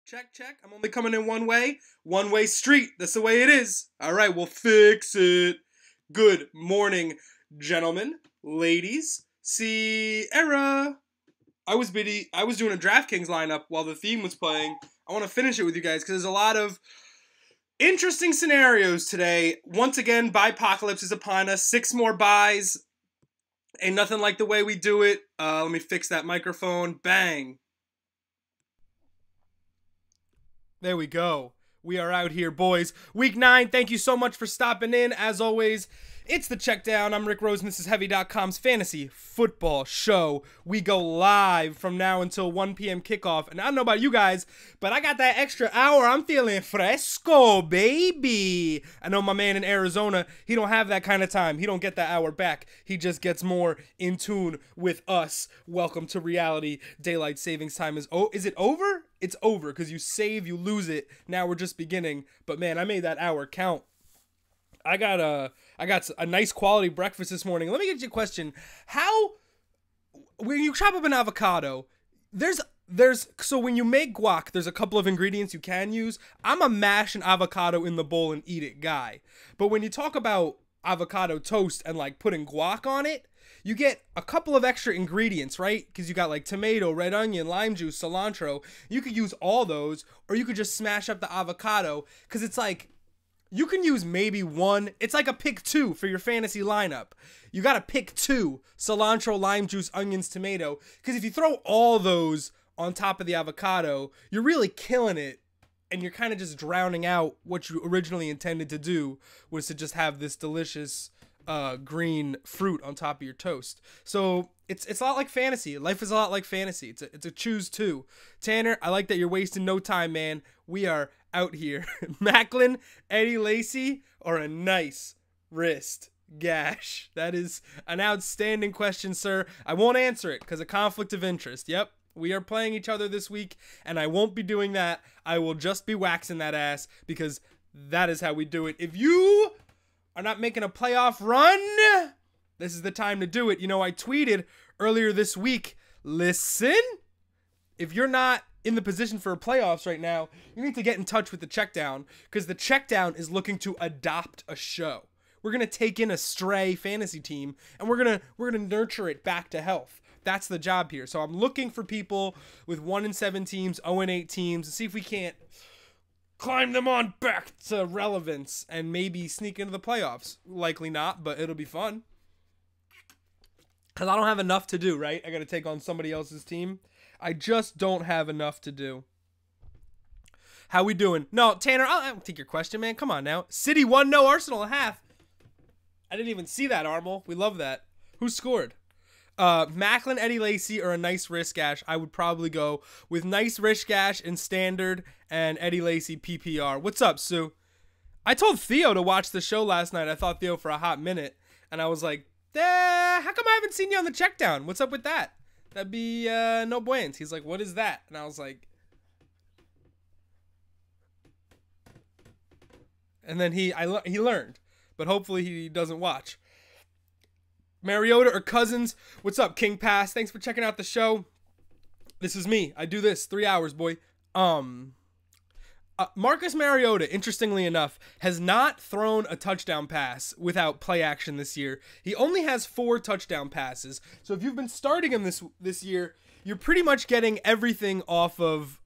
Check, check. I'm only coming in one way street. That's the way it is. All right, we'll fix it. Good morning, gentlemen, ladies, Sierra. I was doing a DraftKings lineup while the theme was playing. I want to finish it with you guys because there's a lot of interesting scenarios today. Once again, BYEPOCALYPSE is upon us. 6 more buys. Ain't nothing like the way we do it. Let me fix that microphone. Bang. There we go. We are out here, boys. Week 9, thank you so much for stopping in. As always, it's the Checkdown. I'm Rick Rosen. This is Heavy.com's fantasy football show. We go live from now until 1 p.m. kickoff. And I don't know about you guys, but I got that extra hour. I'm feeling fresco, baby. I know my man in Arizona, he don't have that kind of time. He don't get that hour back. He just gets more in tune with us. Welcome to reality. Daylight savings time is it over? It's over because you save, you lose it. Now we're just beginning. But man, I made that hour count. I got a nice quality breakfast this morning. Let me get you a question. How, when you chop up an avocado, so when you make guac, there's a couple of ingredients you can use. I'm a mash an avocado in the bowl and eat it guy. But when you talk about avocado toast and like putting guac on it, you get a couple of extra ingredients, right? Because you got like tomato, red onion, lime juice, cilantro. You could use all those, or you could just smash up the avocado because it's like, you can use maybe one. It's like a pick 2 for your fantasy lineup. You got to pick 2, cilantro, lime juice, onions, tomato. Because if you throw all those on top of the avocado, you're really killing it. And you're kind of just drowning out what you originally intended to do, was to just have this delicious green fruit on top of your toast. So it's a lot like fantasy. Life is a lot like fantasy. It's a choose two. Tanner, I like that you're wasting no time, man. We are out here. Macklin, Eddie Lacy, or a nice wrist gash? That is an outstanding question, sir. I won't answer it because of conflict of interest. Yep, we are playing each other this week, and I won't be doing that. I will just be waxing that ass because that is how we do it. If you are not making a playoff run, this is the time to do it. You know, I tweeted earlier this week, listen, if you're not in the position for playoffs right now, you need to get in touch with the Checkdown, because the Checkdown is looking to adopt a show. We're going to take in a stray fantasy team, and we're going to nurture it back to health. That's the job here. So I'm looking for people with 1-7 teams, 0-8 teams, and see if we can't climb them on back to relevance and maybe sneak into the playoffs. Likely not, but it'll be fun. Because I don't have enough to do, right? I got to take on somebody else's team. I just don't have enough to do. How we doing? No, Tanner, I'll take your question, man. Come on now. City 1, no. Arsenal a half. I didn't even see that, Armel. We love that. Who scored? Macklin, Eddie Lacy, or a nice wrist gash. I would probably go with nice wrist gash in standard and Eddie Lacy PPR. What's up, Sue? I told Theo to watch the show last night. I thought Theo for a hot minute, and I was like, how come I haven't seen you on the Checkdown? What's up with that? That'd be no buenos. He's like, what is that? And I was like, and then he learned, but hopefully he doesn't watch. Mariota or Cousins? What's up, King Pass? Thanks for checking out the show. This is me. I do this 3 hours, boy. Marcus Mariota, interestingly enough, has not thrown a touchdown pass without play action this year. He only has 4 touchdown passes. So if you've been starting him this year, you're pretty much getting everything off of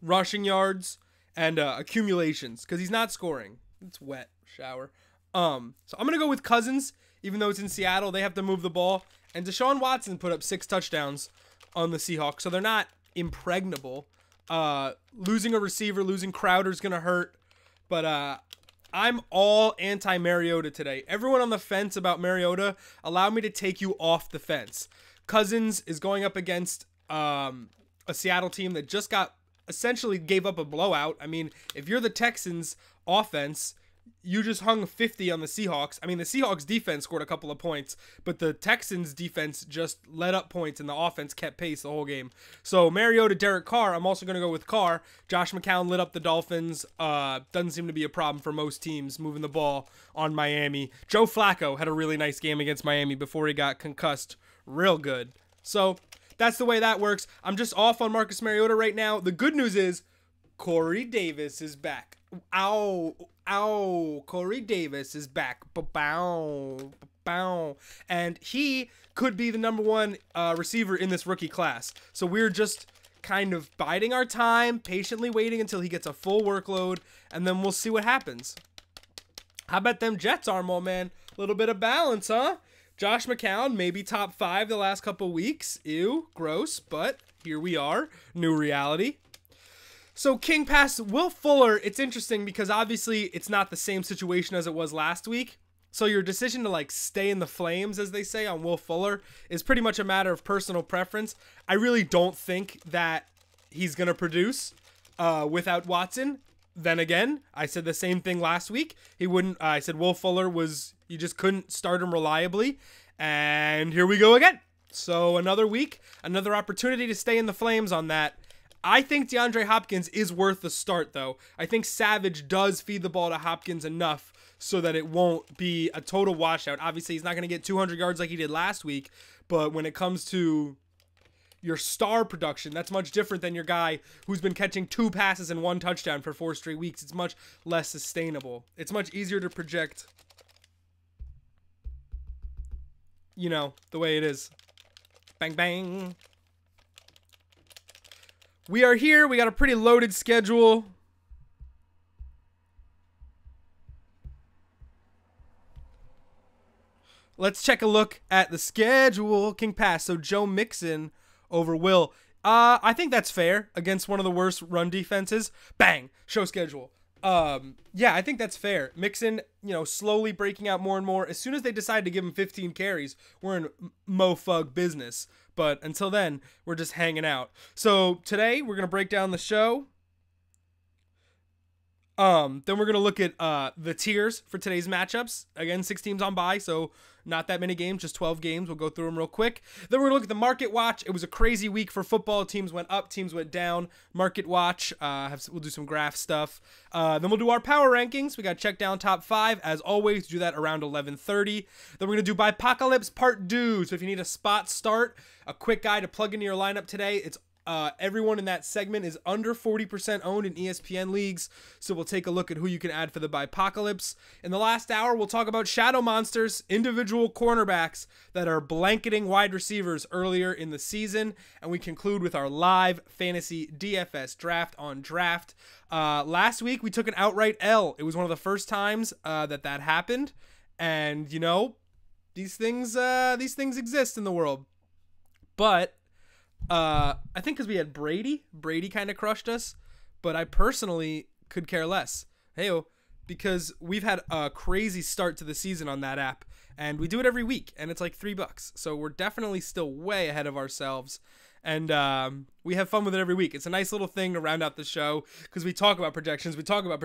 rushing yards and accumulations, because he's not scoring. It's wet. Shower. So I'm going to go with Cousins, even though it's in Seattle. They have to move the ball. And Deshaun Watson put up 6 touchdowns on the Seahawks, so they're not impregnable. Losing a receiver, losing Crowder's gonna hurt, but I'm all anti-Mariota today. Everyone on the fence about Mariota, allow me to take you off the fence. Cousins is going up against a Seattle team that just essentially gave up a blowout. I mean, if you're the Texans offense, you just hung 50 on the Seahawks. I mean, the Seahawks defense scored a couple of points, but the Texans defense just let up points, and the offense kept pace the whole game. So Mariota, Derek Carr, I'm also going to go with Carr. Josh McCown lit up the Dolphins. Doesn't seem to be a problem for most teams moving the ball on Miami. Joe Flacco had a really nice game against Miami before he got concussed real good. So that's the way that works. I'm just off on Marcus Mariota right now. The good news is Corey Davis is back. Ow. Ow. Corey Davis is back. Ba-bow. Ba-bow. And he could be the #1 receiver in this rookie class. So we're just kind of biding our time, patiently waiting until he gets a full workload, and then we'll see what happens. How about them Jets, Armo, man? A little bit of balance, huh? Josh McCown, maybe top 5 the last couple weeks. Ew, gross, but here we are. New reality. So King Pass, Will Fuller, it's interesting because obviously it's not the same situation as it was last week. So your decision to like stay in the flames, as they say, on Will Fuller is pretty much a matter of personal preference. I really don't think that he's going to produce without Watson. Then again, I said the same thing last week. He wouldn't. I said Will Fuller was, you just couldn't start him reliably. And here we go again. So another week, another opportunity to stay in the flames on that. I think DeAndre Hopkins is worth the start, though. I think Savage does feed the ball to Hopkins enough so that it won't be a total washout. Obviously, he's not going to get 200 yards like he did last week, but when it comes to your star production, that's much different than your guy who's been catching 2 passes and 1 touchdown for 4 straight weeks. It's much less sustainable. It's much easier to project, you know, the way it is. Bang, bang. We are here. We got a pretty loaded schedule. Let's check a look at the schedule. King Pass. So Joe Mixon over Will. I think that's fair against one of the worst run defenses. Bang. Show schedule. Yeah, I think that's fair. Mixon, you know, slowly breaking out more and more. As soon as they decide to give him 15 carries, we're in mofug business. But until then, we're just hanging out. So today we're going to break down the show. Then we're going to look at the tiers for today's matchups. Again, 6 teams on bye, so not that many games, just 12 games. We'll go through them real quick. Then we're going to look at the market watch. It was a crazy week for football. Teams went up, teams went down. Market watch, we'll do some graph stuff. Then we'll do our power rankings. We got check down top 5. As always, do that around 11:30. Then we're going to do BYEPOCALYPSE Part DEUX. So if you need a spot start, a quick guy to plug into your lineup today, it's everyone in that segment is under 40% owned in ESPN leagues, so we'll take a look at who you can add for the BYEPOCALYPSE. In the last hour, we'll talk about shadow monsters, individual cornerbacks that are blanketing wide receivers earlier in the season, and we conclude with our live fantasy DFS draft on draft. Last week, we took an outright L. It was one of the first times that happened, and you know, these things exist in the world, but I think because we had Brady kind of crushed us, but I personally could care less. Heyo, because we've had a crazy start to the season on that app, and we do it every week, and it's like $3. So we're definitely still way ahead of ourselves, and we have fun with it every week. It's a nice little thing to round out the show because we talk about projections, we talk about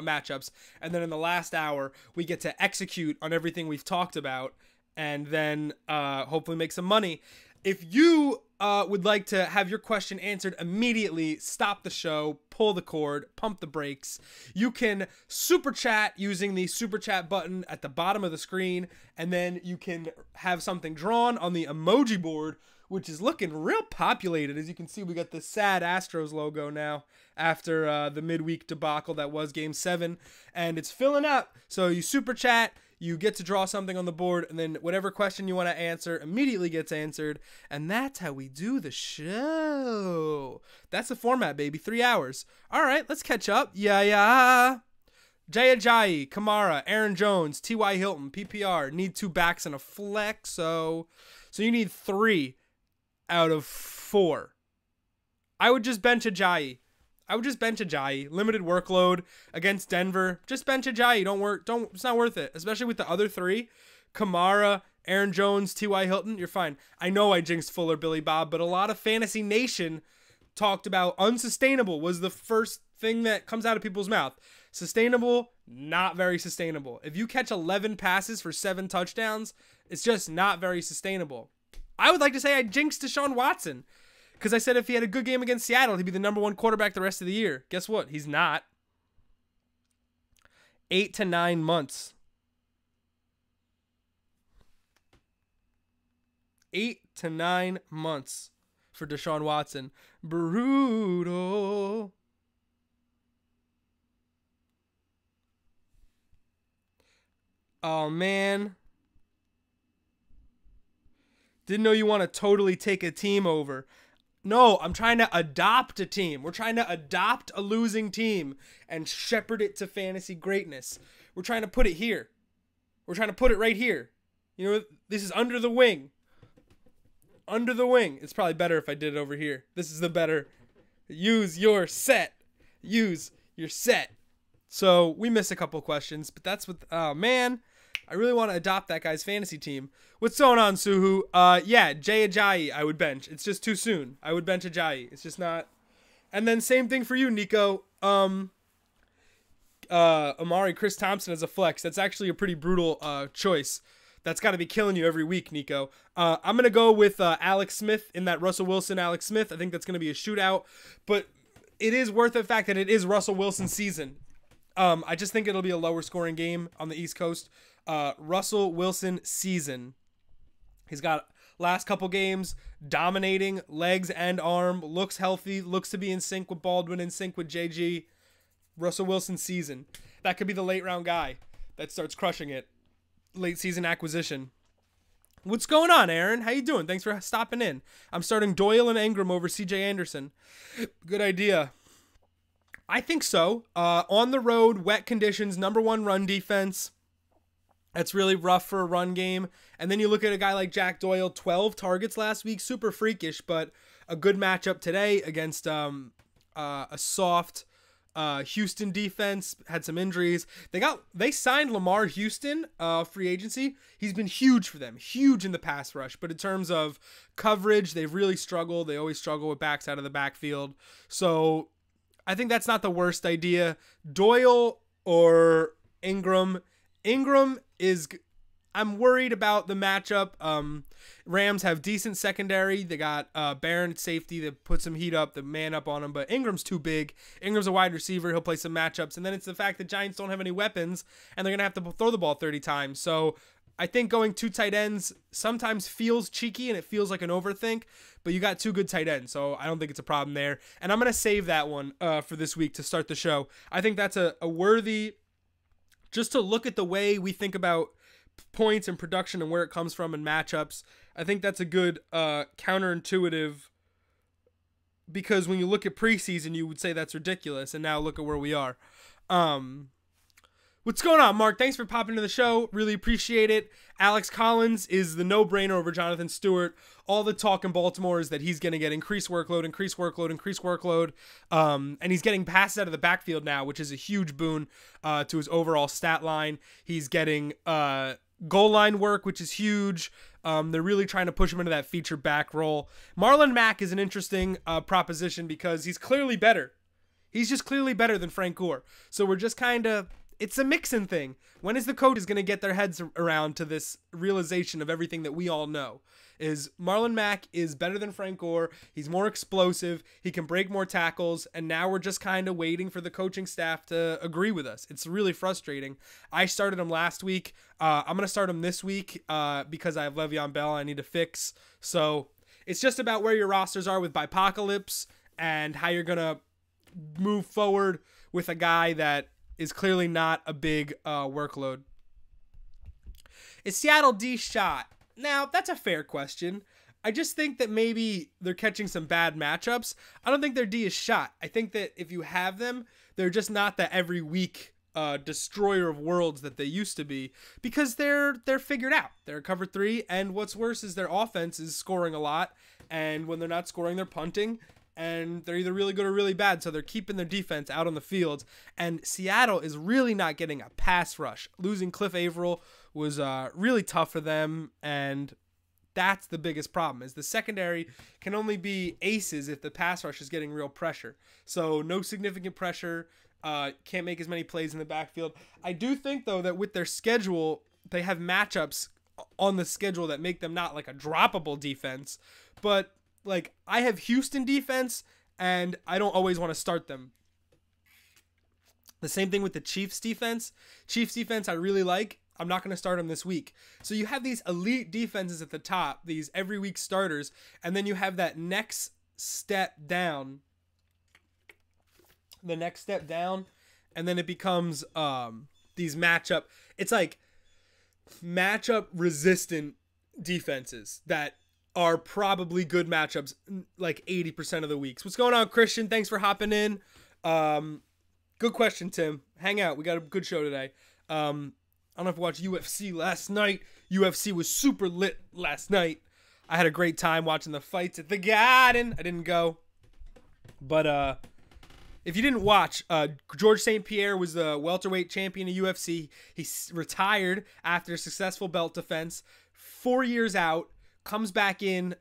matchups, and then in the last hour, we get to execute on everything we've talked about, and then hopefully make some money. If you would like to have your question answered immediately, stop the show, pull the cord, pump the brakes, you can super chat using the super chat button at the bottom of the screen, and then you can have something drawn on the emoji board, which is looking real populated. As you can see, we got the sad Astros logo now after the midweek debacle that was Game 7, and it's filling up. So you super chat, you get to draw something on the board, and then whatever question you want to answer immediately gets answered. And that's how we do the show. That's the format, baby. 3 hours. All right, let's catch up. Yeah. Jay Ajayi, Kamara, Aaron Jones, T.Y. Hilton, PPR. Need 2 backs and a flex. So you need 3 out of 4. I would just bench Ajayi. Limited workload against Denver. Just bench Ajayi. It's not worth it. Especially with the other 3. Kamara, Aaron Jones, T.Y. Hilton. You're fine. I know I jinxed Fuller, Billy Bob, but a lot of Fantasy Nation talked about unsustainable was the first thing that comes out of people's mouth. Sustainable, not very sustainable. If you catch 11 passes for 7 touchdowns, it's just not very sustainable. I would like to say I jinxed Deshaun Watson, because I said if he had a good game against Seattle, he'd be the #1 quarterback the rest of the year. Guess what? He's not. 8 to 9 months. 8 to 9 months for Deshaun Watson. Brutal. Oh, man. Didn't know you want to totally take a team over. No, I'm trying to adopt a team. We're trying to adopt a losing team and shepherd it to fantasy greatness. We're trying to put it here. We're trying to put it right here. You know, this is under the wing. Under the wing. It's probably better if I did it over here. This is the better. Use your set. Use your set. So we missed a couple questions, but that's what, oh man, I really want to adopt that guy's fantasy team. What's going on, Suhu? Yeah, Jay Ajayi, I would bench. It's just too soon. I would bench Ajayi. It's just not. And then same thing for you, Nico. Amari, Chris Thompson as a flex. That's actually a pretty brutal choice. That's got to be killing you every week, Nico. I'm going to go with Alex Smith in that Russell Wilson, Alex Smith. I think that's going to be a shootout. But it is worth the fact that it is Russell Wilson's season. I just think it'll be a lower scoring game on the East Coast. Russell Wilson season. He's got last couple games dominating legs and arm. Looks healthy. Looks to be in sync with Baldwin, in sync with JG. Russell Wilson season. That could be the late round guy that starts crushing it. Late season acquisition. What's going on, Aaron? How you doing? Thanks for stopping in. I'm starting Doyle and Ingram over CJ Anderson. Good idea. I think so. On the road, wet conditions, #1 run defense. That's really rough for a run game. And then you look at a guy like Jack Doyle, 12 targets last week, super freakish, but a good matchup today against a soft Houston defense. Had some injuries. They signed Lamar Houston, free agency. He's been huge for them, huge in the pass rush. But in terms of coverage, they've really struggled. They always struggle with backs out of the backfield. So I think that's not the worst idea. Doyle or Ingram. Ingram is, I'm worried about the matchup. Rams have decent secondary. They got Barron at safety that puts some heat up, the man up on him. But Ingram's too big. Ingram's a wide receiver. He'll play some matchups. And then it's the fact that Giants don't have any weapons, and they're going to have to throw the ball 30 times. So I think going 2 tight ends sometimes feels cheeky, and it feels like an overthink. But you got 2 good tight ends, so I don't think it's a problem there. And I'm going to save that one for this week to start the show. I think that's a worthy, just to look at the way we think about points and production and where it comes from and matchups. I think that's a good counterintuitive, because when you look at preseason, you would say that's ridiculous, and now look at where we are. What's going on, Mark? Thanks for popping to the show. Really appreciate it. Alex Collins is the no-brainer over Jonathan Stewart. All the talk in Baltimore is that he's going to get increased workload. And he's getting passes out of the backfield now, which is a huge boon to his overall stat line. He's getting goal line work, which is huge. They're really trying to push him into that feature back role. Marlon Mack is an interesting proposition because he's clearly better. He's just clearly better than Frank Gore. So we're just kind of, it's a mixing thing. When is the coaches going to get their heads around to this realization of everything that we all know? Is Marlon Mack is better than Frank Gore. He's more explosive. He can break more tackles. And now we're just kind of waiting for the coaching staff to agree with us. It's really frustrating. I started him last week. I'm going to start him this week because I have Le'Veon Bell I need to fix. So it's just about where your rosters are with BYEPOCALYPSE and how you're going to move forward with a guy that is clearly not a big workload. Is Seattle D shot? Now, that's a fair question. I just think that maybe they're catching some bad matchups. I don't think their D is shot. I think that if you have them, they're just not the every week destroyer of worlds that they used to be, because they're figured out. They're cover 3, and what's worse is their offense is scoring a lot, and when they're not scoring, they're punting. And they're either really good or really bad, so they're keeping their defense out on the field. And Seattle is really not getting a pass rush. Losing Cliff Averill was really tough for them, and that's the biggest problem, is the secondary can only be aces if the pass rush is getting real pressure. So no significant pressure, can't make as many plays in the backfield. I do think, though, that with their schedule, they have matchups on the schedule that make them not like a droppable defense, but like, I have Houston defense, and I don't always want to start them. The same thing with the Chiefs defense. Chiefs defense I really like. I'm not going to start him this week. So you have these elite defenses at the top, these every week starters, and then you have that next step down. The next step down, and then it becomes these matchup. It's like matchup resistant defenses that are probably good matchups like 80% of the weeks. What's going on, Christian? Thanks for hopping in. Good question, Tim. Hang out. We got a good show today. I don't know if you watched UFC last night. UFC was super lit last night. I had a great time watching the fights at the Garden. I didn't go. But if you didn't watch, George St. Pierre was the welterweight champion of UFC. He retired after a successful belt defense. 4 years out. Comes back in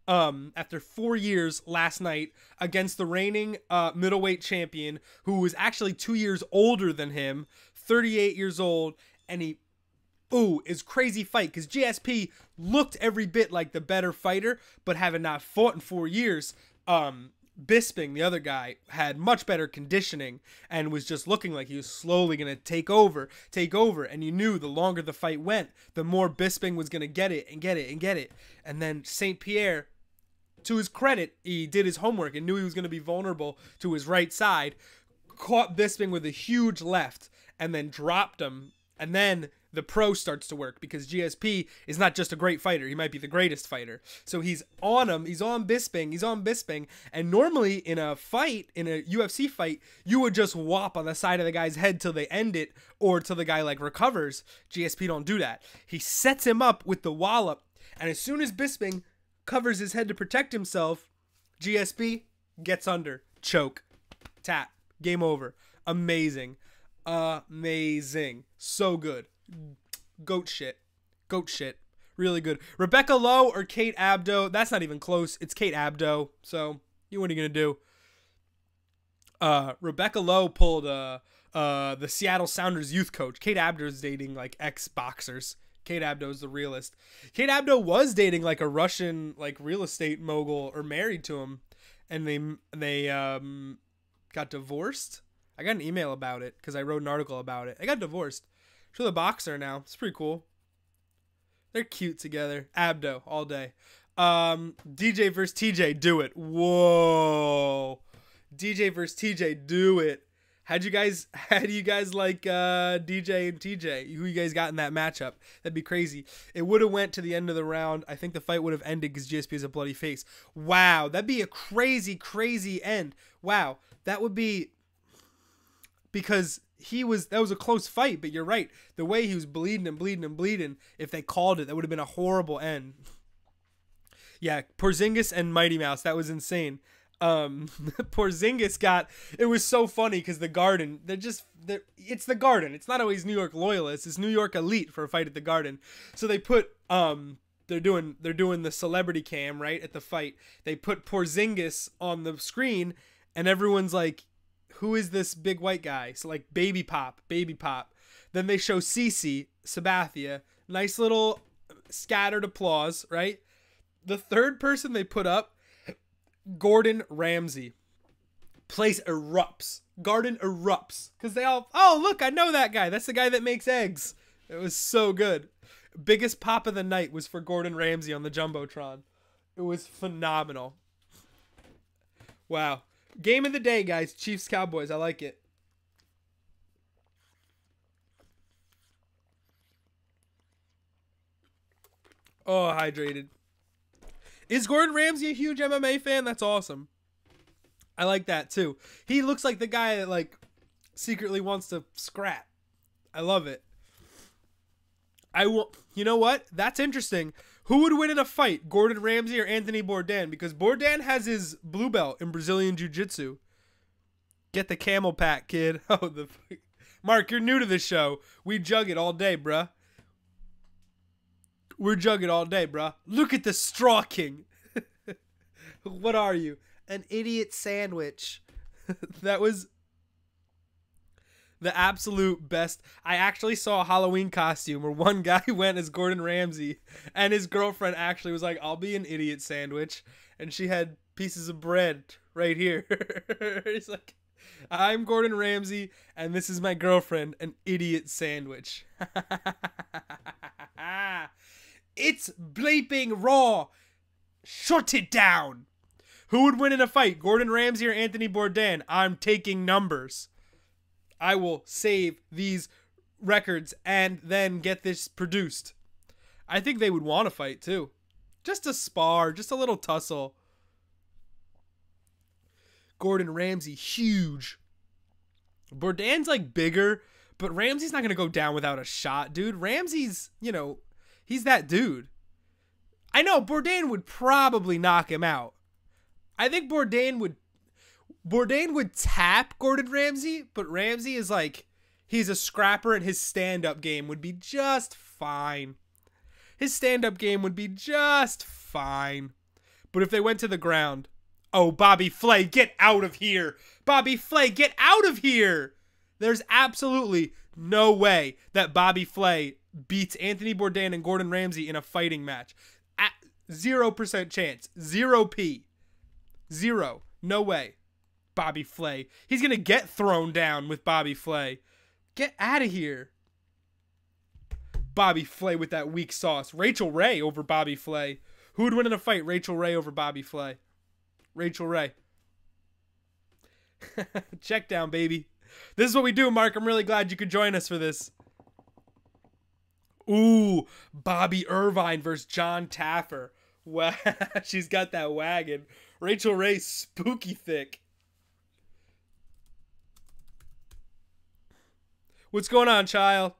after 4 years last night against the reigning middleweight champion, who was actually 2 years older than him, 38 years old, and is crazy fight because GSP looked every bit like the better fighter, but having not fought in 4 years, Bisping, the other guy, had much better conditioning and was just looking like he was slowly going to take over. And you knew the longer the fight went, the more Bisping was going to get it. And then St. Pierre, to his credit, he did his homework and knew he was going to be vulnerable to his right side, caught Bisping with a huge left, and then dropped him. And then the pro starts to work because GSP is not just a great fighter. He might be the greatest fighter. So he's on him. He's on Bisping. And normally in a fight, in a UFC fight, you would just whop on the side of the guy's head till they end it or till the guy like recovers. GSP don't do that. He sets him up with the wallop. And as soon as Bisping covers his head to protect himself, GSP gets under. Choke. Tap. Game over. Amazing. So good. Goat shit. Really good. Rebecca Lowe or Kate Abdo? That's not even close. It's Kate Abdo. So, what are you going to do? Rebecca Lowe pulled the Seattle Sounders youth coach. Kate Abdo is dating like ex-boxers. Kate Abdo is the realist. Kate Abdo was dating like a Russian like real estate mogul or married to him, and they got divorced. I got an email about it because I wrote an article about it. I got divorced. She's a boxer now. It's pretty cool. They're cute together. Abdo all day. DJ versus TJ, do it. Whoa. DJ versus TJ, do it. How do you guys like DJ and TJ? Who you guys got in that matchup? That'd be crazy. It would have went to the end of the round. I think the fight would have ended because GSP is a bloody face. Wow, that'd be a crazy, crazy end. Wow, that would be because that was a close fight, but you're right. The way he was bleeding, if they called it, that would have been a horrible end. Yeah, Porzingis and Mighty Mouse, that was insane. Porzingis it was so funny because the Garden, it's the Garden. It's not always New York loyalists. It's New York elite for a fight at the Garden. So they put, they're doing the celebrity cam, right, at the fight. They put Porzingis on the screen and everyone's like, who is this big white guy? So like baby pop. Then they show Cece, Sabathia, nice little scattered applause, right? The third person they put up, Gordon Ramsay. Place erupts. Garden erupts. Because they all, oh, look, I know that guy. That's the guy that makes eggs. It was so good. Biggest pop of the night was for Gordon Ramsay on the Jumbotron. It was phenomenal. Wow. Game of the day, guys. Chiefs, Cowboys. I like it. Oh, hydrated. Is Gordon Ramsay a huge MMA fan? That's awesome. I like that, too. He looks like the guy that, like, secretly wants to scrap. I love it. You know what? That's interesting. Who would win in a fight, Gordon Ramsay or Anthony Bourdain? Because Bourdain has his blue belt in Brazilian Jiu-Jitsu. Get the camel pack, kid. Oh, Mark, you're new to the show. We jug it all day, bruh. We're jugging all day, bruh. Look at the Straw King. What are you? An idiot sandwich. That was the absolute best. I actually saw a Halloween costume where one guy went as Gordon Ramsay and his girlfriend actually was like, I'll be an idiot sandwich. And she had pieces of bread right here. It's like, I'm Gordon Ramsay, and this is my girlfriend, an idiot sandwich. It's bleeping raw. Shut it down. Who would win in a fight, Gordon Ramsay or Anthony Bourdain? I'm taking numbers. I will save these records and then get this produced. I think they would want to fight too. Just a spar, just a little tussle. Gordon Ramsay, huge. Bourdain's like bigger, but Ramsay's not going to go down without a shot, dude. Ramsay's, he's that dude. I know Bourdain would probably knock him out. I think Bourdain would tap Gordon Ramsay, but Ramsay is like, he's a scrapper and his stand-up game would be just fine. His stand-up game would be just fine. But if they went to the ground, oh, Bobby Flay, get out of here. Bobby Flay, get out of here. There's absolutely no way that Bobby Flay beats Anthony Bourdain and Gordon Ramsay in a fighting match. 0% chance. 0p. 0. No way. Bobby Flay. He's going to get thrown down with Bobby Flay. Get out of here. Bobby Flay with that weak sauce. Rachel Ray over Bobby Flay. Who would win in a fight? Rachel Ray over Bobby Flay. Rachel Ray. Checkdown, baby. This is what we do, Mark. I'm really glad you could join us for this. Ooh, Bobby Irvine versus John Taffer. Wow, she's got that wagon. Rachel Ray, spooky thick. What's going on, Kyle?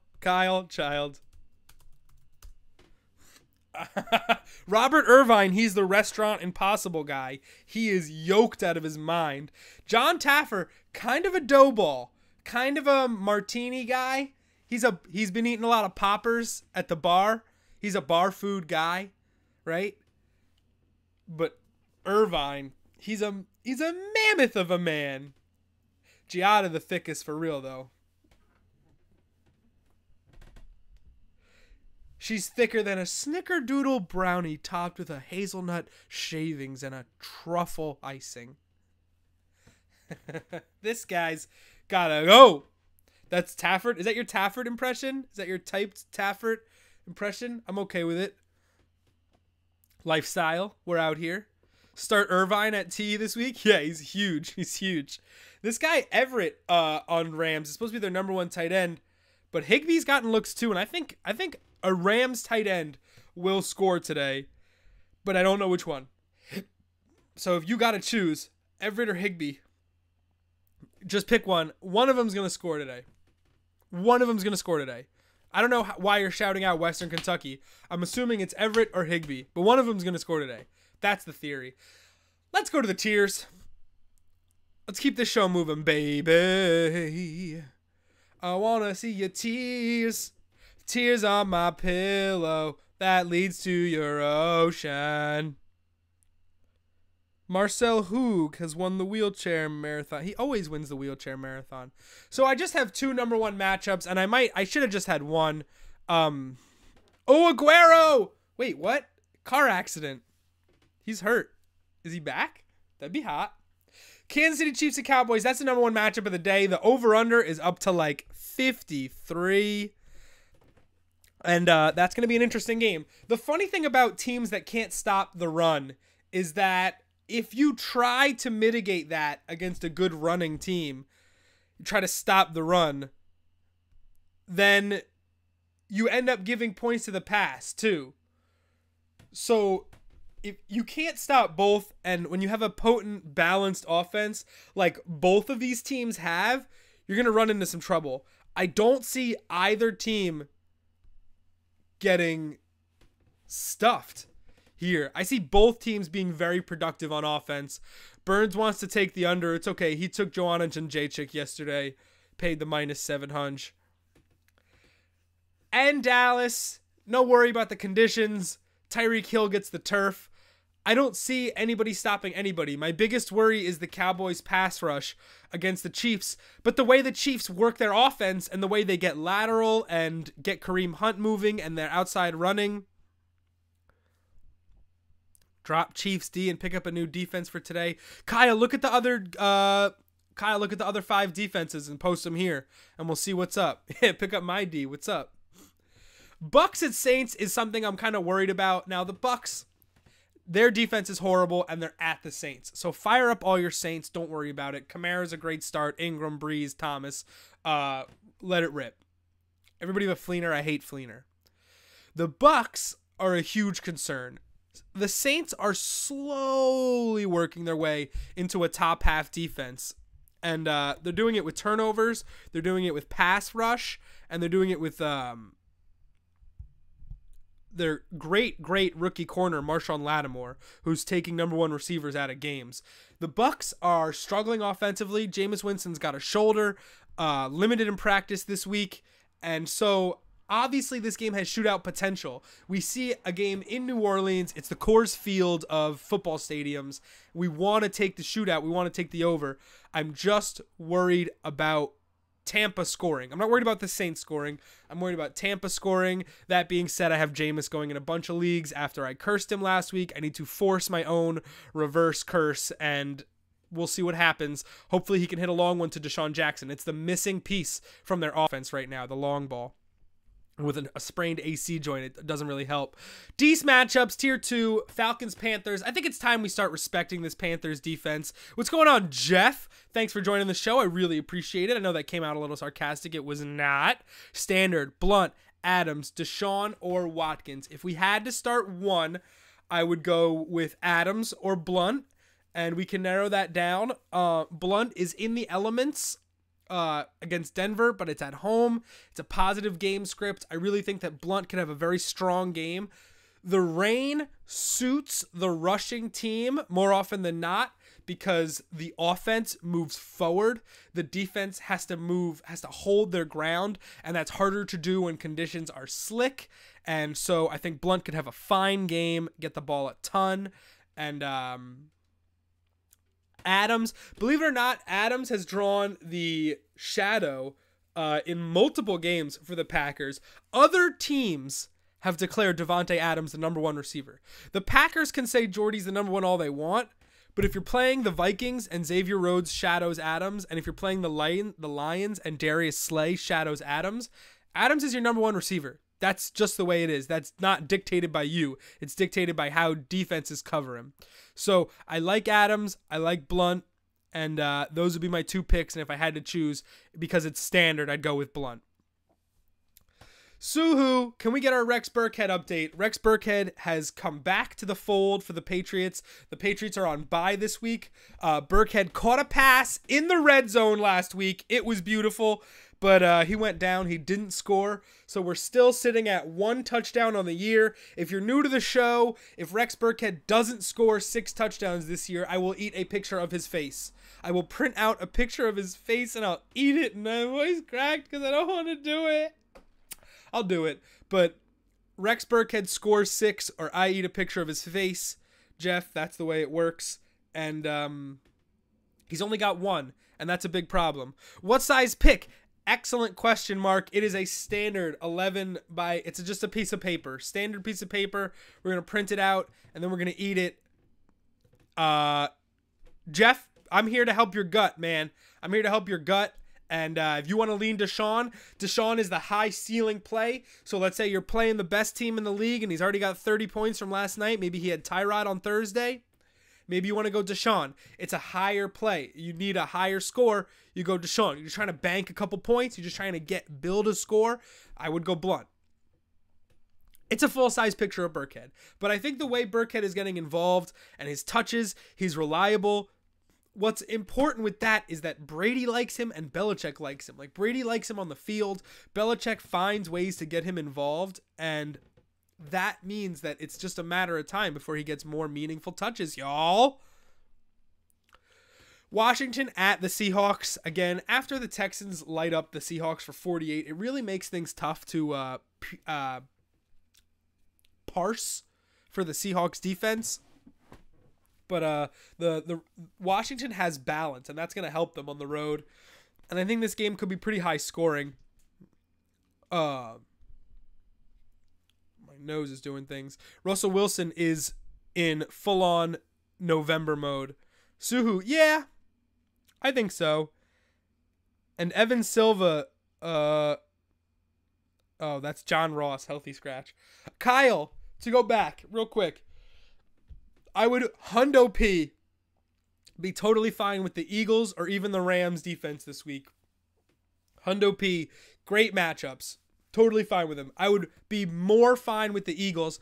Robert Irvine, he's the Restaurant Impossible guy. He is yoked out of his mind. John Taffer, kind of a dough ball, kind of a martini guy. He's been eating a lot of poppers at the bar. He's a bar food guy, right? But Irvine, he's a mammoth of a man. Giada the thickest for real though. She's thicker than a snickerdoodle brownie topped with a hazelnut shavings and a truffle icing. This guy's gotta go. That's Taffert. Is that your Taffert impression? Is that your typed Taffert impression? I'm okay with it. Lifestyle. We're out here. Start Irvine at T this week. Yeah, he's huge. He's huge. This guy Everett on Rams is supposed to be their #1 tight end, but Higbee's gotten looks too, and I think a Rams tight end will score today, but I don't know which one. So if you got to choose Everett or Higbee, just pick one. One of them's going to score today. One of them's going to score today. I don't know why you're shouting out Western Kentucky. I'm assuming it's Everett or Higbee, but one of them's going to score today. That's the theory. Let's go to the tiers. Let's keep this show moving, baby. I want to see your tears. Tears on my pillow that leads to your ocean. Marcel Hoog has won the wheelchair marathon. He always wins the wheelchair marathon. So I just have 2 #1 matchups, and I should have just had one. Oh, Aguero! Wait, what? Car accident. He's hurt. Is he back? That'd be hot. Kansas City Chiefs and Cowboys. That's the #1 matchup of the day. The over-under is up to like 53. And that's going to be an interesting game. The funny thing about teams that can't stop the run is that if you try to mitigate that against a good running team, you try to stop the run, then you end up giving points to the pass too. So if you can't stop both, and when you have a potent, balanced offense like both of these teams have, you're going to run into some trouble. I don't see either team getting stuffed here. I see both teams being very productive on offense. Burns wants to take the under. It's okay. He took Joanna Jędrzejczyk yesterday. Paid the -700. And Dallas, no worry about the conditions. Tyreek Hill gets the turf. I don't see anybody stopping anybody. My biggest worry is the Cowboys' pass rush against the Chiefs. But the way the Chiefs work their offense and the way they get lateral and get Kareem Hunt moving and their outside running. Drop Chiefs D and pick up a new defense for today. Kyle, look at the other Kyle, look at the other 5 defenses and post them here, and we'll see what's up. Pick up my D. What's up? Bucks at Saints is something I'm kind of worried about. Now, the Bucks, their defense is horrible, and they're at the Saints. So fire up all your Saints. Don't worry about it. Kamara's a great start. Ingram, Breeze, Thomas. Let it rip. Everybody but Fleener. I hate Fleener. The Bucks are a huge concern. The Saints are slowly working their way into a top half defense. And they're doing it with turnovers. They're doing it with pass rush. And they're doing it with their great rookie corner, Marshawn Lattimore, who's taking number 1 receivers out of games. The Bucks are struggling offensively. Jameis Winston's got a shoulder, limited in practice this week. And so, obviously, this game has shootout potential. We see a game in New Orleans. It's the Coors Field of football stadiums. We want to take the shootout. We want to take the over. I'm just worried about Tampa scoring. I'm not worried about the Saints scoring. I'm worried about Tampa scoring. That being said, I have Jameis going in a bunch of leagues after I cursed him last week. I need to force my own reverse curse, and we'll see what happens. Hopefully he can hit a long one to Deshaun Jackson. It's the missing piece from their offense right now, the long ball. With a sprained AC joint, it doesn't really help. D's matchups, tier 2, Falcons, Panthers. I think it's time we start respecting this Panthers defense. What's going on, Jeff? Thanks for joining the show. I really appreciate it. I know that came out a little sarcastic. It was not. Standard, Blunt, Adams, Deshaun, or Watkins. If we had to start one, I would go with Adams or Blunt, and we can narrow that down. Blunt is in the elements against Denver, but it's at home. It's a positive game script. I really think that Blunt can have a very strong game. The rain suits the rushing team more often than not because the offense moves forward. The defense has to hold their ground, and that's harder to do when conditions are slick. And so I think Blunt could have a fine game, get the ball a ton, and Adams, believe it or not, Adams has drawn the shadow in multiple games for the Packers. Other teams have declared Devontae Adams the number 1 receiver. The Packers can say Jordy's the number 1 all they want, but if you're playing the Vikings and Xavier Rhodes shadows Adams, and if you're playing the Lions and Darius Slay shadows Adams, Adams is your number 1 receiver. That's just the way it is. That's not dictated by you. It's dictated by how defenses cover him. So I like Adams. I like Blunt. And those would be my 2 picks. And if I had to choose, because it's standard, I'd go with Blunt. Suhu, can we get our Rex Burkhead update? Rex Burkhead has come back to the fold for the Patriots. The Patriots are on bye this week. Burkhead caught a pass in the red zone last week. It was beautiful. But he went down. He didn't score. So we're still sitting at 1 touchdown on the year. If you're new to the show, if Rex Burkhead doesn't score 6 touchdowns this year, I will eat a picture of his face. I will print out a picture of his face and I'll eat it. And my voice cracked because I don't want to do it. I'll do it. But Rex Burkhead scores 6 or I eat a picture of his face. Jeff, that's the way it works. And he's only got 1. And that's a big problem. What size pick? Excellent question, Mark. It is a standard 11 by, it's just a piece of paper. Standard piece of paper. We're going to print it out, and then we're going to eat it. Jeff, I'm here to help your gut, man. I'm here to help your gut. And if you want to lean Deshaun is the high ceiling play. So let's say you're playing the best team in the league, and he's already got 30 points from last night. Maybe he had Tyrod on Thursday. Maybe you want to go Deshaun. It's a higher play. You need a higher score. You go Deshaun. You're trying to bank a couple points. You're just trying to build a score. I would go Blunt. It's a full-size picture of Burkhead. But I think the way Burkhead is getting involved and his touches, he's reliable. What's important with that is that Brady likes him and Belichick likes him. Like, Brady likes him on the field. Belichick finds ways to get him involved, and that means that it's just a matter of time before he gets more meaningful touches, y'all. Washington at the Seahawks. Again, after the Texans light up the Seahawks for 48, it really makes things tough to parse for the Seahawks defense. But the Washington has balance, and that's going to help them on the road. And I think this game could be pretty high scoring. Nose is doing things. Russell Wilson is in full-on November mode. Suhu, yeah. I think so. And Evan Silva, oh, that's John Ross, healthy scratch. Kyle, to go back real quick, I would Hundo P be totally fine with the Eagles or even the Rams defense this week. Hundo P, great matchups. Totally fine with him. I would be more fine with the Eagles.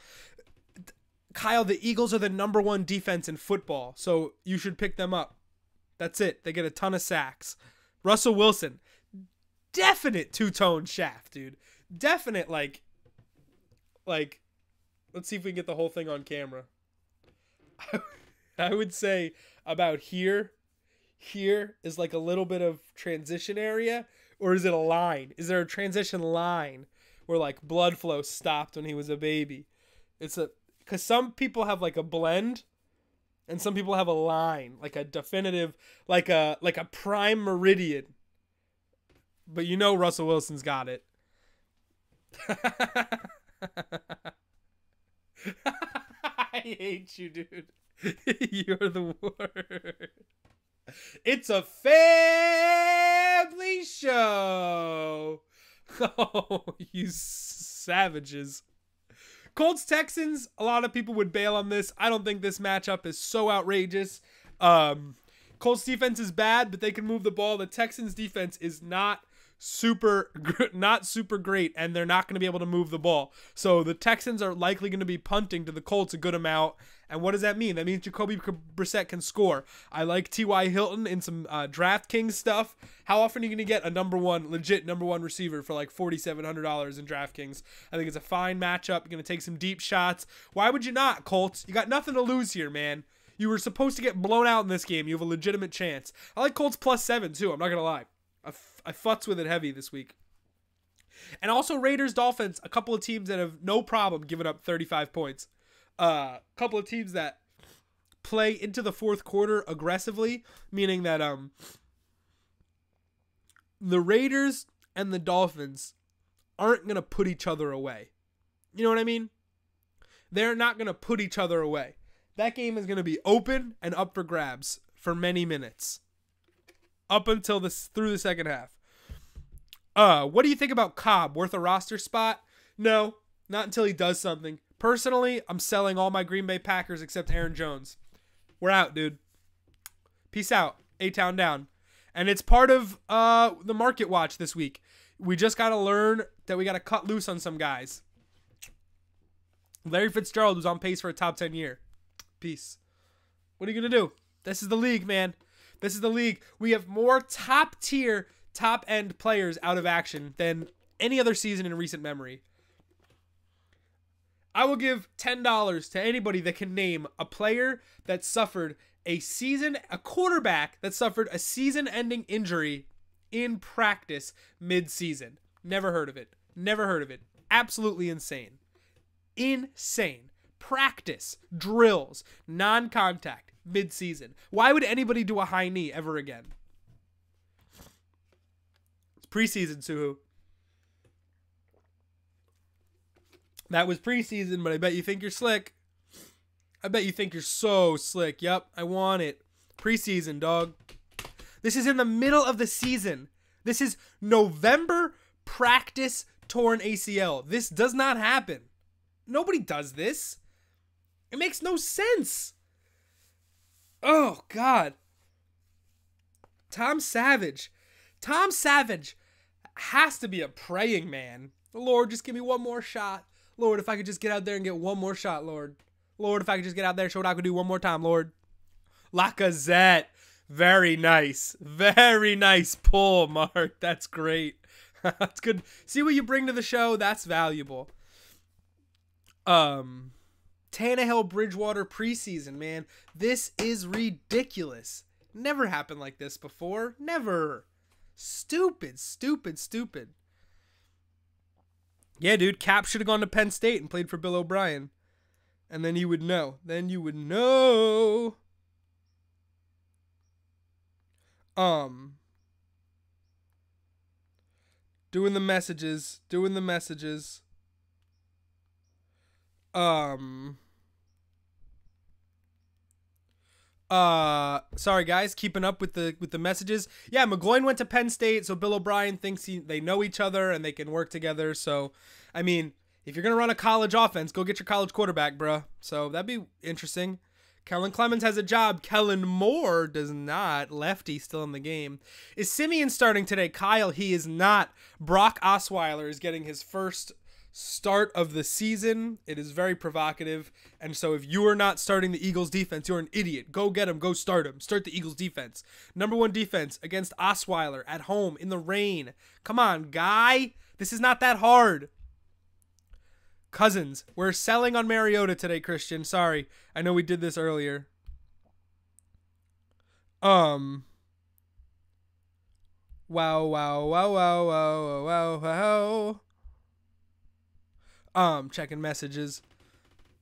Kyle, the Eagles are the #1 defense in football, so you should pick them up. That's it. They get a ton of sacks. Russell Wilson, definite two-tone shaft, dude. Definite, like, let's see if we can get the whole thing on camera. I would say about here is like a little bit of transition area, or is it a line? Is there a transition line where like blood flow stopped when he was a baby? Because some people have like a blend, and some people have a line, like a definitive, like a prime meridian. But you know Russell Wilson's got it. I hate you, dude. You're the worst. It's a family show. Oh, you savages. Colts Texans, a lot of people would bail on this. I don't think this matchup is so outrageous. Colts defense is bad, but they can move the ball. The Texans defense is not super great, and they're not going to be able to move the ball. So the Texans are likely going to be punting to the Colts a good amount. And what does that mean? That means Jacoby Brissett can score. I like T.Y. Hilton in some DraftKings stuff. How often are you going to get a legit number one receiver for like $4,700 in DraftKings? I think it's a fine matchup. You're going to take some deep shots. Why would you not, Colts? You got nothing to lose here, man. You were supposed to get blown out in this game. You have a legitimate chance. I like Colts +7 too. I'm not going to lie. I futz with it heavy this week. And also Raiders, Dolphins, a couple of teams that have no problem giving up 35 points. A couple of teams that play into the fourth quarter aggressively, meaning that the Raiders and the Dolphins aren't going to put each other away. You know what I mean? They're not going to put each other away. That game is going to be open and up for grabs for many minutes. Up until through the second half. What do you think about Cobb? Worth a roster spot? No, not until he does something. Personally, I'm selling all my Green Bay Packers except Aaron Jones. We're out, dude. Peace out. A-Town down. And it's part of the market watch this week. We just got to learn that we got to cut loose on some guys. Larry Fitzgerald was on pace for a top 10 year. Peace. What are you going to do? This is the league, man. This is the league. We have more top-tier, top-end players out of action than any other season in recent memory. I will give $10 to anybody that can name a player that suffered a quarterback that suffered a season-ending injury in practice mid-season. Never heard of it. Never heard of it. Absolutely insane. Insane. Practice, drills, non-contact, mid-season. Why would anybody do a high knee ever again? It's preseason, Suhu. That was preseason, but I bet you think you're slick. I bet you think you're so slick. Yep, I want it. Preseason, dog. This is in the middle of the season. This is November practice torn ACL. This does not happen. Nobody does this. It makes no sense. Oh, God. Tom Savage. Tom Savage has to be a praying man. Lord, just give me one more shot. Lord, if I could just get out there and get one more shot, Lord. Lord, if I could just get out there and show what I could do one more time, Lord. Lacazette. Very nice. Very nice pull, Mark. That's great. That's good. See what you bring to the show? That's valuable. Tannehill Bridgewater preseason, man. This is ridiculous. Never happened like this before. Never. Stupid, stupid, stupid. Yeah, dude, Cap should have gone to Penn State and played for Bill O'Brien. And then you would know. Then you would know. Doing the messages. Doing the messages. Sorry guys, keeping up with the messages. Yeah, McGloin went to Penn State, so Bill O'Brien thinks they know each other and they can work together. So, I mean, if you're gonna run a college offense, go get your college quarterback, bruh. So that'd be interesting. Kellen Clemens has a job. Kellen Moore does not. Lefty still in the game. Is Simeon starting today? Kyle, he is not. Brock Osweiler is getting his first start of the season. It is very provocative. And so if you are not starting the Eagles defense, you're an idiot. Go get him. Go start him. Start the Eagles defense. Number 1 defense against Osweiler at home in the rain. Come on, guy. This is not that hard. Cousins. We're selling on Mariota today, Christian. Sorry. I know we did this earlier. Wow, wow, wow, wow, wow, wow, wow. Checking messages.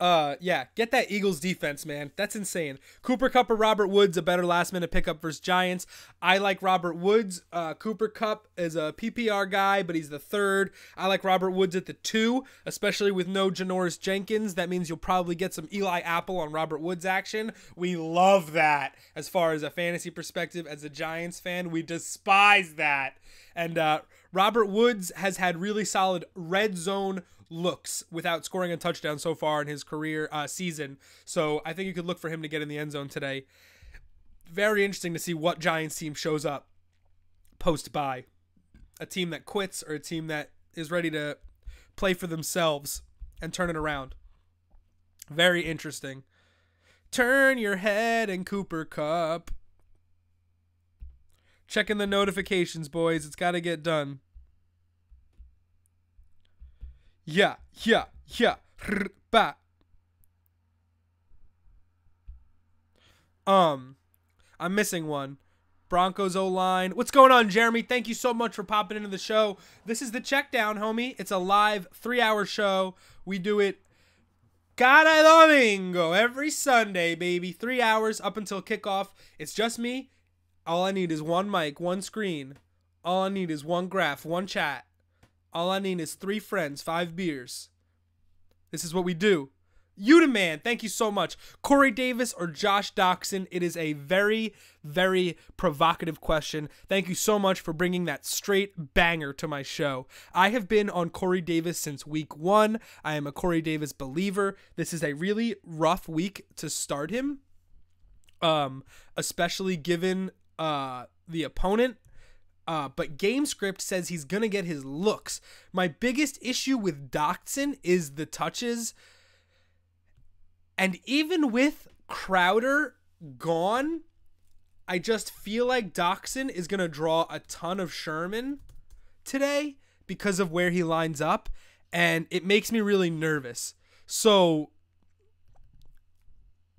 Yeah, get that Eagles defense, man. That's insane. Cooper Kupp or Robert Woods, a better last-minute pickup versus Giants. I like Robert Woods. Cooper Kupp is a PPR guy, but he's the 3rd. I like Robert Woods at the 2, especially with no Janoris Jenkins. That means you'll probably get some Eli Apple on Robert Woods action. We love that as far as a fantasy perspective. As a Giants fan, we despise that. And Robert Woods has had really solid red zone looks without scoring a touchdown so far in his career season. So I think you could look for him to get in the end zone today. Very interesting to see what Giants team shows up post-bye. A team that quits or a team that is ready to play for themselves and turn it around. Very interesting. Turn your head and Cooper Kupp. Checking the notifications, boys. It's got to get done. Yeah. Ba. I'm missing one. Broncos O-line. What's going on, Jeremy? Thank you so much for popping into the show. This is the Checkdown, homie. It's a live 3-hour show. We do it cada domingo every Sunday, baby. 3 hours up until kickoff. It's just me. All I need is one mic, one screen. All I need is one graph, one chat. All I need is 3 friends, 5 beers. This is what we do. Udaman, thank you so much. Corey Davis or Josh Doxson? It is a very, very provocative question. Thank you so much for bringing that straight banger to my show. I have been on Corey Davis since week 1. I am a Corey Davis believer. This is a really rough week to start him, especially given the opponent. But GameScript says he's going to get his looks. My biggest issue with Doxson is the touches. And even with Crowder gone, I just feel like Doxson is going to draw a ton of Sherman today because of where he lines up. And it makes me really nervous. So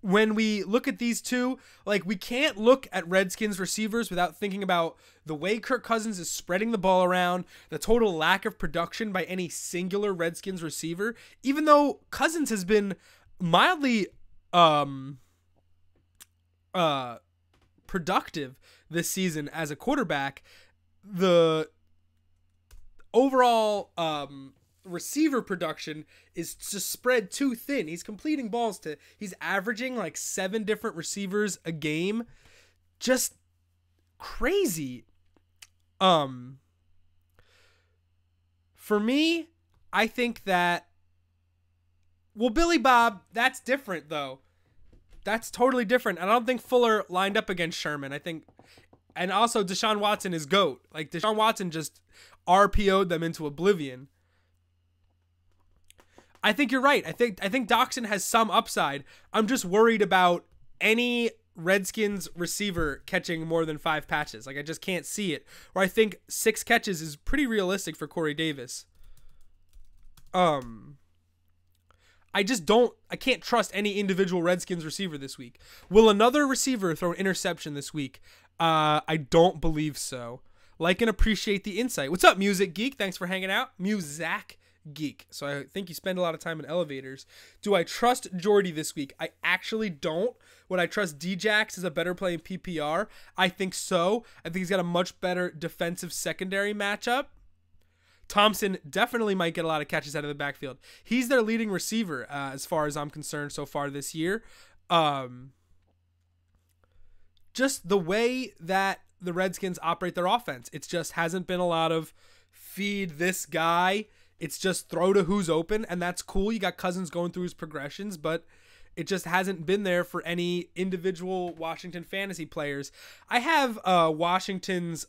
when we look at these two, like, we can't look at Redskins receivers without thinking about the way Kirk Cousins is spreading the ball around, the total lack of production by any singular Redskins receiver, even though Cousins has been mildly productive this season as a quarterback. The overall receiver production is just spread too thin. He's completing balls he's averaging like 7 different receivers a game. Just crazy. For me, I think that, well, Billy Bob, that's different though. That's totally different. I don't think Fuller lined up against Sherman. I think, and also Deshaun Watson is GOAT. Like, Deshaun Watson just RPO'd them into oblivion. I think you're right. I think Doxson has some upside. I'm just worried about any Redskins receiver catching more than 5 patches. Like, I just can't see it. Or I think 6 catches is pretty realistic for Corey Davis. I can't trust any individual Redskins receiver this week. Will another receiver throw an interception this week? I don't believe so. Like and appreciate the insight. What's up, Music Geek? Thanks for hanging out. Muzak Geek. So I think you spend a lot of time in elevators. Do I trust Jordy this week? I actually don't. Would I trust Djax as a better play in PPR? I think so. I think he's got a much better defensive secondary matchup. Thompson definitely might get a lot of catches out of the backfield. He's their leading receiver as far as I'm concerned so far this year. just the way that the Redskins operate their offense. It just hasn't been a lot of feed this guy. It's just throw to who's open, and that's cool. You got Cousins going through his progressions, but it just hasn't been there for any individual Washington fantasy players. I have Washington's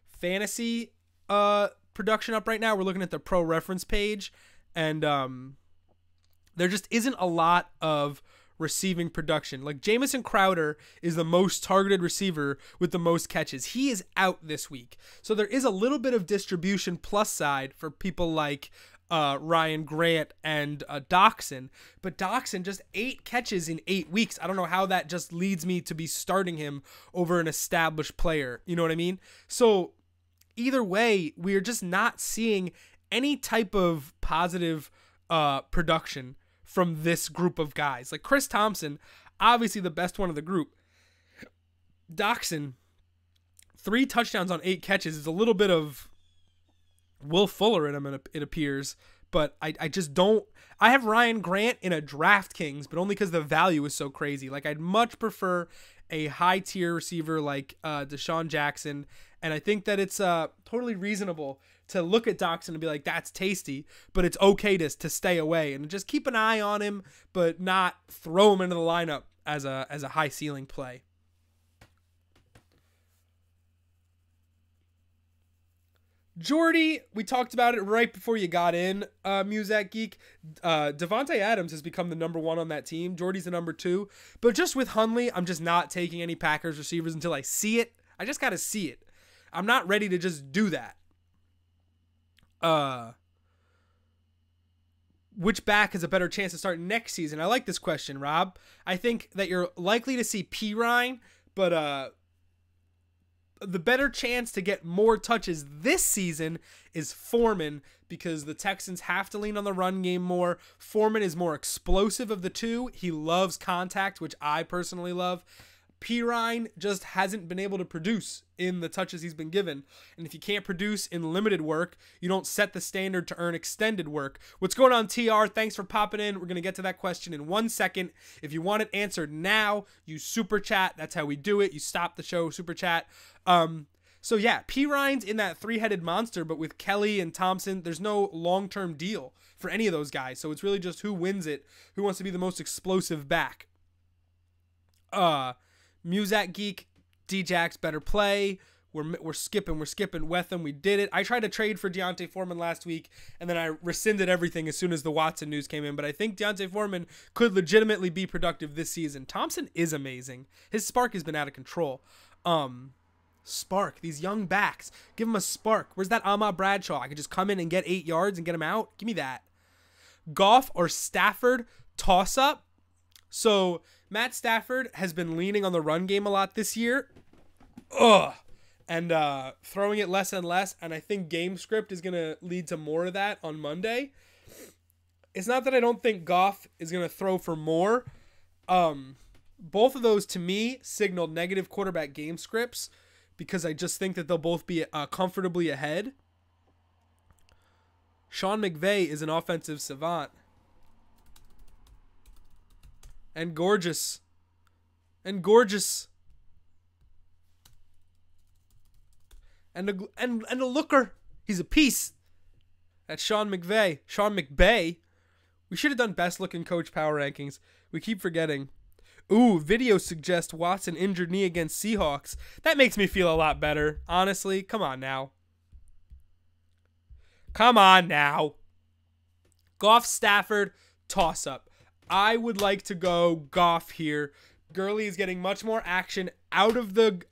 fantasy production up right now. We're looking at the pro reference page, and there just isn't a lot of receiving production. Like Jamison Crowder is the most targeted receiver with the most catches. He is out this week. So there is a little bit of distribution plus side for people like Ryan Grant and Doxson. But Doxson just 8 catches in 8 weeks. I don't know how that just leads me to be starting him over an established player. You know what I mean? So either way, we are just not seeing any type of positive production from this group of guys. Like Chris Thompson, obviously the best one of the group. Doxson, 3 touchdowns on 8 catches is a little bit of Will Fuller in him, it appears. But I just don't. I have Ryan Grant in a DraftKings, but only because the value is so crazy. Like I'd much prefer a high tier receiver like Deshaun Jackson. And I think that it's totally reasonable to look at Doxson and be like, that's tasty, but it's okay to stay away and just keep an eye on him, but not throw him into the lineup as a high ceiling play. Jordy, we talked about it right before you got in, Muzak Geek. Devontae Adams has become the number 1 on that team. Jordy's the number 2. But just with Hundley, I'm just not taking any Packers receivers until I see it. I just got to see it. I'm not ready to just do that. Which back has a better chance to start next season? I like this question, Rob. I think that you're likely to see Pirine, but the better chance to get more touches this season is Foreman, because the Texans have to lean on the run game more. Foreman is more explosive of the two. He loves contact, which I personally love. Pirine just hasn't been able to produce in the touches he's been given. And if you can't produce in limited work, you don't set the standard to earn extended work. What's going on, TR? Thanks for popping in. We're going to get to that question in 1 second. If you want it answered now, you super chat. That's how we do it. You stop the show, super chat. So yeah, Pirine's in that 3-headed monster, but with Kelly and Thompson, there's no long-term deal for any of those guys. So it's really just who wins it, who wants to be the most explosive back. Muzak Geek, D-Jax better play. We're skipping Wetham. We did it. I tried to trade for Deontay Foreman last week, and then I rescinded everything as soon as the Watson news came in. But I think Deontay Foreman could legitimately be productive this season. Thompson is amazing. His spark has been out of control. Spark. These young backs. Give him a spark. Where's that Ahmad Bradshaw? I could just come in and get 8 yards and get him out. Give me that. Goff or Stafford toss-up. So Matt Stafford has been leaning on the run game a lot this year. And throwing it less and less. And I think game script is going to lead to more of that on Monday. It's not that I don't think Goff is going to throw for more. Both of those, to me, signaled negative quarterback game scripts because I just think that they'll both be comfortably ahead. Sean McVay is an offensive savant. And gorgeous. And gorgeous. And a looker. He's a piece. That's Sean McVay. Sean McBay. We should have done best looking coach power rankings. We keep forgetting. Ooh, video suggests Watson injured knee against Seahawks. That makes me feel a lot better. Honestly, come on now. Come on now. Goff, Stafford, toss up. I would like to go Goff here. Gurley is getting much more action out of the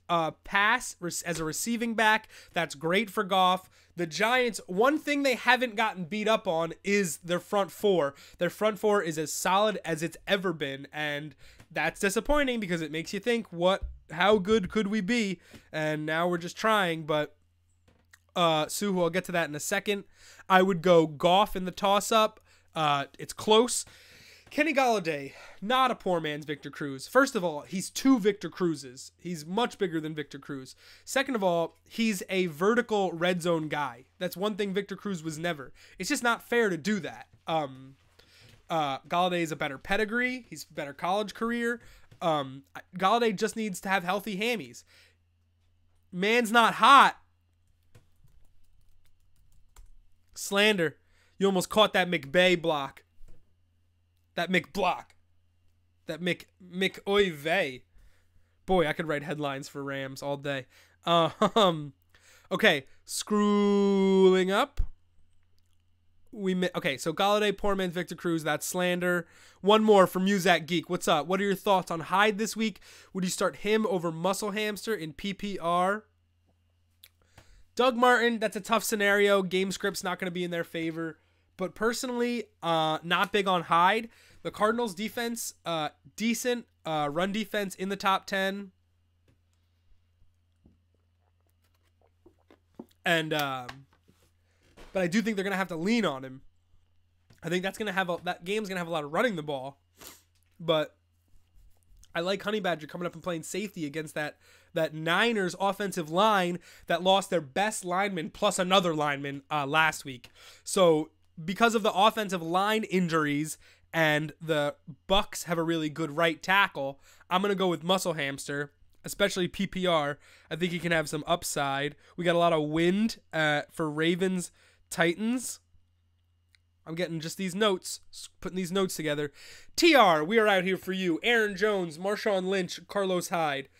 pass as a receiving back. That's great for Goff. The Giants, one thing they haven't gotten beat up on is their front four. Their front four is as solid as it's ever been, and that's disappointing because it makes you think, how good could we be? And now we're just trying, but Suhu, I'll get to that in a second. I would go Goff in the toss-up. It's close. Kenny Golladay, not a poor man's Victor Cruz. First of all, he's 2 Victor Cruzes. He's much bigger than Victor Cruz. Second of all, he's a vertical red zone guy. That's one thing Victor Cruz was never. It's just not fair to do that. Golladay is a better pedigree. He's a better college career. Galladay just needs to have healthy hammies. Man's not hot. Slander. You almost caught that McBay block. That McBlock. That McOive. Boy, I could write headlines for Rams all day. Okay, scrolling up. Okay, so Galladay, poor man's Victor Cruz. That's slander. One more from Muzak Geek. What's up? What are your thoughts on Hyde this week? Would you start him over Muscle Hamster in PPR? Doug Martin, that's a tough scenario. Game script's not going to be in their favor. But personally, not big on Hyde. The Cardinals defense, decent. Run defense in the top 10. And, but I do think they're going to have to lean on him. I think that's going to have that game's going to have a lot of running the ball. But I like Honey Badger coming up and playing safety against that Niners offensive line that lost their best lineman plus another lineman last week. So because of the offensive line injuries and the Bucks have a really good right tackle, I'm going to go with Muscle Hamster, especially PPR. I think he can have some upside. We got a lot of wind for Ravens Titans. I'm getting just these notes, putting these notes together. TR, we are out here for you. Aaron Jones, Marshawn Lynch, Carlos Hyde.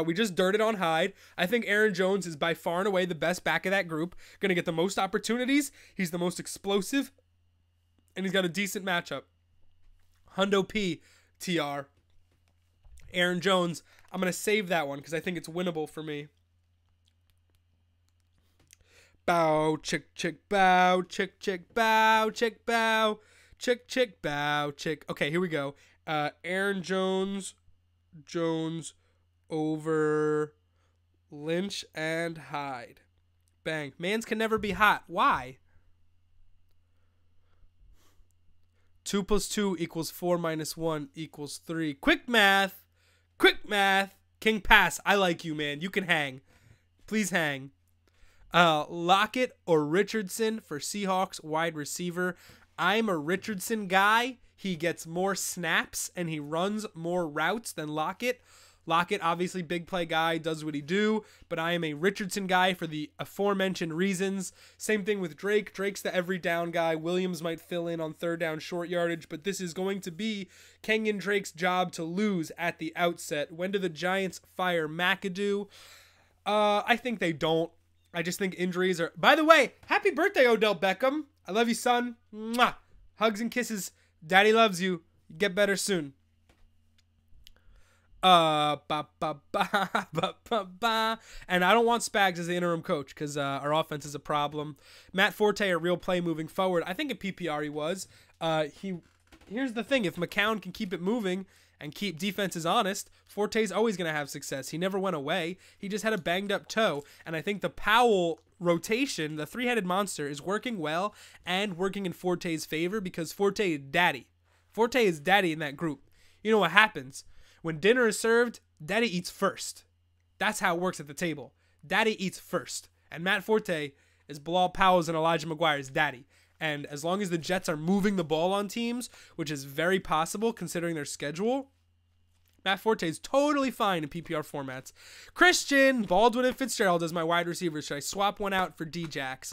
We just dirted on Hyde. I think Aaron Jones is by far and away the best back of that group. Going to get the most opportunities. He's the most explosive. And he's got a decent matchup. Hundo P, TR. Aaron Jones, I'm going to save that one because I think it's winnable for me. Bow, chick, chick, bow, chick, chick, bow, chick, bow, chick, chick, bow, chick. Okay, here we go. Aaron Jones over Lynch and Hyde. Bang. Mans can never be hot. Why? 2 + 2 = 4 - 1 = 3. Quick math. Quick math. King Pass. I like you, man. You can hang. Please hang. Lockett or Richardson for Seahawks wide receiver. I'm a Richardson guy. He gets more snaps and he runs more routes than Lockett. Lockett, obviously big play guy, does what he do, but I am a Richardson guy for the aforementioned reasons. Same thing with Drake. Drake's the every down guy. Williams might fill in on third down short yardage, but this is going to be Kenyon Drake's job to lose at the outset. When do the Giants fire McAdoo? I think they don't. I just think injuries are... By the way, happy birthday, Odell Beckham. I love you, son. Mwah. Hugs and kisses. Daddy loves you. Get better soon. And I don't want Spags as the interim coach because our offense is a problem. Matt Forte, a real play moving forward. I think at PPR he was. Here's the thing. If McCown can keep it moving and keep defenses honest, Forte's always going to have success. He never went away. He just had a banged up toe. And I think the Powell rotation, the three-headed monster, is working well and working in Forte's favor because Forte is daddy. Forte is daddy in that group. You know what happens? When dinner is served, daddy eats first. That's how it works at the table. Daddy eats first. And Matt Forte is Bilal Powell's and Elijah McGuire's daddy. And as long as the Jets are moving the ball on teams, which is very possible considering their schedule, Matt Forte is totally fine in PPR formats. Christian, Baldwin, and Fitzgerald as my wide receivers. Should I swap one out for D-Jax?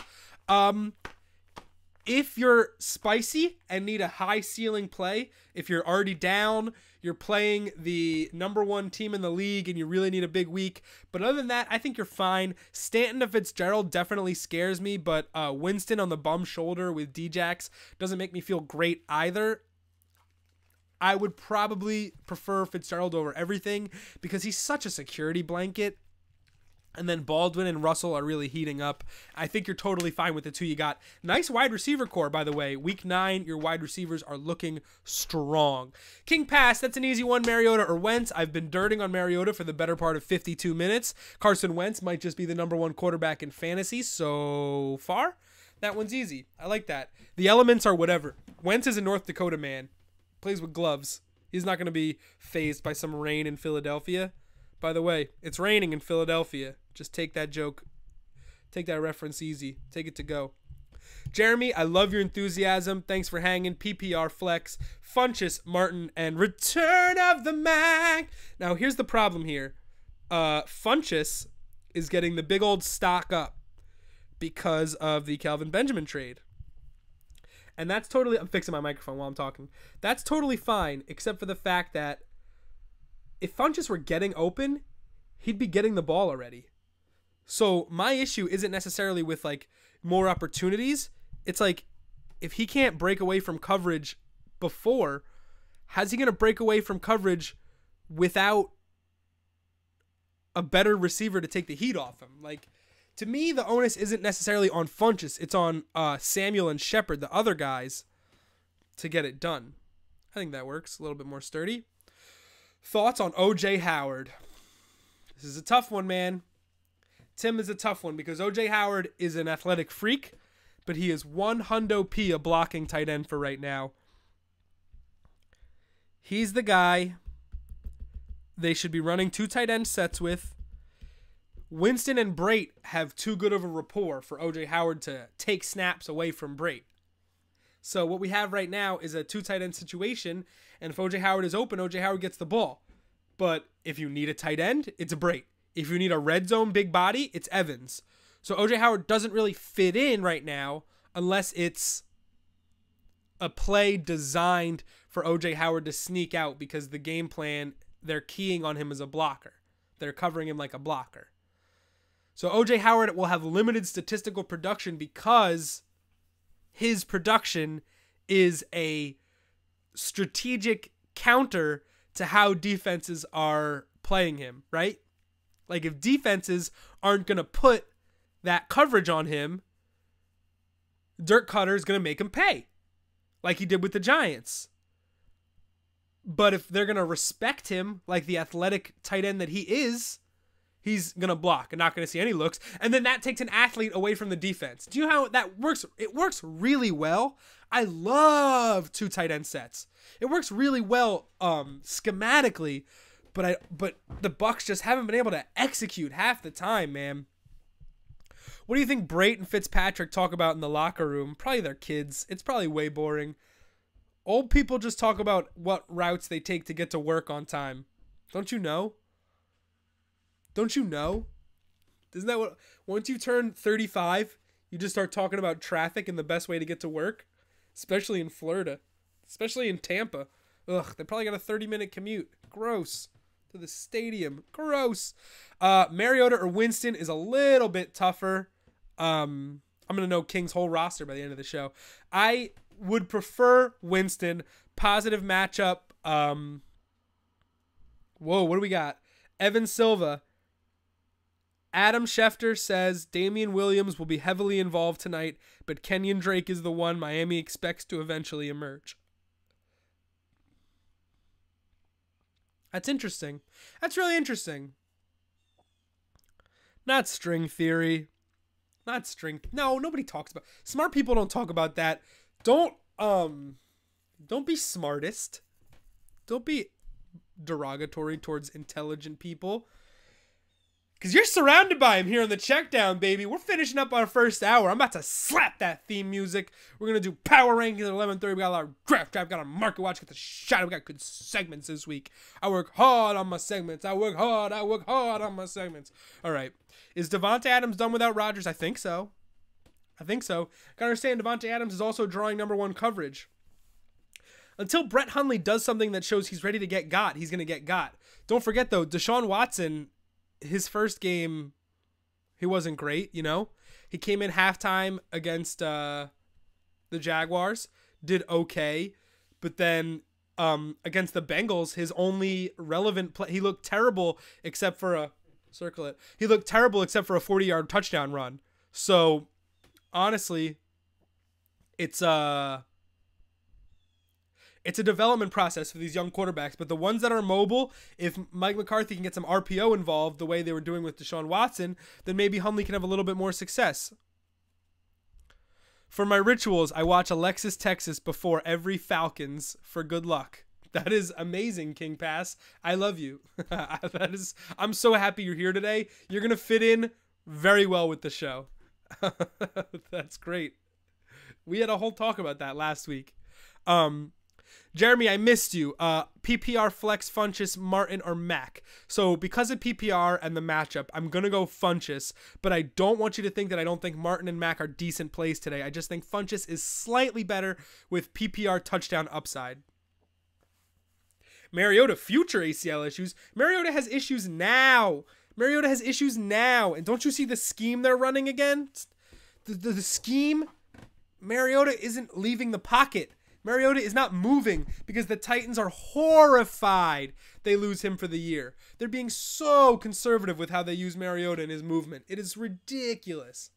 If you're spicy and need a high ceiling play, if you're already down, you're playing the #1 team in the league and you really need a big week. But other than that, I think you're fine. Stanton to Fitzgerald definitely scares me, but Winston on the bum shoulder with D-Jax doesn't make me feel great either. I would probably prefer Fitzgerald over everything because he's such a security blanket. And then Baldwin and Russell are really heating up. I think you're totally fine with the two you got. Nice wide receiver core, by the way. Week 9, your wide receivers are looking strong. King Pass, that's an easy one. Mariota or Wentz. I've been dirting on Mariota for the better part of 52 minutes. Carson Wentz might just be the #1 quarterback in fantasy so far. That one's easy. I like that. The elements are whatever. Wentz is a North Dakota man. Plays with gloves. He's not going to be fazed by some rain in Philadelphia. By the way, it's raining in Philadelphia. Just take that joke. Take that reference easy. Take it to go. Jeremy, I love your enthusiasm. Thanks for hanging. PPR Flex, Funchess, Martin, and Return of the Mac. Now, here's the problem here. Funchess is getting the big old stock up because of the Kelvin Benjamin trade. And that's totally... I'm fixing my microphone while I'm talking. That's totally fine, except for the fact that if Funchess were getting open, he'd be getting the ball already. So my issue isn't necessarily with, like, more opportunities. It's like, if he can't break away from coverage before, how's he going to break away from coverage without a better receiver to take the heat off him? Like, to me, the onus isn't necessarily on Funchess. It's on Samuel and Shepard, the other guys, to get it done. I think that works. A little bit more sturdy. Thoughts on O.J. Howard? This is a tough one, man. Tim is a tough one because O.J. Howard is an athletic freak, but he is $100 a blocking tight end for right now. He's the guy they should be running 2 tight end sets with. Winston and Brait have too good of a rapport for O.J. Howard to take snaps away from Brait. So what we have right now is a 2 tight end situation, and if O.J. Howard is open, O.J. Howard gets the ball. But if you need a tight end, it's a Brait. If you need a red zone big body, it's Evans. So O.J. Howard doesn't really fit in right now unless it's a play designed for O.J. Howard to sneak out because the game plan, they're keying on him as a blocker. They're covering him like a blocker. So O.J. Howard will have limited statistical production because his production is a strategic counter to how defenses are playing him, right? Like, if defenses aren't going to put that coverage on him, Dirk Cutter is going to make him pay, like he did with the Giants. But if they're going to respect him like the athletic tight end that he is, he's going to block and not going to see any looks. And then that takes an athlete away from the defense. Do you know how that works? It works really well. I love 2 tight end sets. It works really well schematically, but the Bucs just haven't been able to execute half the time, man. What do you think Brait and Fitzpatrick talk about in the locker room? Probably their kids. It's probably way boring. Old people just talk about what routes they take to get to work on time. Don't you know? Don't you know? Isn't that what... Once you turn 35, you just start talking about traffic and the best way to get to work? Especially in Florida. Especially in Tampa. Ugh, they probably got a 30-minute commute. Gross. To the stadium. Gross. Mariota or Winston is a little bit tougher. I'm going to know King's whole roster by the end of the show. I would prefer Winston. Positive matchup. Whoa, what do we got? Evan Silva. Adam Schefter says Damian Williams will be heavily involved tonight, but Kenyon Drake is the one Miami expects to eventually emerge. That's interesting. That's really interesting. Not string theory. Not string. No, nobody talks about. Smart people don't talk about that. Don't be smartest. Don't be derogatory towards intelligent people. Because you're surrounded by him here on the Checkdown, baby. We're finishing up our first hour. I'm about to slap that theme music. We're going to do power rankings at 11:30. We got a lot of draft. Got a market watch. Got the shot. We got good segments this week. I work hard on my segments. I work hard on my segments. All right. Is Devontae Adams done without Rodgers? I think so. Gotta understand Devontae Adams is also drawing #1 coverage. Until Brett Hundley does something that shows he's ready to get got, he's going to get got. Don't forget, though, Deshaun Watson... His first game, he wasn't great, you know? He came in halftime against the Jaguars, did okay, but then against the Bengals, his only relevant play, he looked terrible except for a 40-yard touchdown run. So, honestly, it's a development process for these young quarterbacks, but the ones that are mobile, if Mike McCarthy can get some RPO involved the way they were doing with Deshaun Watson, then maybe Hundley can have a little bit more success. For my rituals, I watch Alexis Texas before every Falcons for good luck. That is amazing, King Pass. I love you. I'm so happy you're here today. You're going to fit in very well with the show. That's great. We had a whole talk about that last week. Jeremy, I missed you. PPR, Flex, Funchess, Martin, or Mac. So because of PPR and the matchup, I'm going to go Funchess. But I don't want you to think that I don't think Martin and Mac are decent plays today. I just think Funchess is slightly better with PPR touchdown upside. Mariota, future ACL issues. Mariota has issues now. Mariota has issues now. And don't you see the scheme they're running again? The scheme? Mariota isn't leaving the pocket. Mariota is not moving because the Titans are horrified they lose him for the year. They're being so conservative with how they use Mariota and his movement. It is ridiculous.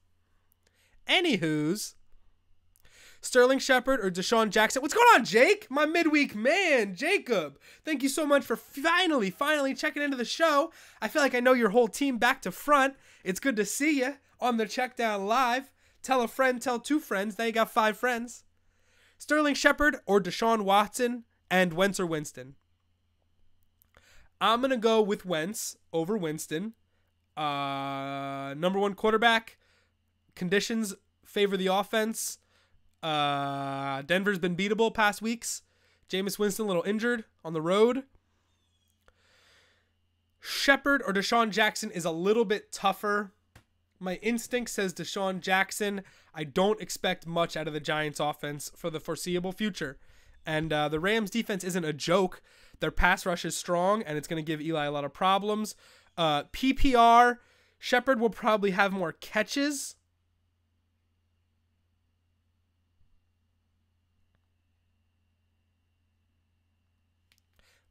Anywho's, Sterling Shepard or Deshaun Jackson. What's going on, Jake? My midweek man, Jacob. Thank you so much for finally checking into the show. I feel like I know your whole team back to front. It's good to see you on the Checkdown Live. Tell a friend, tell 2 friends. Now you got 5 friends. Sterling Shepard or Deshaun Watson and Wentz or Winston. I'm going to go with Wentz over Winston. Number 1 quarterback. Conditions favor the offense. Denver's been beatable past weeks. Jameis Winston a little injured on the road. Shepard or Deshaun Jackson is a little bit tougher. My instinct says Deshaun Jackson. I don't expect much out of the Giants offense for the foreseeable future. And the Rams defense isn't a joke. Their pass rush is strong, and it's going to give Eli a lot of problems. PPR, Shepard will probably have more catches.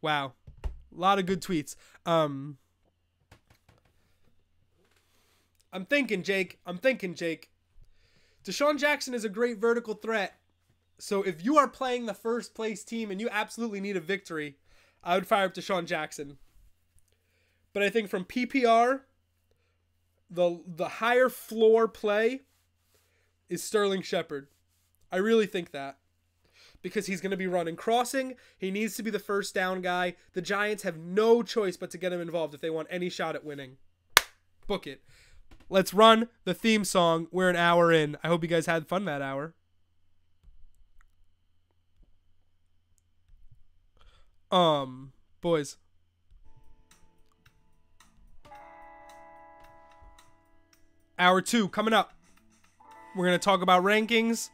Wow. A lot of good tweets. I'm thinking, Jake. Deshaun Jackson is a great vertical threat. So if you are playing the first place team and you absolutely need a victory, I would fire up Deshaun Jackson. But I think from PPR, the higher floor play is Sterling Shepard. I really think that. Because he's going to be running crossing. He needs to be the first down guy. The Giants have no choice but to get him involved if they want any shot at winning. Book it. Let's run the theme song. We're an hour in. I hope you guys had fun that hour. Boys. Hour 2 coming up. We're going to talk about rankings.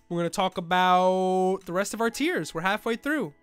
We're going to talk about the rest of our tiers. We're halfway through.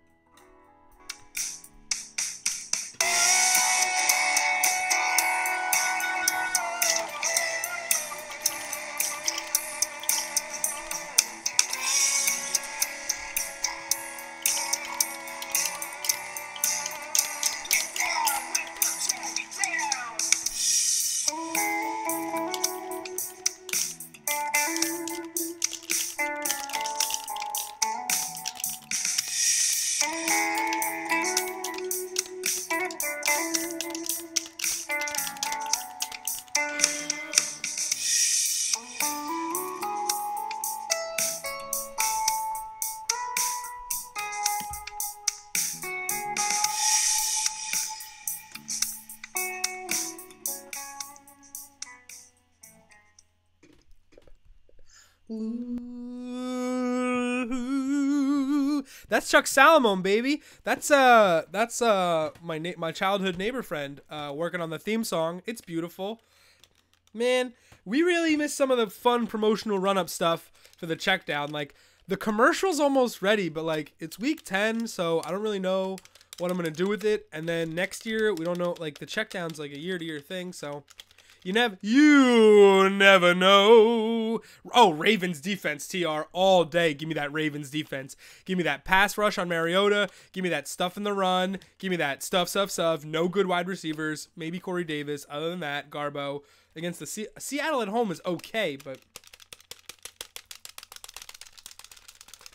Ooh. That's Chuck Salamone, baby. That's my childhood neighbor friend working on the theme song. It's beautiful. Man, we really missed some of the fun promotional run-up stuff for the Checkdown. Like, the commercial's almost ready, but like it's week 10, so I don't really know what I'm gonna do with it. And then next year, we don't know, like the Checkdown's like a year-to-year thing, so you never know. Oh, Ravens defense, TR, all day. Give me that Ravens defense. Give me that pass rush on Mariota. Give me that stuff in the run. Give me that stuff. No good wide receivers. Maybe Corey Davis. Other than that, Garbo. Against the Seattle at home is okay, but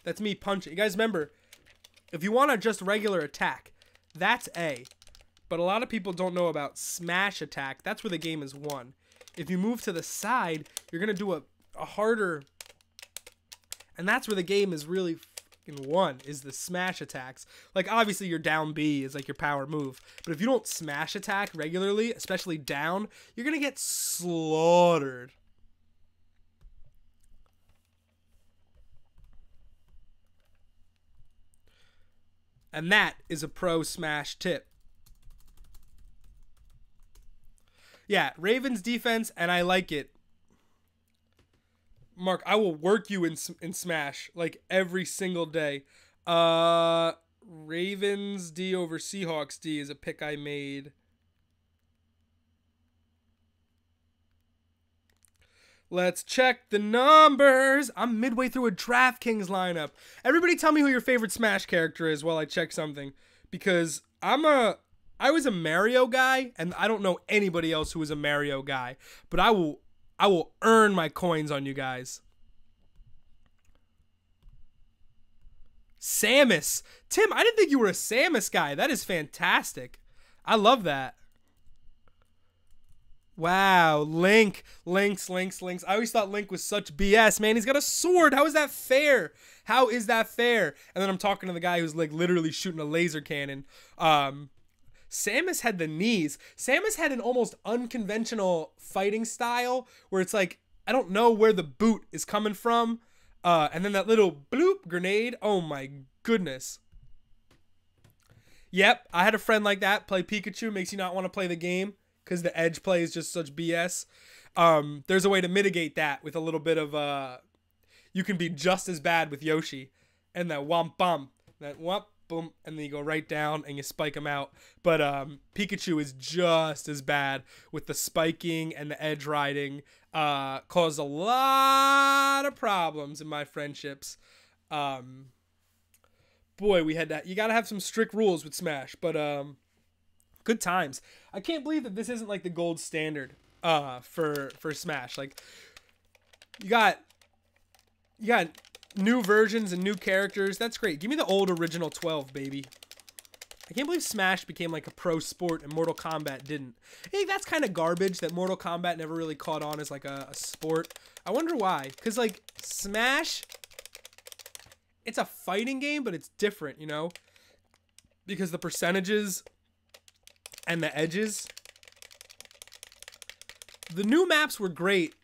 that's me punching. You guys remember, if you want to just regular attack, that's A. But a lot of people don't know about smash attack. That's where the game is won. If you move to the side, you're going to do a harder... And that's where the game is really fucking won, is the smash attacks. Like, obviously, your down B is like your power move. But if you don't smash attack regularly, especially down, you're going to get slaughtered. And that is a pro Smash tip. Yeah, Ravens defense, and I like it. Mark, I will work you in Smash like every single day. Ravens D over Seahawks D is a pick I made. Let's check the numbers. I'm midway through a DraftKings lineup. Everybody tell me who your favorite Smash character is while I check something. Because I was a Mario guy, and I don't know anybody else who is a Mario guy. But I will earn my coins on you guys. Samus. Tim, I didn't think you were a Samus guy. That is fantastic. I love that. Wow, Link. Links. I always thought Link was such BS, man. He's got a sword. How is that fair? How is that fair? And then I'm talking to the guy who's like literally shooting a laser cannon. Samus had the knees. Samus had an almost unconventional fighting style where it's like, I don't know where the boot is coming from. And then that little bloop grenade. Oh my goodness. Yep, I had a friend like that. Play Pikachu makes you not want to play the game because the edge play is just such BS. There's a way to mitigate that with a little bit of, you can be just as bad with Yoshi. And that womp bum. That womp boom, and then you go right down and you spike them out. But Pikachu is just as bad with the spiking and the edge riding. Caused a lot of problems in my friendships. Boy, we had that. You gotta have some strict rules with Smash, but good times. I can't believe that this isn't like the gold standard for Smash. Like you got new versions and new characters. That's great. Give me the old original 12, baby. I can't believe Smash became like a pro sport and Mortal Kombat didn't. I think that's kind of garbage that Mortal Kombat never really caught on as like a sport. I wonder why. Because like Smash, it's a fighting game, but it's different, you know? Because the percentages and the edges. The new maps were great,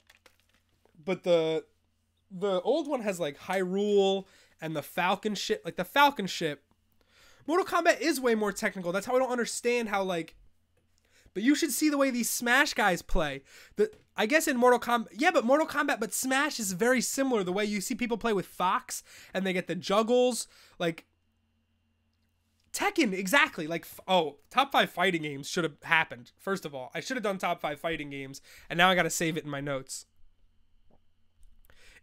but the old one has like Hyrule and the Falcon ship. Like the Falcon ship. Mortal Kombat is way more technical. That's how I don't understand how like. But you should see the way these Smash guys play. I guess in Mortal Kombat, yeah, but Mortal Kombat, but Smash is very similar. The way you see people play with Fox and they get the juggles, like Tekken, exactly. Like, oh, top 5 fighting games should have happened. First of all, I should have done top 5 fighting games, and now I got to save it in my notes.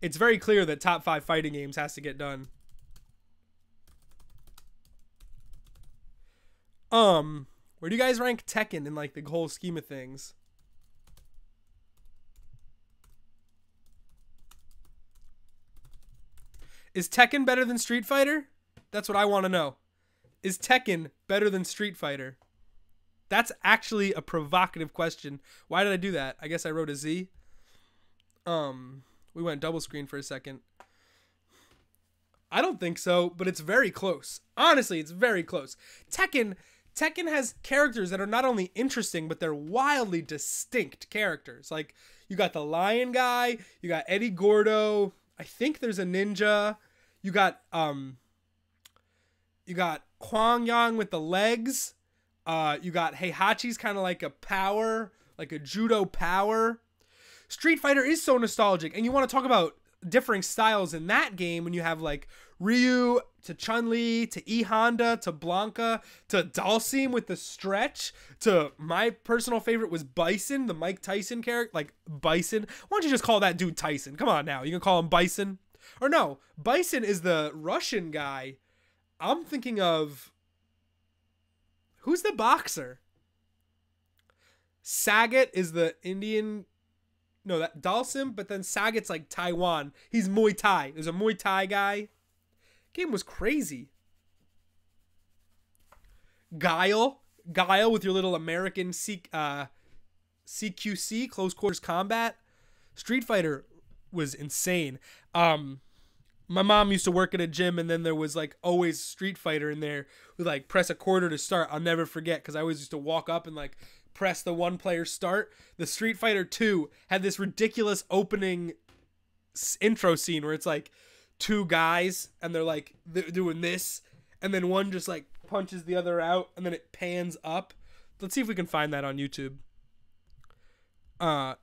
It's very clear that top 5 fighting games has to get done. Where do you guys rank Tekken in like the whole scheme of things? Is Tekken better than Street Fighter? That's what I want to know. Is Tekken better than Street Fighter? That's actually a provocative question. Why did I do that? I guess I wrote a Z. We went double screen for a second. I don't think so, but it's very close. Honestly, it's very close. Tekken has characters that are not only interesting, but they're wildly distinct characters. Like, you got the lion guy, you got Eddie Gordo, I think there's a ninja, you got Kwang Yang with the legs, you got Heihachi's kind of like a power, like a judo power. Street Fighter is so nostalgic, and you want to talk about differing styles in that game when you have like Ryu to Chun-Li to E Honda to Blanca to Dalsim with the stretch to my personal favorite was Bison, the Mike Tyson character. Like Bison, why don't you just call that dude Tyson? Come on now, you can call him Bison. Or no, Bison is the Russian guy. I'm thinking of, who's the boxer? Sagat is the Indian. No, that Dalsim, but then Sagat's like Taiwan. He's Muay Thai. There's a Muay Thai guy. Game was crazy. Guile with your little American CQC, close quarters combat. Street Fighter was insane. My mom used to work at a gym, and then there was like always Street Fighter in there with like press a quarter to start. I'll never forget because I always used to walk up and like press the one player start. The Street Fighter 2 had this ridiculous opening intro scene where it's like 2 guys and they're doing this, and then one just like punches the other out, and then it pans up. Let's see if we can find that on YouTube.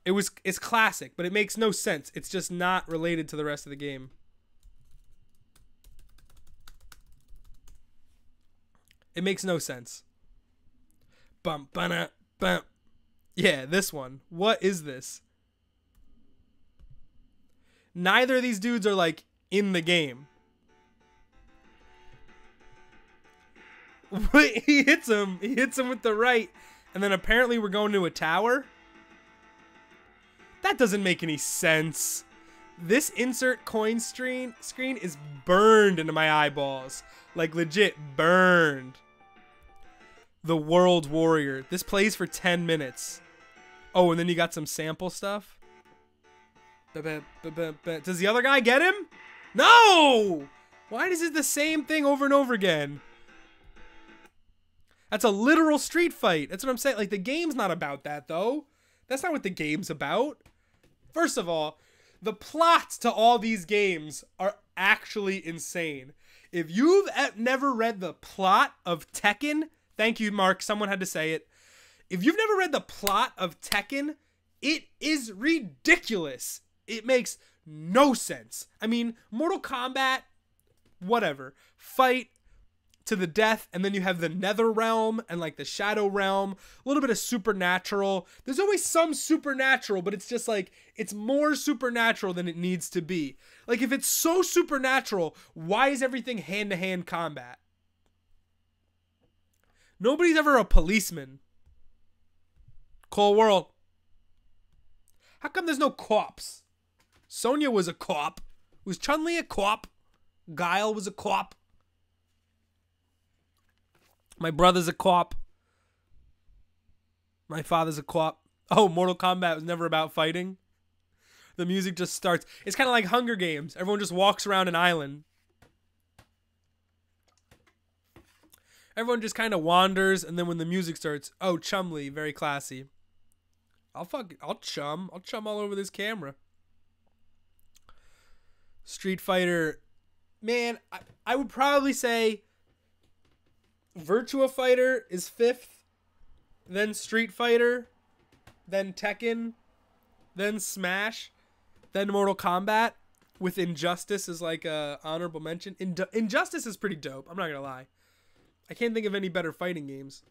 It's classic, but it makes no sense. It's just not related to the rest of the game. It makes no sense. Bump, bump, bump. Yeah, this one. What is this? Neither of these dudes are like in the game. Wait, he hits him. He hits him with the right. And then apparently we're going to a tower. That doesn't make any sense. This insert coin screen is burned into my eyeballs. Like legit burned. The World Warrior. This plays for 10 minutes. Oh, and then you got some sample stuff. Does the other guy get him? No! Why is it the same thing over and over again? That's a literal street fight. That's what I'm saying. Like, the game's not about that, though. That's not what the game's about. First of all, the plots to all these games are actually insane. If you've never read the plot of Tekken, thank you, Mark. Someone had to say it. If you've never read the plot of Tekken, it is ridiculous. It makes no sense. I mean, Mortal Kombat, whatever. Fight to the death, and then you have the Nether Realm and like the Shadow Realm, a little bit of supernatural. There's always some supernatural, but it's just like, it's more supernatural than it needs to be. Like, if it's so supernatural, why is everything hand-to-hand combat? Nobody's ever a policeman. Cold World. How come there's no cops? Sonya was a cop. Was Chun-Li a cop? Guile was a cop. My brother's a cop. My father's a cop. Oh, Mortal Kombat was never about fighting. The music just starts. It's kind of like Hunger Games. Everyone just walks around an island. Everyone just kind of wanders, and then when the music starts, oh, Chun-Li, very classy. I'll chum all over this camera. Street Fighter, man, I would probably say Virtua Fighter is 5th, then Street Fighter, then Tekken, then Smash, then Mortal Kombat, with Injustice as like a honorable mention. Injustice is pretty dope, I'm not gonna lie. I can't think of any better fighting games.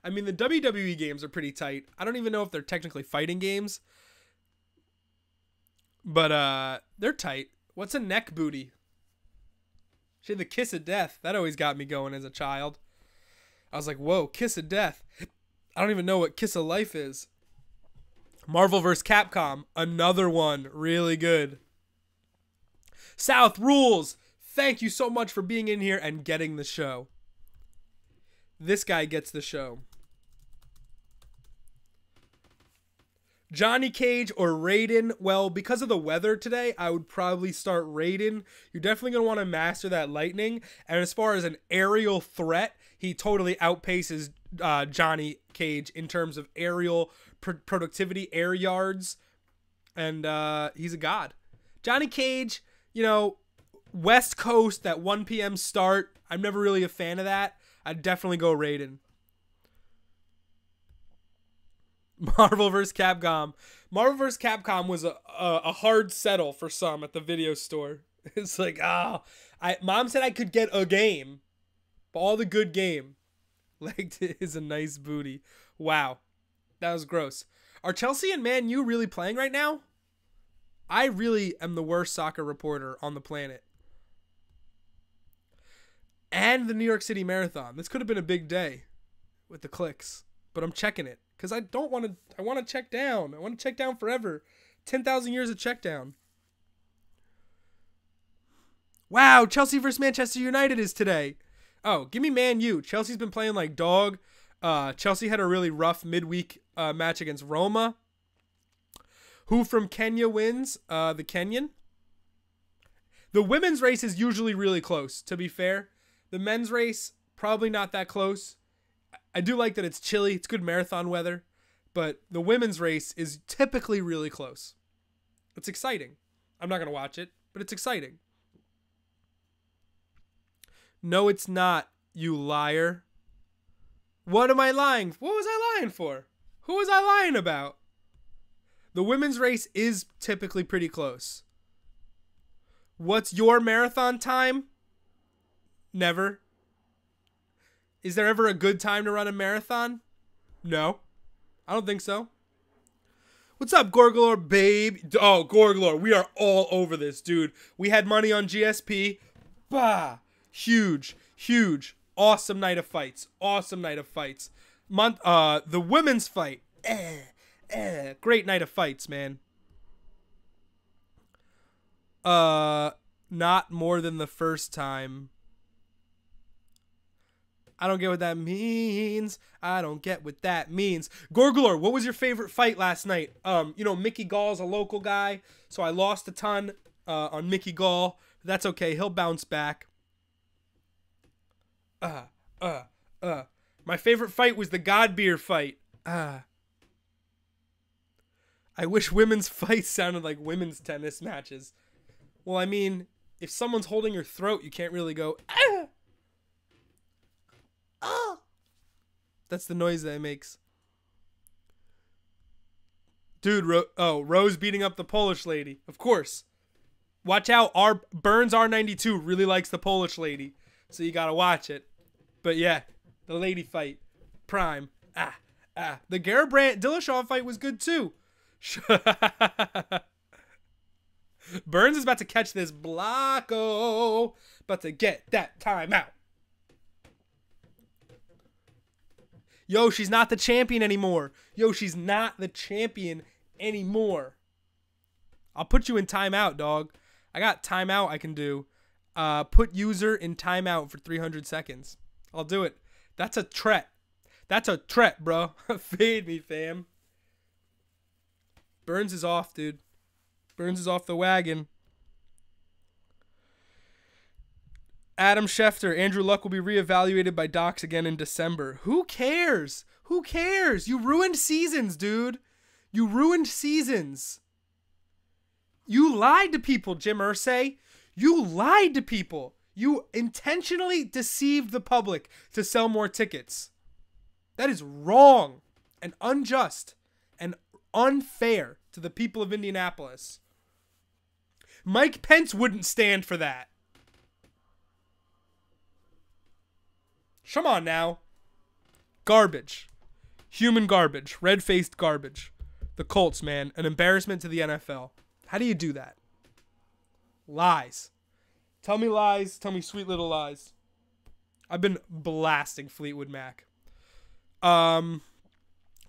I mean, the WWE games are pretty tight. I don't even know if they're technically fighting games, but they're tight. What's a neck booty? She had the Kiss of Death. That always got me going as a child. I was like, whoa, Kiss of Death. I don't even know what Kiss of Life is. Marvel vs. Capcom. Another one. Really good. South Rules. Thank you so much for being in here and getting the show. This guy gets the show. Johnny Cage or Raiden? Well, because of the weather today, I would probably start Raiden. You're definitely going to want to master that lightning. And as far as an aerial threat, he totally outpaces Johnny Cage in terms of aerial productivity, air yards. And he's a god. Johnny Cage, you know, West Coast, that 1 p.m. start. I'm never really a fan of that. I'd definitely go Raiden. Marvel vs. Capcom. Marvel vs. Capcom was a hard settle for some at the video store. It's like, Mom said I could get a game. But all the good game. Legged is a nice booty. Wow. That was gross. Are Chelsea and Man U really playing right now? I really am the worst soccer reporter on the planet. And the New York City Marathon. This could have been a big day with the clicks. But I'm checking it. Because I don't want to, I want to check down. I want to check down forever. 10,000 years of check down. Wow, Chelsea versus Manchester United is today. Oh, give me Man U. Chelsea's been playing like dog. Chelsea had a really rough midweek match against Roma. Who from Kenya wins? The Kenyan. The women's race is usually really close, to be fair. The men's race, probably not that close. I do like that it's chilly. It's good marathon weather. But the women's race is typically really close. It's exciting. I'm not going to watch it, but it's exciting. No, it's not, you liar. What am I lying? What was I lying for? Who was I lying about? The women's race is typically pretty close. What's your marathon time? Never. Is there ever a good time to run a marathon? No. I don't think so. What's up, Gorglor, babe? Oh, Gorglor, we are all over this, dude. We had money on GSP. Bah! Huge, huge, awesome night of fights. Awesome night of fights. The women's fight. Great night of fights, man. Not more than the first time. I don't get what that means. I don't get what that means. Gorglor, what was your favorite fight last night? You know, Mickey Gall's a local guy, so I lost a ton on Mickey Gall. That's okay. He'll bounce back. My favorite fight was the Godbeer fight. I wish women's fights sounded like women's tennis matches. Well, I mean, if someone's holding your throat, you can't really go, ah! Oh! That's the noise that it makes. Dude, Rose beating up the Polish lady. Of course. Watch out. Burns R92 really likes the Polish lady. So you gotta watch it. But yeah, the lady fight. Prime. The Garbrandt Dillashaw fight was good too. Burns is about to catch this blocko. About to get that timeout. Yo, she's not the champion anymore. Yo, she's not the champion anymore. I'll put you in timeout, dog. I got timeout I can do. Put user in timeout for 300 seconds. I'll do it. That's a threat. That's a threat, bro. Fade me, fam. Burns is off, dude. Burns is off the wagon. Adam Schefter, Andrew Luck will be reevaluated by docs again in December. Who cares? Who cares? You ruined seasons, dude. You ruined seasons. You lied to people, Jim Irsay. You lied to people. You intentionally deceived the public to sell more tickets. That is wrong and unjust and unfair to the people of Indianapolis. Mike Pence wouldn't stand for that. Come on now. Garbage. Human garbage. Red-faced garbage. The Colts, man. An embarrassment to the NFL. How do you do that? Lies. Tell me lies. Tell me sweet little lies. I've been blasting Fleetwood Mac. Guys,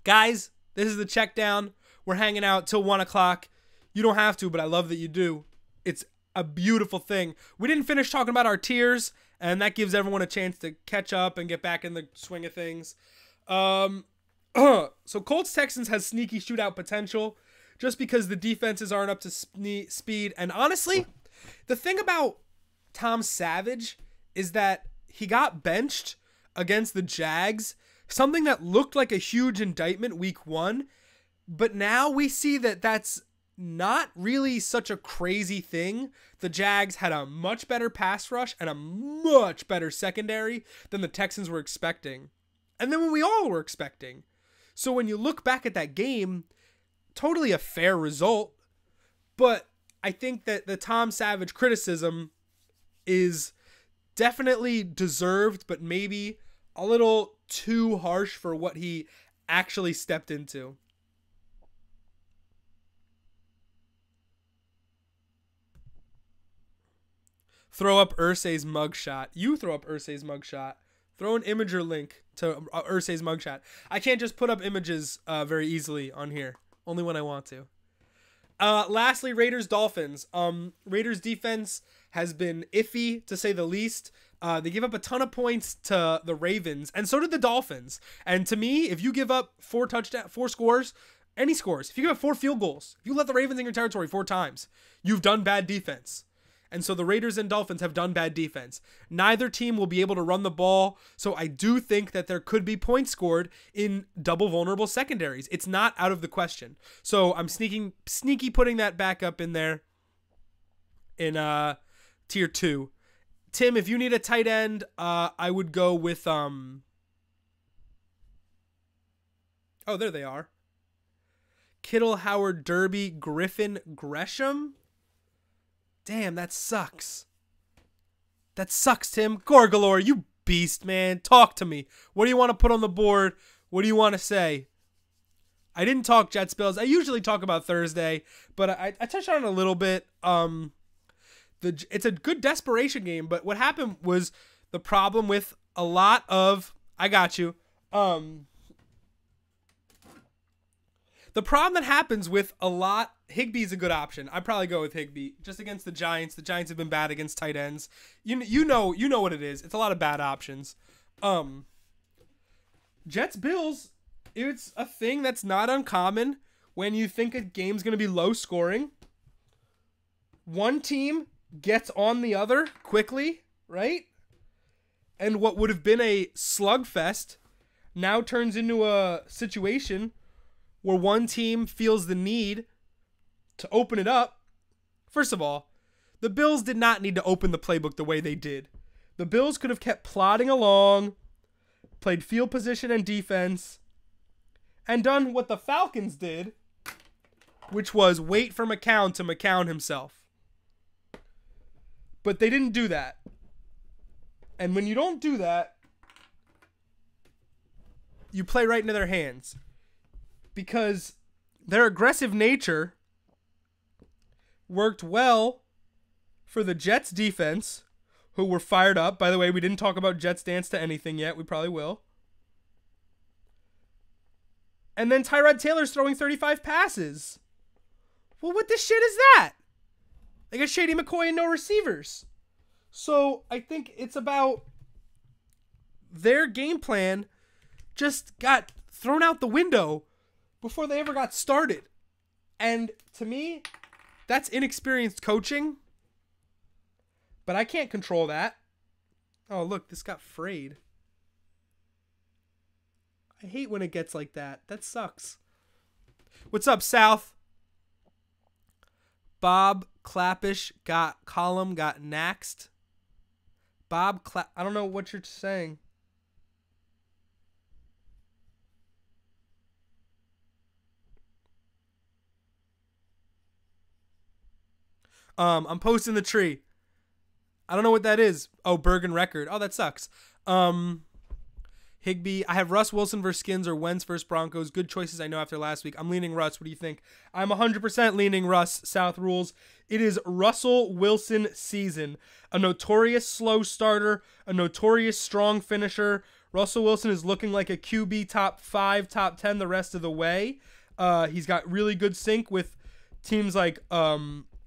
this is the Checkdown. We're hanging out till 1 o'clock. You don't have to, but I love that you do. It's a beautiful thing. We didn't finish talking about our tiers, and that gives everyone a chance to catch up and get back in the swing of things. So Colts-Texans has sneaky shootout potential just because the defenses aren't up to speed. And honestly, the thing about Tom Savage is that he got benched against the Jags, something that looked like a huge indictment week 1. But now we see that that's not really such a crazy thing. The Jags had a much better pass rush and a much better secondary than the Texans were expecting. And then when we all were expecting. So when you look back at that game, totally a fair result. But I think that the Tom Savage criticism is definitely deserved, but maybe a little too harsh for what he actually stepped into. Throw up Irsay's mugshot. You throw up Irsay's mugshot. Throw an Imager link to Irsay's mugshot. I can't just put up images very easily on here. Only when I want to. Lastly, Raiders-Dolphins. Raiders defense has been iffy, to say the least. They give up a ton of points to the Ravens, and so did the Dolphins. And to me, if you give up 4 scores, any scores, if you give up 4 field goals, if you let the Ravens in your territory 4 times, you've done bad defense. And so the Raiders and Dolphins have done bad defense. Neither team will be able to run the ball, so I do think that there could be points scored in double vulnerable secondaries. It's not out of the question. So I'm sneaky putting that back up in there in tier 2. Tim, if you need a tight end, I would go with oh, there they are. Kittle, Howard, Derby, Griffin, Gresham. Damn, that sucks. That sucks, Tim. Gorgalore, you beast, man. Talk to me. What do you want to put on the board? What do you want to say? I didn't talk Jets Bills. I usually talk about Thursday, but I touched on it a little bit. It's a good desperation game, but what happened was the problem with a lot of... I got you. The problem that happens with a lot... Higbee's a good option. I'd probably go with Higbee. Just against the Giants. The Giants have been bad against tight ends. You know what it is. It's a lot of bad options. Jets Bills, it's a thing that's not uncommon when you think a game's going to be low scoring. One team gets on the other quickly, right? And what would have been a slugfest now turns into a situation where one team feels the need to open it up. First of all, the Bills did not need to open the playbook the way they did. The Bills could have kept plodding along, played field position and defense, and done what the Falcons did, which was wait for McCown to McCown himself. But they didn't do that. And when you don't do that, you play right into their hands. Because their aggressive nature worked well for the Jets defense, who were fired up. By the way, we didn't talk about Jets dance to anything yet. We probably will. And then Tyrod Taylor's throwing 35 passes. Well, what the shit is that? They got Shady McCoy and no receivers. So I think it's about their game plan just got thrown out the window before they ever got started. And to me, that's inexperienced coaching. But I can't control that. Oh, look, this got frayed. I hate when it gets like that. That sucks. What's up, South? Bob Clappish got column, got naxed. I don't know what you're saying. I'm posting the tree. I don't know what that is. Oh, Bergen record. Oh, that sucks. Higbee. I have Russ Wilson versus Skins or Wentz versus Broncos. Good choices I know after last week. I'm leaning Russ. What do you think? I'm 100% leaning Russ. South rules. It is Russell Wilson season. A notorious slow starter. A notorious strong finisher. Russell Wilson is looking like a QB top 5, top 10 the rest of the way. He's got really good sync with teams like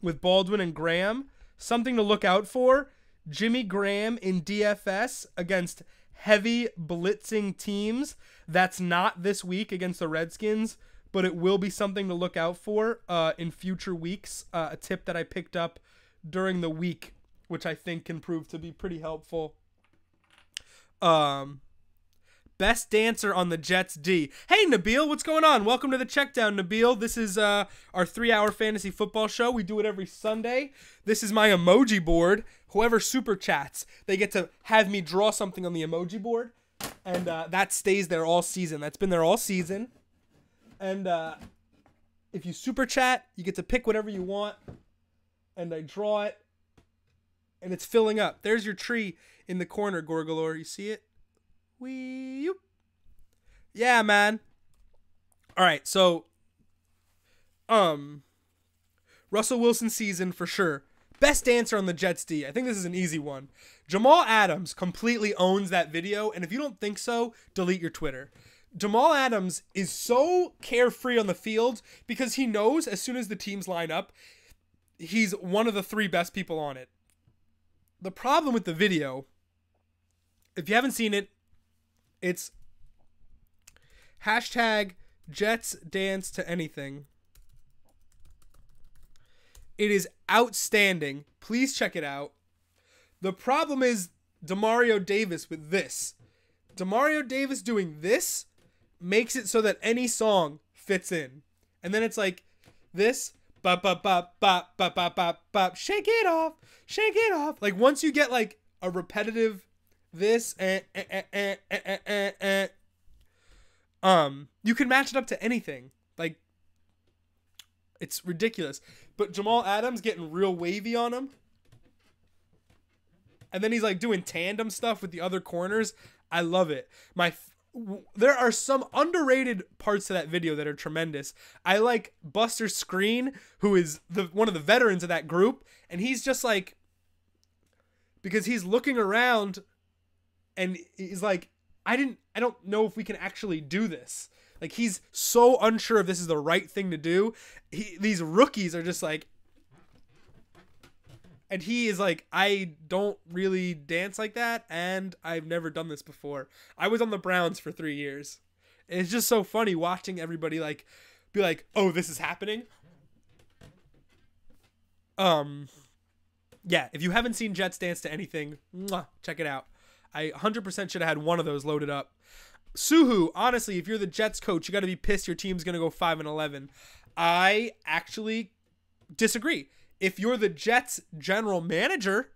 with Baldwin and Graham. Something to look out for. Jimmy Graham in DFS against heavy blitzing teams. That's not this week against the Redskins, but it will be something to look out for in future weeks. A tip that I picked up during the week, which I think can prove to be pretty helpful. Best dancer on the Jets D. Hey, Nabil, what's going on? Welcome to the Checkdown, Nabil. This is our 3-hour fantasy football show. We do it every Sunday. This is my emoji board. Whoever super chats, they get to have me draw something on the emoji board, and that stays there all season. That's been there all season. And if you super chat, you get to pick whatever you want, and I draw it, and it's filling up. There's your tree in the corner, Gorgalore. You see it? Yeah, man. All right, so Russell Wilson season for sure. Best dancer on the Jets D. I think this is an easy one. Jamal Adams completely owns that video, and if you don't think so, delete your Twitter. Jamal Adams is so carefree on the field because he knows as soon as the teams line up, he's one of the 3 best people on it. The problem with the video, if you haven't seen it, it's hashtag Jets dance to anything. It is outstanding. Please check it out. The problem is Demario Davis with this. Demario Davis doing this makes it so that any song fits in. And then it's like this. Bop, bop, bop, bop, bop, bop, bop, bop. Shake it off. Shake it off. Like once you get like a repetitive this you can match it up to anything. Like, it's ridiculous. But Jamal Adams getting real wavy on him. And then he's like doing tandem stuff with the other corners. I love it. There are some underrated parts to that video that are tremendous. I like Buster Screen, who is one of the veterans of that group, and he's just like, because he's looking around and he's like, I don't know if we can actually do this. Like, he's so unsure if this is the right thing to do. These rookies are just like, and he is like, I don't really dance like that, and I've never done this before. I was on the Browns for 3 years. And it's just so funny watching everybody like be like, oh, this is happening. Yeah, if you haven't seen Jets dance to anything, check it out. I 100% should have had one of those loaded up. Suhu, honestly, if you're the Jets coach, you got to be pissed your team's going to go 5-11. I actually disagree. If you're the Jets general manager,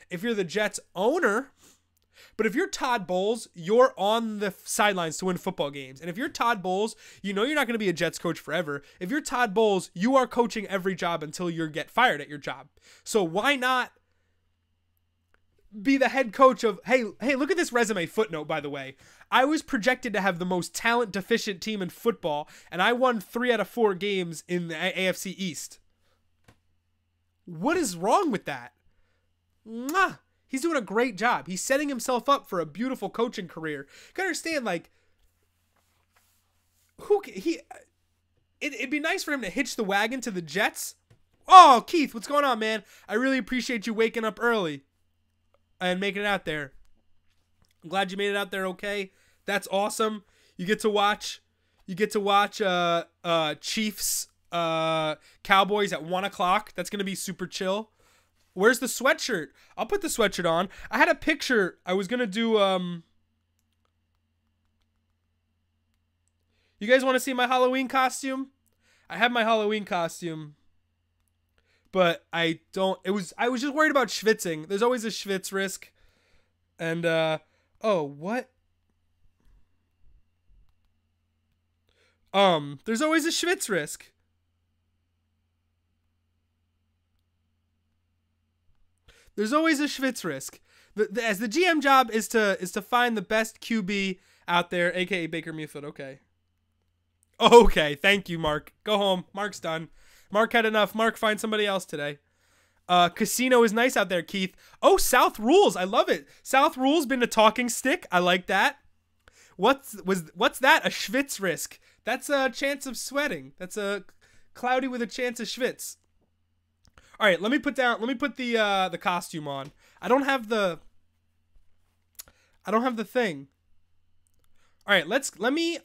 if you're the Jets owner, but if you're Todd Bowles, you're on the sidelines to win football games. And if you're Todd Bowles, you know you're not going to be a Jets coach forever. If you're Todd Bowles, you are coaching every job until you get fired at your job. So why not be the head coach of, hey, look at this resume footnote, by the way. I was projected to have the most talent deficient team in football, and I won 3 out of 4 games in the AFC East. What is wrong with that? He's doing a great job. He's setting himself up for a beautiful coaching career. You can understand, like, it'd be nice for him to hitch the wagon to the Jets. Oh, Keith, what's going on, man? I really appreciate you waking up early and making it out there. I'm glad you made it out there okay. That's awesome. You get to watch Chiefs Cowboys at 1 o'clock. That's gonna be super chill. Where's the sweatshirt? I'll put the sweatshirt on. I had a picture. I was gonna do you guys want to see my Halloween costume? I have my Halloween costume, but I was just worried about schwitzing. There's always a schwitz risk. And oh, what? There's always a schwitz risk. There's always a schwitz risk. As the GM job is to find the best QB out there, aka Baker Mayfield. Okay. Okay, thank you, Mark. Go home. Mark's done. Mark had enough. Mark, find somebody else today. Casino is nice out there, Keith. Oh, South Rules. I love it. South Rules been a talking stick. I like that. What's that? A schwitz risk. That's a chance of sweating. That's a cloudy with a chance of schwitz. All right, let me put the costume on. I don't have the thing. All right, let me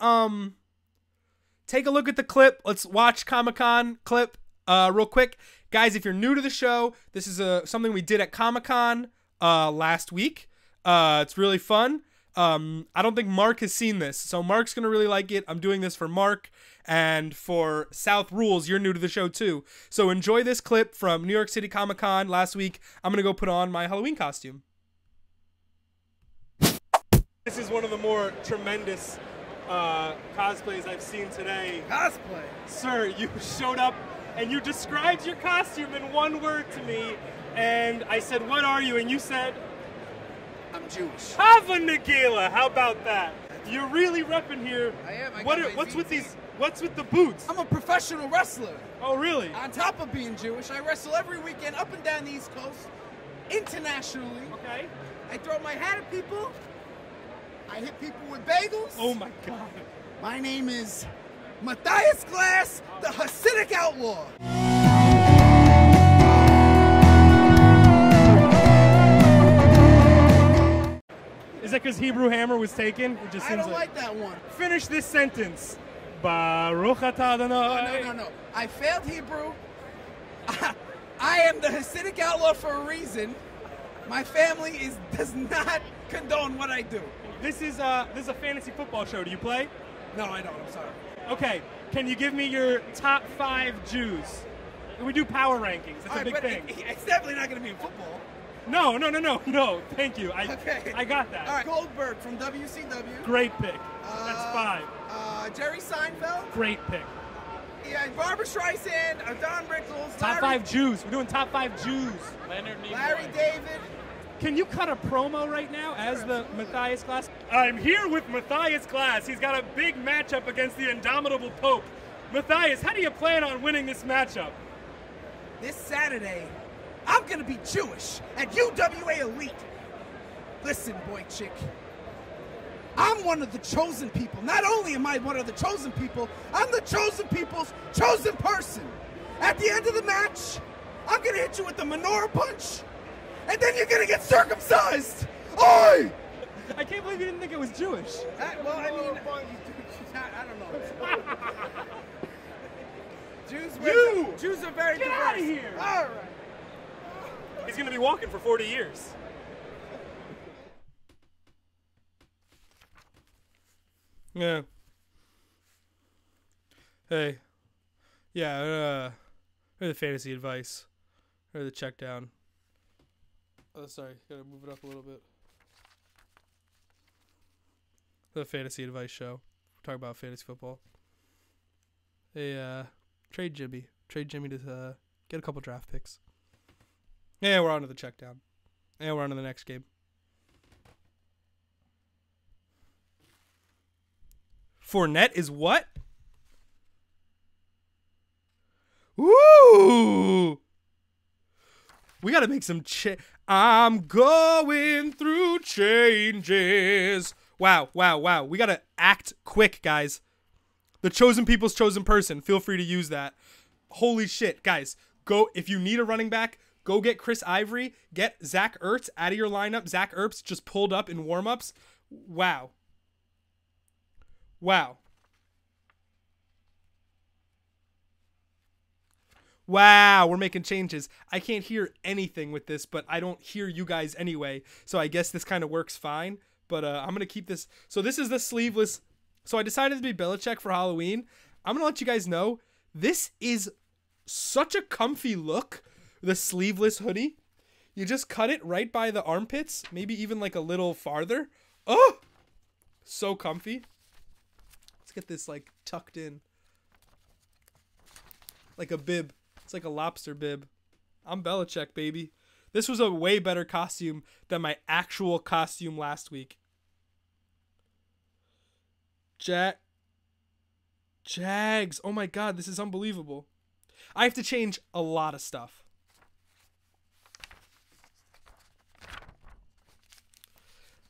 take a look at the clip. Let's watch Comic-Con clip real quick. Guys, if you're new to the show, this is something we did at Comic-Con last week. It's really fun. I don't think Mark has seen this, so Mark's going to really like it. I'm doing this for Mark, and for South Rules, you're new to the show too. So enjoy this clip from New York City Comic-Con last week. I'm going to go put on my Halloween costume. This is one of the more tremendous cosplays I've seen today. Cosplay? Sir, you showed up and you described your costume in one word to me, and I said, what are you? And you said, I'm Jewish. Hava Nagila. How about that? You're really repping here. I am. What's with these? What's with the boots? I'm a professional wrestler. Oh, really? On top of being Jewish, I wrestle every weekend up and down the East Coast, internationally. Okay. I throw my hat at people. I hit people with bagels. Oh my God. My name is Matthias Glass, the Hasidic Outlaw. Is that because Hebrew Hammer was taken? It just I seems don't like that one. Finish this sentence. Baruch atah Adonai. No. I failed Hebrew. I am the Hasidic Outlaw for a reason. My family does not condone what I do. This is a fantasy football show. Do you play? No, I don't. I'm sorry. Okay. Can you give me your top 5 Jews? We do power rankings. That's a big thing. It's definitely not going to be in football. No. Thank you. Okay. I got that. All right. Goldberg from WCW. Great pick. That's 5. Jerry Seinfeld. Great pick. Yeah, Barbara Streisand, Don Rickles. Top 5 Jews. We're doing top 5 Jews. Larry David. Can you cut a promo right now as the Matthias Glass? I'm here with Matthias Glass. He's got a big matchup against the indomitable Pope. Matthias, how do you plan on winning this matchup? This Saturday, I'm going to be Jewish at UWA Elite. Listen, boy chick. I'm one of the chosen people. Not only am I one of the chosen people, I'm the chosen people's chosen person. At the end of the match, I'm going to hit you with the menorah punch, and then you're going to get circumcised. Oi! I can't believe you didn't think it was Jewish. I don't know. Jews are very Get diverse. out of here! All right. He's going to be walking for 40 years. Yeah. Hey. Yeah, or the fantasy advice. Or the check down. Oh, sorry. Gotta move it up a little bit. The fantasy advice show. We're talking about fantasy football. Hey, trade Jimmy. Trade Jimmy to get a couple draft picks. Yeah, we're on to the check down. And we're on to the next game. Fournette is what? Ooh! We gotta make some I'm going through changes. Wow. We gotta act quick, guys. The chosen people's chosen person. Feel free to use that. Holy shit, guys. Go, if you need a running back, go get Chris Ivory. Get Zach Ertz out of your lineup. Zach Ertz just pulled up in warm-ups. Wow. Wow, we're making changes. I can't hear anything with this, but I don't hear you guys anyway. So I guess this kind of works fine. But I'm going to keep this. So this is the sleeveless. So I decided to be Belichick for Halloween. I'm going to let you guys know. This is such a comfy look. The sleeveless hoodie. You just cut it right by the armpits. Maybe even like a little farther. Oh! So comfy. Let's get this like tucked in. Like a bib. It's like a lobster bib. I'm Belichick, baby. This was a way better costume than my actual costume last week. Jags. Oh my god, this is unbelievable. I have to change a lot of stuff.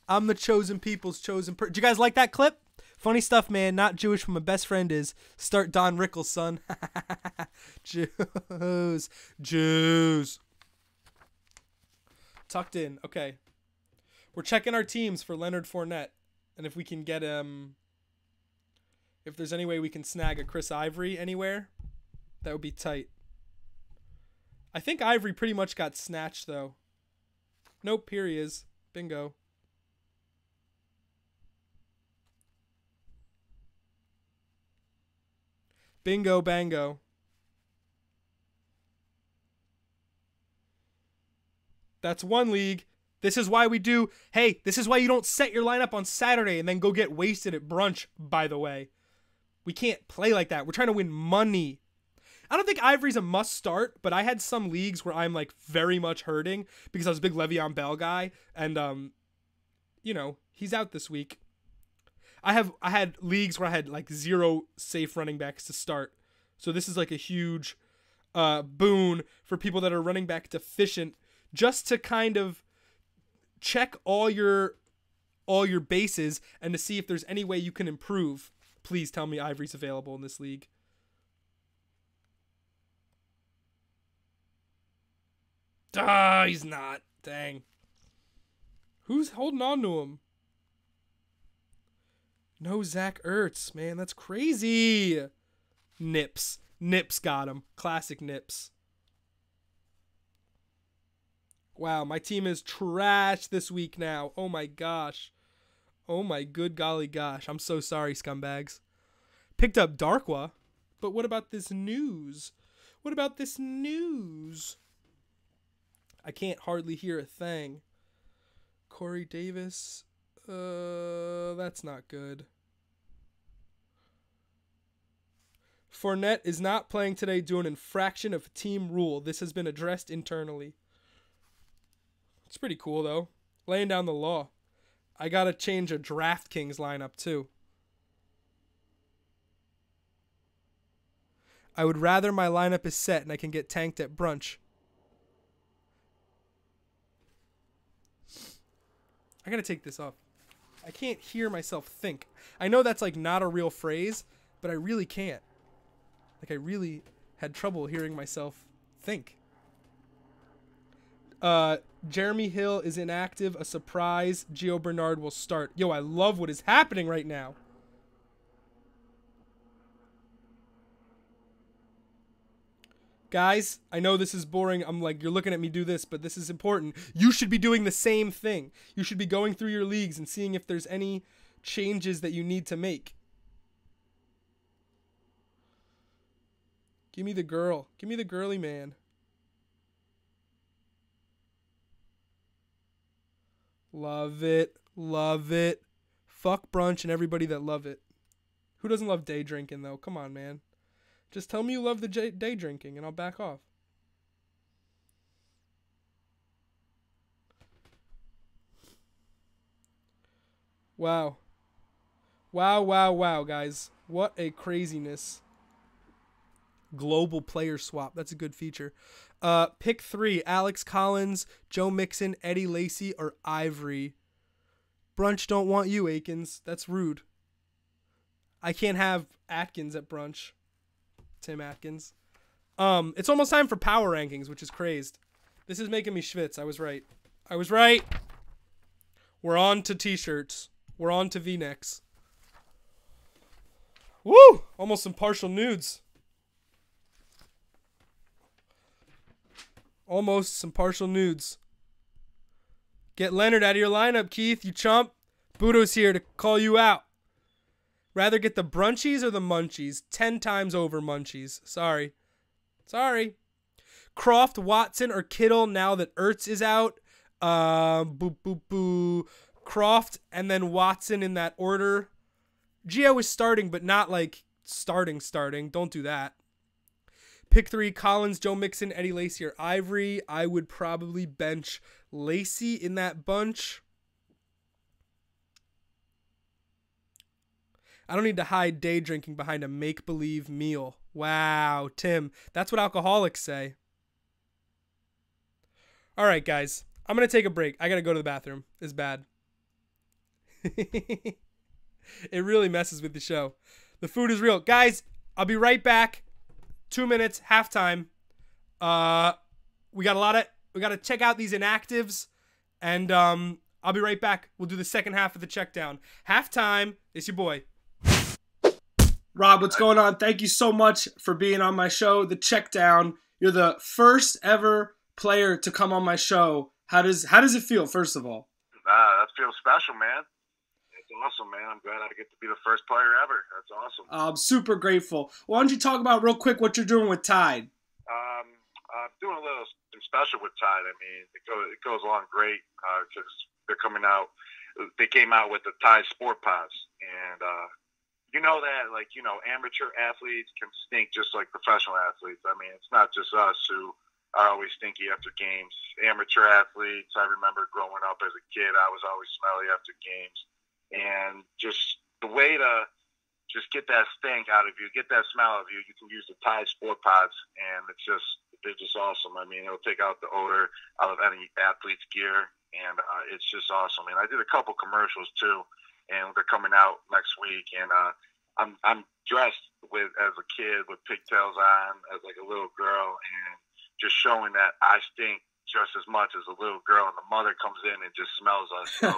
I'm the chosen people's chosen person. Did you guys like that clip? Funny stuff, man. Not Jewish, but my best friend is. Start Don Rickles, son. Jews. Tucked in. Okay. We're checking our teams for Leonard Fournette. And if we can get him... If there's any way we can snag a Chris Ivory anywhere, that would be tight. I think Ivory pretty much got snatched, though. Nope, here he is. Bingo. Bingo bango. That's one league. This is why we do... Hey, this is why you don't set your lineup on Saturday and then go get wasted at brunch, by the way. We can't play like that. We're trying to win money. I don't think Ivory's a must start, but I had some leagues where I'm like very much hurting because I was a big Le'Veon Bell guy. And, you know, he's out this week. I had leagues where I had like 0 safe running backs to start. So this is like a huge boon for people that are running back deficient, just to kind of check all your bases and to see if there's any way you can improve. Please tell me Ivory's available in this league. He's not. Dang. Who's holding on to him? No Zach Ertz, man. That's crazy. Nips got him. Classic Nips. Wow, my team is trash this week now. Oh my gosh. Oh my good golly gosh. I'm so sorry, scumbags. Picked up Darkwa, but what about this news? I can't hardly hear a thing. Corey Davis. That's not good. Fournette is not playing today due to an infraction of team rule. This has been addressed internally. It's pretty cool, though. Laying down the law. I got to change a DraftKings lineup, too. I would rather my lineup is set and I can get tanked at brunch. I got to take this off. I can't hear myself think. I know that's like not a real phrase, but I really can't. Like I really had trouble hearing myself think. Jeremy Hill is inactive. A surprise. Gio Bernard will start. Yo, I love what is happening right now. Guys, I know this is boring. I'm like, you're looking at me do this, but this is important. You should be doing the same thing. You should be going through your leagues and seeing if there's any changes that you need to make. Give me the girl. Give me the girly man. Love it. Love it. Fuck brunch and everybody that love it. Who doesn't love day drinking, though? Come on, man. Just tell me you love the day drinking, and I'll back off. Wow. Wow, wow, wow, guys. What a craziness. Global player swap. That's a good feature. Pick 3. Alex Collins, Joe Mixon, Eddie Lacy, or Ivory. Brunch don't want you, Akins. That's rude. I can't have Atkins at brunch. Tim Atkins. It's almost time for power rankings, which is crazed. This is making me schwitz. I was right. I was right. We're on to t-shirts. We're on to V-necks. Woo! Almost some partial nudes. Almost some partial nudes. Get Leonard out of your lineup, Keith, you chump. Budo's here to call you out. Rather get the brunchies or the munchies? 10 times over munchies. Sorry. Sorry. Croft, Watson, or Kittle now that Ertz is out? Boo, boo, boo. Croft and then Watson in that order. Gio is starting, but not like starting. Don't do that. Pick 3, Collins, Joe Mixon, Eddie Lacy, or Ivory. I would probably bench Lacy in that bunch. I don't need to hide day drinking behind a make-believe meal. Wow, Tim. That's what alcoholics say. All right, guys. I'm going to take a break. I got to go to the bathroom. It's bad. It really messes with the show. The food is real. Guys, I'll be right back. 2 minutes, halftime. We got to check out these inactives. And I'll be right back. We'll do the second half of the check down. Halftime. It's your boy. Rob, what's going on? Thank you so much for being on my show, The Check Down. You're the first ever player to come on my show. How does it feel, first of all? That feels special, man. It's awesome, man. I'm glad I get to be the first player ever. That's awesome. I'm super grateful. Why don't you talk about real quick what you're doing with Tide? I'm doing a little special with Tide. I mean, it goes along great because they're coming out. They came out with the Tide Sport Pods, and you know that, like, you know, amateur athletes can stink just like professional athletes. I mean, it's not just us who are always stinky after games. Amateur athletes, I remember growing up as a kid, I was always smelly after games. And just the way to just get that stink out of you, get that smell of you, you can use the Tide Sport Pods, and they're just awesome. I mean, it'll take out the odor out of any athlete's gear, and it's just awesome. And I did a couple commercials too, and they're coming out next week, and I'm dressed as a kid with pigtails on, as like a little girl, and just showing that I stink just as much as a little girl, and the mother comes in and just smells us. So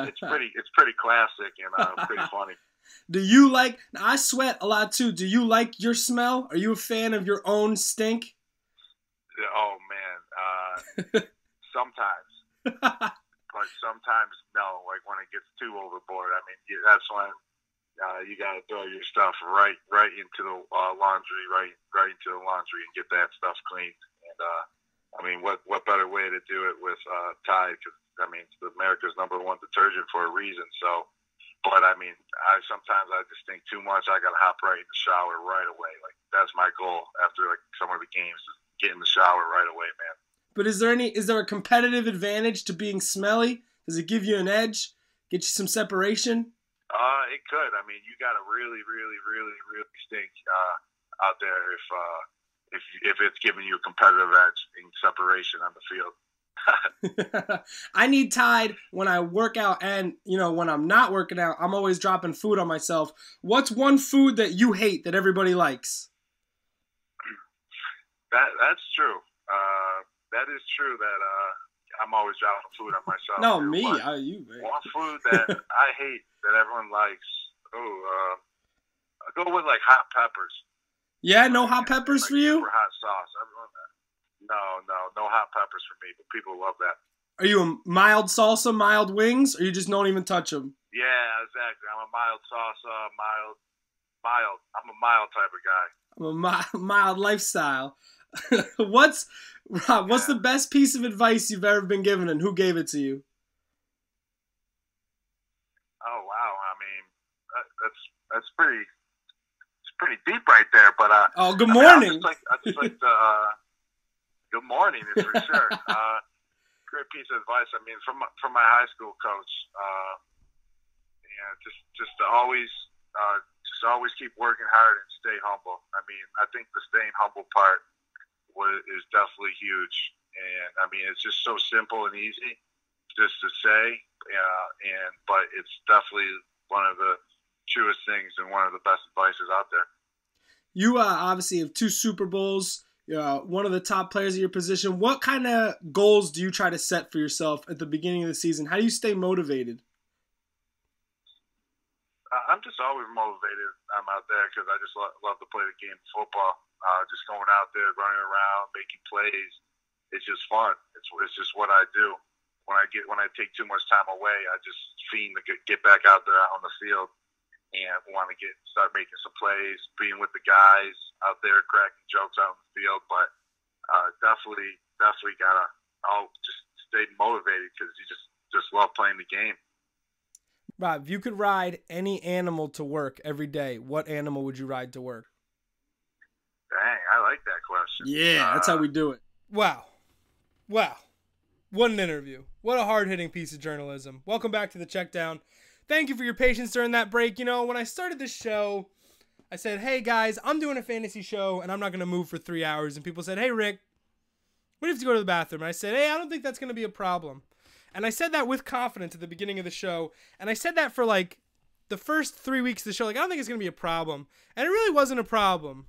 it's pretty classic and pretty funny. Do you like? I sweat a lot too. Do you like your smell? Are you a fan of your own stink? Oh man, sometimes, but sometimes no. Like when it gets too overboard, I mean, that's when you got to throw your stuff right into the laundry, right into the laundry, and get that stuff cleaned. And I mean, what better way to do it with Tide? Because I mean, it's America's #1 detergent for a reason. So, but I mean, sometimes I just think too much. I gotta hop right in the shower right away. Like that's my goal after like some of the games, is get in the shower right away, man. But is there a competitive advantage to being smelly? Does it give you an edge? Get you some separation? It could. I mean, you got to really, really, really, really stink out there if it's giving you a competitive edge in separation on the field. I need Tide when I work out, and when I'm not working out, I'm always dropping food on myself. What's one food that you hate that everybody likes? That's true. That is true that I'm always dropping food on myself. No, me. You. One food that I hate that everyone likes. I go with like hot peppers. Yeah, no hot peppers like for you? Super hot sauce. No hot peppers for me, but people love that. Are you a mild salsa, mild wings, or you just don't even touch them? Yeah, exactly. I'm a mild salsa, mild. I'm a mild type of guy. I'm a mild lifestyle. What's the best piece of advice you've ever been given, and who gave it to you? Oh wow! I mean, that's pretty deep right there. But good morning. I just like the good morning is for sure. Great piece of advice. I mean, from my high school coach. Just to always keep working hard and stay humble. I mean, I think the staying humble part is definitely huge, and I mean it's just so simple and easy just to say, but it's definitely one of the truest things and one of the best advices out there. You obviously have 2 Super Bowls. You're one of the top players of your position. What kind of goals do you try to set for yourself at the beginning of the season? How do you stay motivated? I'm just always motivated. I'm out there because I just love to play the game of football. Just going out there, running around, making plays. It's just fun. It's just what I do. When I take too much time away, I just fiend to get back out there on the field and want to start making some plays, being with the guys out there, cracking jokes out in the field. But definitely gotta just stay motivated because you just love playing the game. Rob, if you could ride any animal to work every day, what animal would you ride to work? Dang, I like that question. Yeah, that's how we do it. Wow. What an interview. What a hard-hitting piece of journalism. Welcome back to the Checkdown. Thank you for your patience during that break. When I started this show, I said, hey, guys, I'm doing a fantasy show, and I'm not going to move for 3 hours. And people said, hey, Rick, what if you have to go to the bathroom? And I said, hey, I don't think that's going to be a problem. And I said that with confidence at the beginning of the show. And I said that for, like, the first 3 weeks of the show. Like, I don't think it's going to be a problem. And it really wasn't a problem.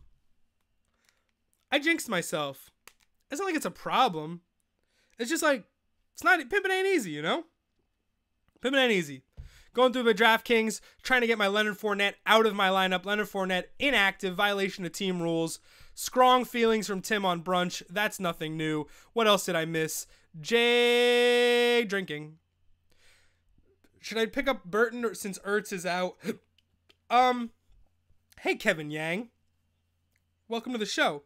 I jinxed myself. It's not like it's a problem. It's just like, pimping ain't easy, Pimping ain't easy. Going through my DraftKings, trying to get my Leonard Fournette out of my lineup. Leonard Fournette inactive, violation of team rules. Strong feelings from Tim on brunch. That's nothing new. What else did I miss? Drinking. Should I pick up Burton since Ertz is out? Hey, Kevin Yang. Welcome to the show.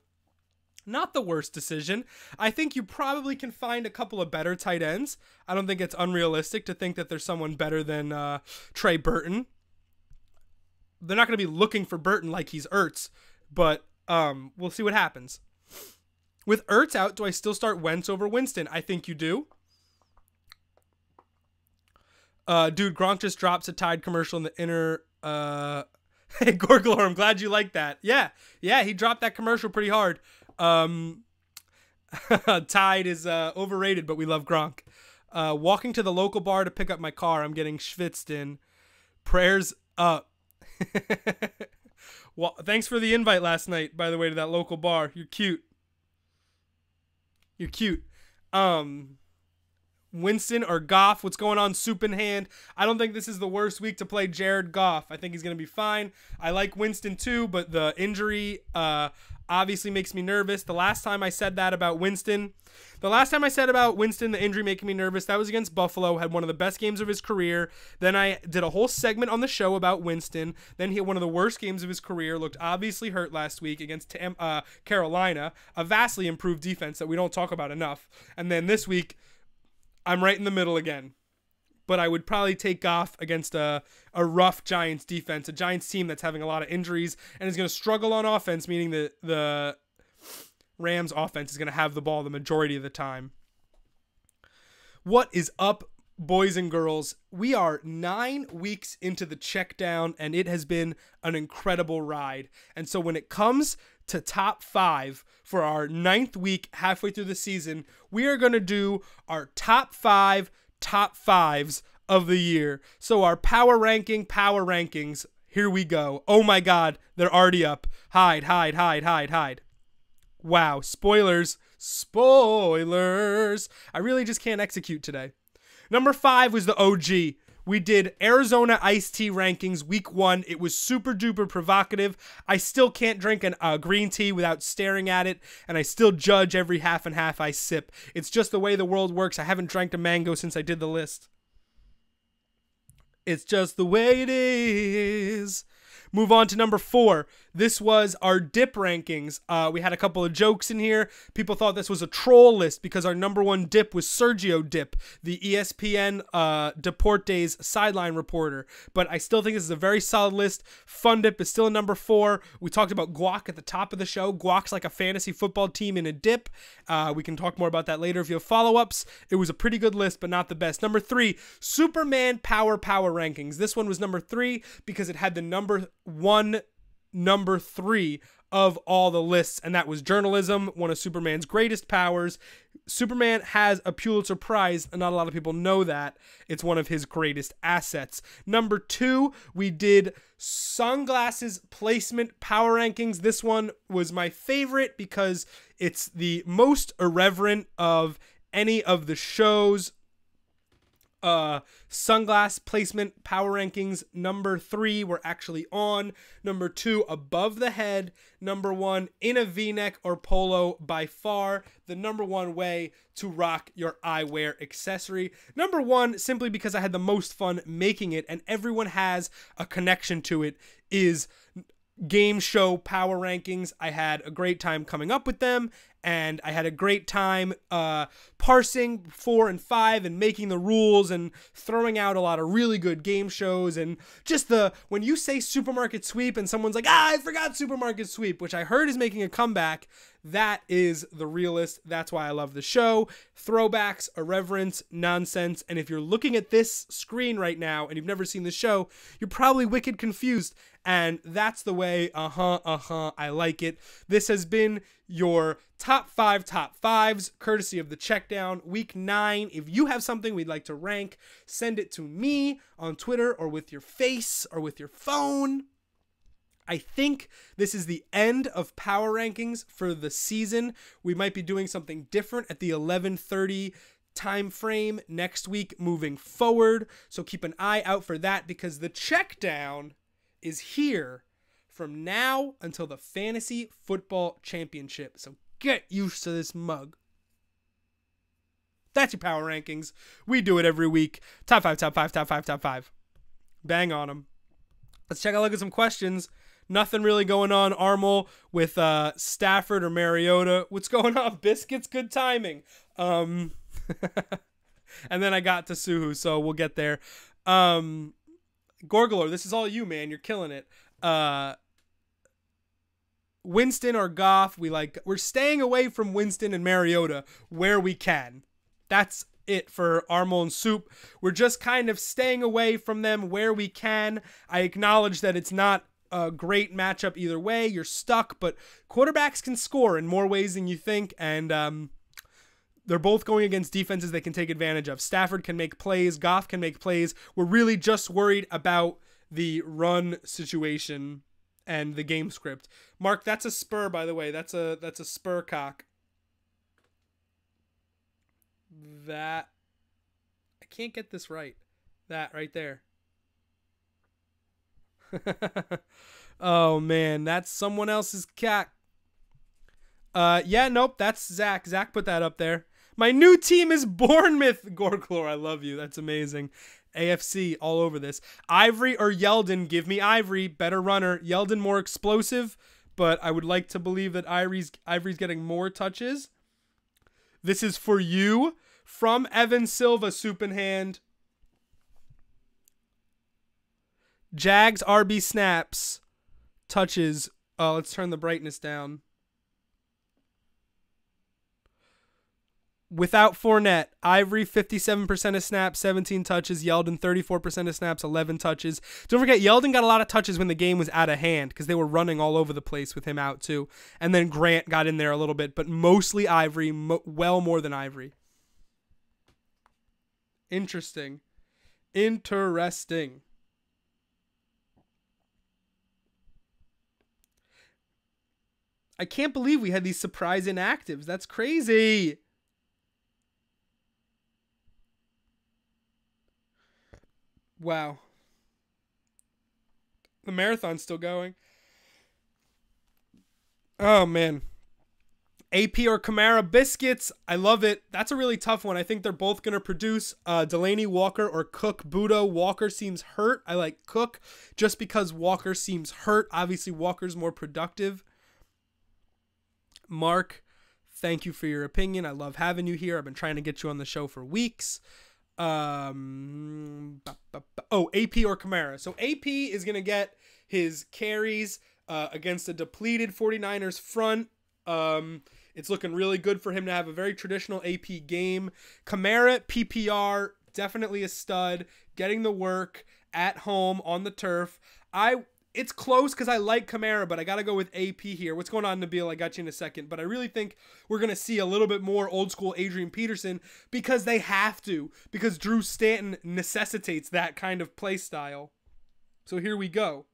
Not the worst decision. I think you probably can find a couple of better tight ends. I don't think it's unrealistic to think that there's someone better than Trey Burton. They're not going to be looking for Burton like he's Ertz, but we'll see what happens. With Ertz out, do I still start Wentz over Winston? I think you do. Dude, Gronk just drops a Tide commercial in the inner... Hey, Gorglor, I'm glad you like that. Yeah, he dropped that commercial pretty hard. Tide is overrated, but we love Gronk. Walking to the local bar to pick up my car. I'm getting schwitzed in. Prayers up. Well, thanks for the invite last night, by the way, to that local bar. You're cute. Winston or Goff, what's going on? Soup in hand. I don't think this is the worst week to play Jared Goff. I think he's going to be fine. I like Winston too, but the injury, obviously makes me nervous. The last time I said that about Winston, the injury making me nervous, that was against Buffalo, had one of the best games of his career. Then I did a whole segment on the show about Winston. Then he had one of the worst games of his career, looked obviously hurt last week against Carolina, a vastly improved defense that we don't talk about enough. And then this week, I'm right in the middle again. But I would probably take Goff against a rough Giants defense, a Giants team that's having a lot of injuries and is going to struggle on offense, meaning the Rams offense is going to have the ball the majority of the time. What is up, boys and girls? We are 9 weeks into the Checkdown, and it has been an incredible ride. And so when it comes to top 5 for our 9th week halfway through the season, we are going to do our top 5 top 5s of the year. So our power rankings, here we go. Oh my God, they're already up. Hide. Wow, spoilers. I really just can't execute today. Number 5 was the OG. We did Arizona iced tea rankings week 1. It was super duper provocative. I still can't drink a green tea without staring at it, and I still judge every half and half I sip. It's just the way the world works. I haven't drank a mango since I did the list. It's just the way it is. Move on to number 4. This was our dip rankings. We had a couple of jokes in here. People thought this was a troll list because our number 1 dip was Sergio Dip, the ESPN Deportes sideline reporter. But I still think this is a very solid list. Fun Dip is still number 4. We talked about guac at the top of the show. Guac's like a fantasy football team in a dip. We can talk more about that later if you have follow-ups. It was a pretty good list, but not the best. Number 3, Superman Power rankings. This one was number 3 because it had the number 3 of all the lists, and that was journalism, one of Superman's greatest powers. Superman has a Pulitzer Prize, and not a lot of people know that. It's one of his greatest assets. Number 2, we did sunglasses placement power rankings. This one was my favorite because it's the most irreverent of any of the shows. Sunglass placement power rankings. Number 3 were actually on. Number 2, above the head. Number 1, in a v-neck or polo, by far the number 1 way to rock your eyewear accessory. Number 1, simply because I had the most fun making it and everyone has a connection to it, is game show power rankings. I had a great time coming up with them, and I had a great time parsing 4 and 5 and making the rules and throwing out a lot of really good game shows. And just when you say supermarket sweep and someone's like, I forgot supermarket sweep, which I heard is making a comeback, that is the realest. That's why I love the show. Throwbacks, irreverence, nonsense. And if you're looking at this screen right now and you've never seen the show, you're probably wicked confused. And that's the way, I like it. This has been your top 5s, courtesy of the Checkdown, week 9. If you have something we'd like to rank, send it to me on Twitter or with your face or with your phone. I think this is the end of power rankings for the season. We might be doing something different at the 11:30 time frame next week moving forward. So keep an eye out for that, because the Checkdown is here from now until the Fantasy Football Championship. So get used to this mug. That's your power rankings. We do it every week. Top 5. Bang on them. Let's take a look at some questions. Nothing really going on, Armel, with Stafford or Mariota. What's going on, Biscuits? Good timing. And then I got to Suhu, so we'll get there. Gorgler, this is all you, man. You're killing it. Winston or Goff, we're staying away from Winston and Mariota where we can. That's it for Armel and Soup. We're just kind of staying away from them where we can. I acknowledge that it's not a great matchup either way. You're stuck, but quarterbacks can score in more ways than you think, and they're both going against defenses they can take advantage of. Stafford can make plays. Goff can make plays. We're really just worried about the run situation and the game script. Mark, that's a spur, by the way. That's a spur cock. That, I can't get this right. That right there. Oh man, that's someone else's cock. Yeah, nope, that's Zach. Zach put that up there. My new team is Bournemouth. Gorklor, I love you. That's amazing. AFC all over this. Ivory or Yeldon? Give me Ivory. Better runner. Yeldon more explosive, but I would like to believe that Ivory's getting more touches. This is for you from Evan Silva, soup in hand. Jags RB snaps. Touches. Oh, let's turn the brightness down. Without Fournette, Ivory 57% of snaps, 17 touches. Yeldon 34% of snaps, 11 touches. Don't forget, Yeldon got a lot of touches when the game was out of hand because they were running all over the place with him out too. And then Grant got in there a little bit, but mostly Ivory, well more than Ivory. Interesting. Interesting. I can't believe we had these surprise inactives. That's crazy. Wow. The marathon's still going. Oh, man. AP or Kamara biscuits. I love it. That's a really tough one. I think they're both going to produce. Delaney Walker or Cook Budo. Walker seems hurt. I like Cook just because Walker seems hurt. Obviously, Walker's more productive. Mark, thank you for your opinion. I love having you here. I've been trying to get you on the show for weeks. AP or Kamara. So AP is going to get his carries against a depleted 49ers front. It's looking really good for him to have a very traditional AP game. Kamara, PPR, definitely a stud, getting the work at home on the turf. It's close because I like Kamara, but I got to go with AP here. What's going on, Nabil? I got you in a second. But I really think we're going to see a little bit more old school Adrian Peterson because they have to. Because Drew Stanton necessitates that kind of play style. So here we go.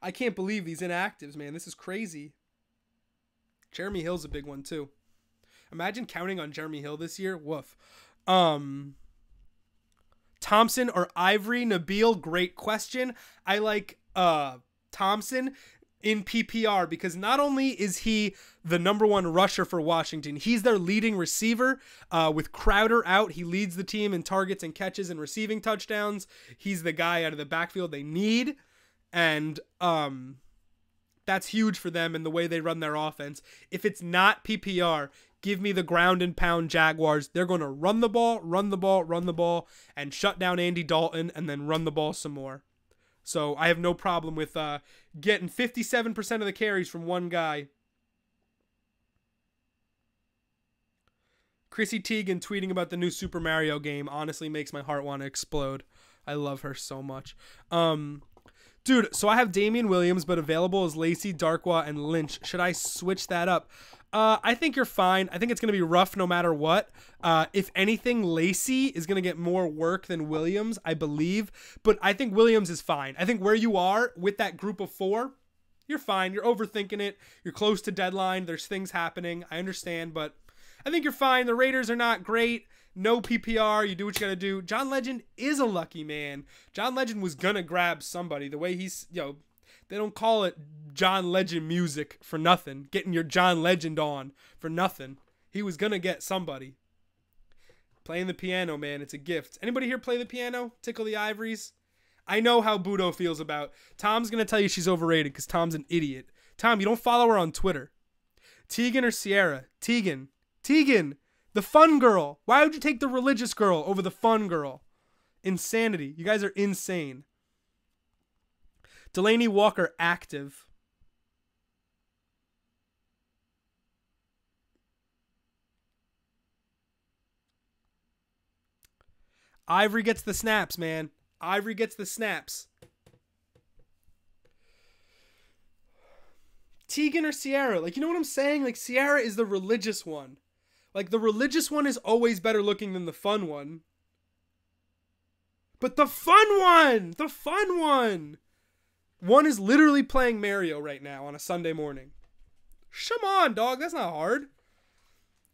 I can't believe these inactives, man. This is crazy. Jeremy Hill's a big one, too. Imagine counting on Jeremy Hill this year. Woof. Thompson or Ivory? Nabil, great question. I like Thompson in PPR because not only is he the #1 rusher for Washington, he's their leading receiver. With Crowder out, he leads the team in targets and catches and receiving touchdowns. He's the guy out of the backfield they need. And that's huge for them in the way they run their offense. If it's not PPR, give me the ground and pound Jaguars. They're going to run the ball, and shut down Andy Dalton, and then run the ball some more. So I have no problem with getting 57% of the carries from one guy. Chrissy Teigen tweeting about the new Super Mario game honestly makes my heart want to explode. I love her so much. Dude, so I have Damian Williams, but available is Lacey, Darkwa, and Lynch. Should I switch that up? I think you're fine. I think it's going to be rough no matter what. If anything, Lacey is going to get more work than Williams, I believe. But I think Williams is fine. I think where you are with that group of 4, you're fine. You're overthinking it. You're close to deadline. There's things happening. I understand, but I think you're fine. The Raiders are not great. No PPR. You do what you got to do. John Legend is a lucky man. John Legend was going to grab somebody. The way he's, they don't call it John Legend music for nothing. Getting your John Legend on for nothing. He was going to get somebody. Playing the piano, man. It's a gift. Anybody here play the piano? Tickle the ivories? I know how Budo feels about. Tom's going to tell you she's overrated because Tom's an idiot. Tom, you don't follow her on Twitter. Tegan or Sierra? Tegan. The fun girl. Why would you take the religious girl over the fun girl? Insanity. You guys are insane. Delaney Walker active. Ivory gets the snaps, man. Ivory gets the snaps. Tegan or Sierra? You know what I'm saying? Sierra is the religious one. The religious one is always better looking than the fun one. But the fun one! One is literally playing Mario right now on a Sunday morning. Come on, dog. That's not hard.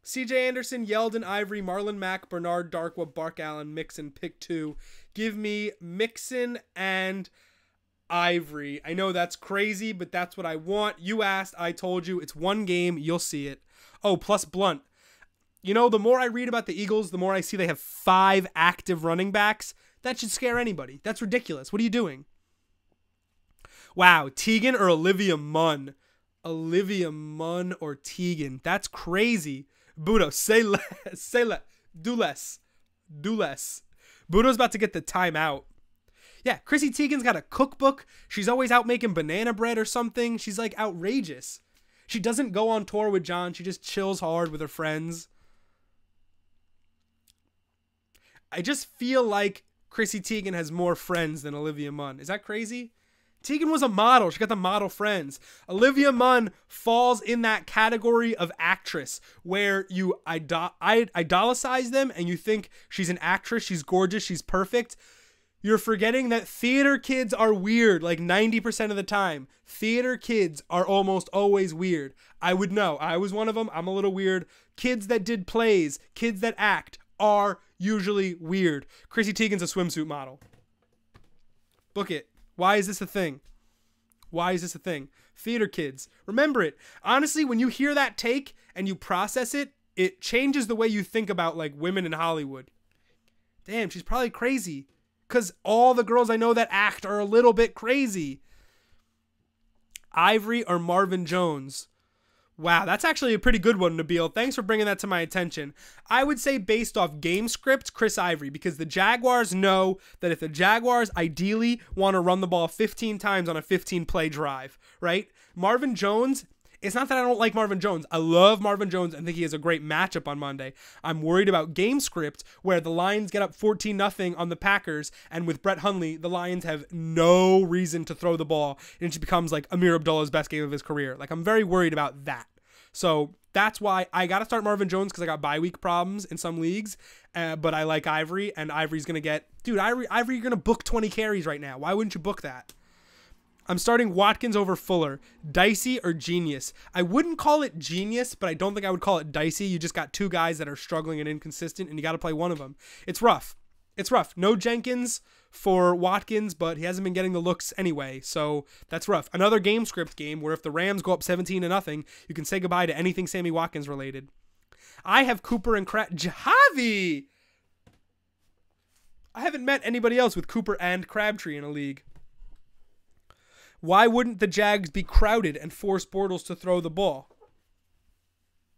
CJ Anderson, Yeldon, Ivory, Marlon Mack, Bernard, Darkwa, Bark Allen, Mixon, pick 2. Give me Mixon and Ivory. I know that's crazy, but that's what I want. You asked, I told you. It's one game. You'll see it. Oh, plus Blunt. You know, the more I read about the Eagles, the more I see they have 5 active running backs. That should scare anybody. That's ridiculous. What are you doing? Wow, Teagan or Olivia Munn? Olivia Munn or Teagan? That's crazy. Budo, say less. Say less. Do less. Do less. Budo's about to get the timeout. Yeah, Chrissy Teigen's got a cookbook. She's always out making banana bread or something. She's like outrageous. She doesn't go on tour with John. She just chills hard with her friends. I just feel like Chrissy Teigen has more friends than Olivia Munn. Is that crazy? Teagan was a model. She got the model friends. Olivia Munn falls in that category of actress where you idolize them and you think she's an actress, she's gorgeous, she's perfect. You're forgetting that theater kids are weird like 90% of the time. Theater kids are almost always weird. I would know. I was one of them. I'm a little weird. Kids that did plays, kids that act are usually weird. Chrissy Teigen's a swimsuit model. Book it. Why is this a thing? Why is this a thing? Theater kids. Remember it. Honestly, when you hear that take and you process it, it changes the way you think about like women in Hollywood. Damn, she's probably crazy. Because all the girls I know that act are a little bit crazy. Ivory or Marvin Jones? Wow, that's actually a pretty good one, Nabil. Thanks for bringing that to my attention. I would say based off game script, Chris Ivory, because the Jaguars know that if the Jaguars ideally want to run the ball 15 times on a 15-play drive, right? Marvin Jones, it's not that I don't like Marvin Jones. I love Marvin Jones and think he has a great matchup on Monday. I'm worried about game script where the Lions get up 14-0 on the Packers, and with Brett Hundley, the Lions have no reason to throw the ball, and it just becomes like Amir Abdullah's best game of his career. Like, I'm very worried about that. So that's why I got to start Marvin Jones because I got bye week problems in some leagues, but I like Ivory, and Ivory's going to get... Dude, Ivory, you're going to book 20 carries right now. Why wouldn't you book that? I'm starting Watkins over Fuller. Dicey or genius? I wouldn't call it genius, but I don't think I would call it dicey. You just got 2 guys that are struggling and inconsistent, and you got to play one of them. It's rough. It's rough. No Jenkins for Watkins, but he hasn't been getting the looks anyway, so that's rough. Another game script game where if the Rams go up 17-0, you can say goodbye to anything Sammy Watkins related. I have Cooper and Javi! I haven't met anybody else with Cooper and Crabtree in a league. Why wouldn't the Jags be crowded and force Bortles to throw the ball?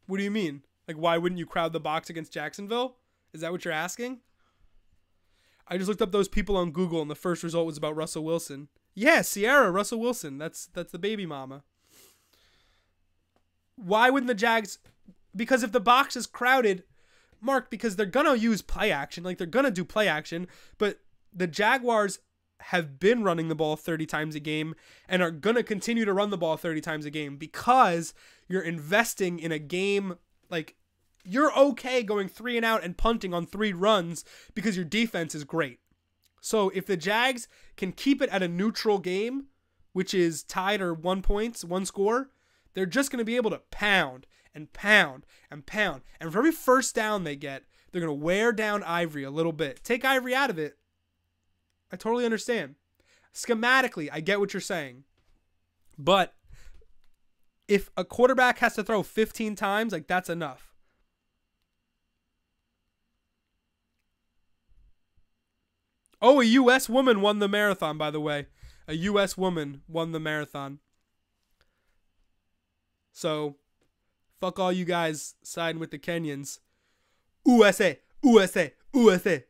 What do you mean? Like, why wouldn't you crowd the box against Jacksonville? Is that what you're asking? I just looked up those people on Google, and the first result was about Russell Wilson. Yeah, Sierra, Russell Wilson. That's the baby mama. Why wouldn't the Jags... Because if the box is crowded, Mark, because they're going to use play action. Like, they're going to do play action, but the Jaguars have been running the ball 30 times a game and are going to continue to run the ball 30 times a game because you're investing in a game. Like, you're okay going 3 and out and punting on 3 runs because your defense is great. So if the Jags can keep it at a neutral game, which is tied or 1 point, 1 score, they're just going to be able to pound and pound and pound. And for every first down they get, they're going to wear down Ivory a little bit. Take Ivory out of it. I totally understand. Schematically, I get what you're saying. But if a quarterback has to throw 15 times, like, that's enough. Oh, a U.S. woman won the marathon, by the way. A U.S. woman won the marathon. So, fuck all you guys siding with the Kenyans. USA, USA, USA.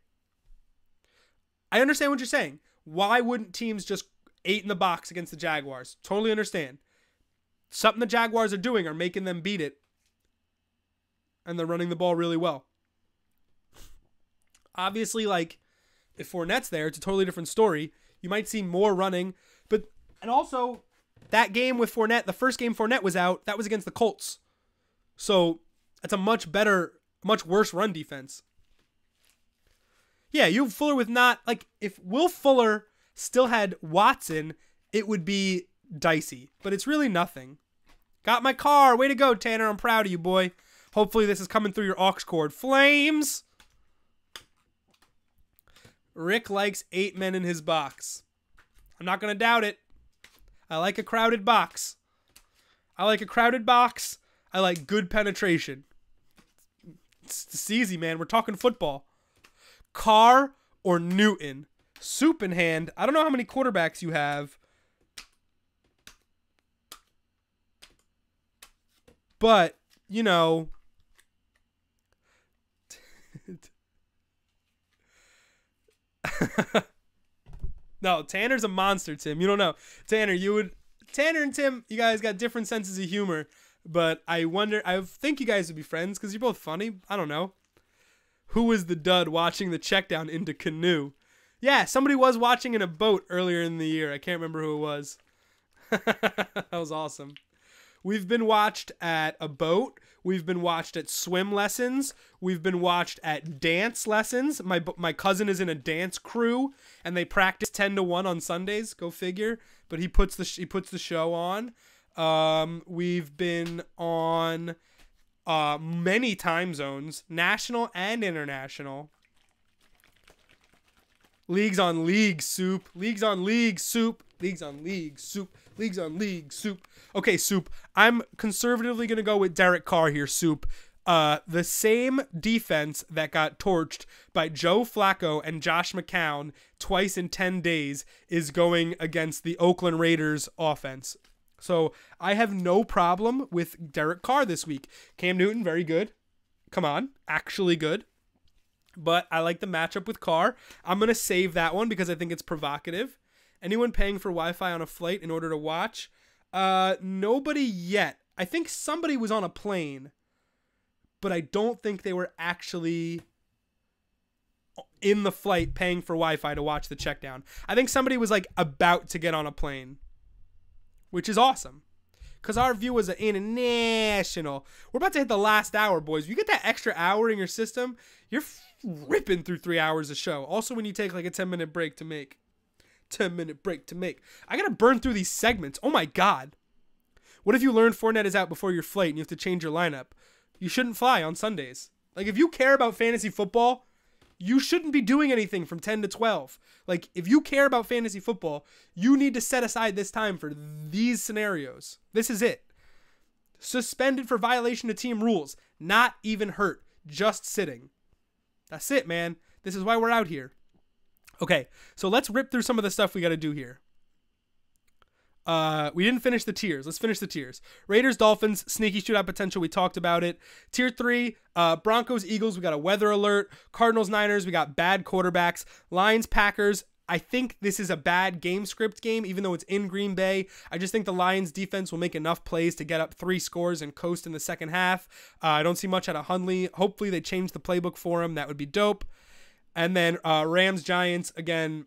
I understand what you're saying. Why wouldn't teams just 8 in the box against the Jaguars? Totally understand. Something the Jaguars are doing are making them beat it. And they're running the ball really well. Obviously, like, if Fournette's there, it's a totally different story. You might see more running. And also, that game with Fournette, the first game Fournette was out, that was against the Colts. So, that's a much worse run defense. Yeah, you have Fuller with not... Like, if Will Fuller still had Watson, it would be dicey. But it's really nothing. Got my car. Way to go, Tanner. I'm proud of you, boy. Hopefully this is coming through your aux cord. Flames! Rick likes 8 men in his box. I'm not going to doubt it. I like a crowded box. I like a crowded box. I like good penetration. It's easy, man. We're talking football. Carr or Newton? Soup in hand. I don't know how many quarterbacks you have. But, you know. No, Tanner's a monster, Tim. You don't know. Tanner and Tim, you guys got different senses of humor. But I think you guys would be friends because you're both funny. I don't know. Who was the dud watching the Checkdown into Canoe? Yeah, somebody was watching in a boat earlier in the year. I can't remember who it was. That was awesome. We've been watched at a boat. We've been watched at swim lessons. We've been watched at dance lessons. My cousin is in a dance crew, and they practice 10 to 1 on Sundays. Go figure. But he puts the show on. We've been on many time zones, national and international. Leagues on league soup. Leagues on league soup. Leagues on league soup. Leagues on league soup. Okay, Soup. I'm conservatively going to go with Derek Carr here, Soup. The same defense that got torched by Joe Flacco and Josh McCown twice in 10 days is going against the Oakland Raiders offense. So I have no problem with Derek Carr this week. Cam Newton, very good. Come on, actually good. But I like the matchup with Carr. I'm going to save that one because I think it's provocative. Anyone paying for Wi-Fi on a flight in order to watch? Nobody yet. I think somebody was on a plane, but I don't think they were actually in the flight paying for Wi-Fi to watch the Checkdown. I think somebody was like about to get on a plane, which is awesome because our view was international. We're about to hit the last hour, boys. You get that extra hour in your system, you're ripping through 3 hours of show. Also, when you take like a 10-minute break to make. 10-minute break to make. I gotta burn through these segments. Oh my god. What if you learn Fournette is out before your flight and you have to change your lineup? You shouldn't fly on Sundays. Like, if you care about fantasy football, you shouldn't be doing anything from 10 to 12. Like, if you care about fantasy football, you need to set aside this time for these scenarios. This is it. Suspended for violation of team rules. Not even hurt. Just sitting. That's it, man. This is why we're out here. Okay, so let's rip through some of the stuff we got to do here. We didn't finish the tiers. Let's finish the tiers. Raiders, Dolphins, sneaky shootout potential. We talked about it. Tier 3, Broncos, Eagles. We got a weather alert. Cardinals, Niners. We got bad quarterbacks. Lions, Packers. I think this is a bad game script game, even though it's in Green Bay. I just think the Lions defense will make enough plays to get up 3 scores and coast in the second half. I don't see much out of Hundley. Hopefully they change the playbook for him. That would be dope. And then Rams, Giants, again,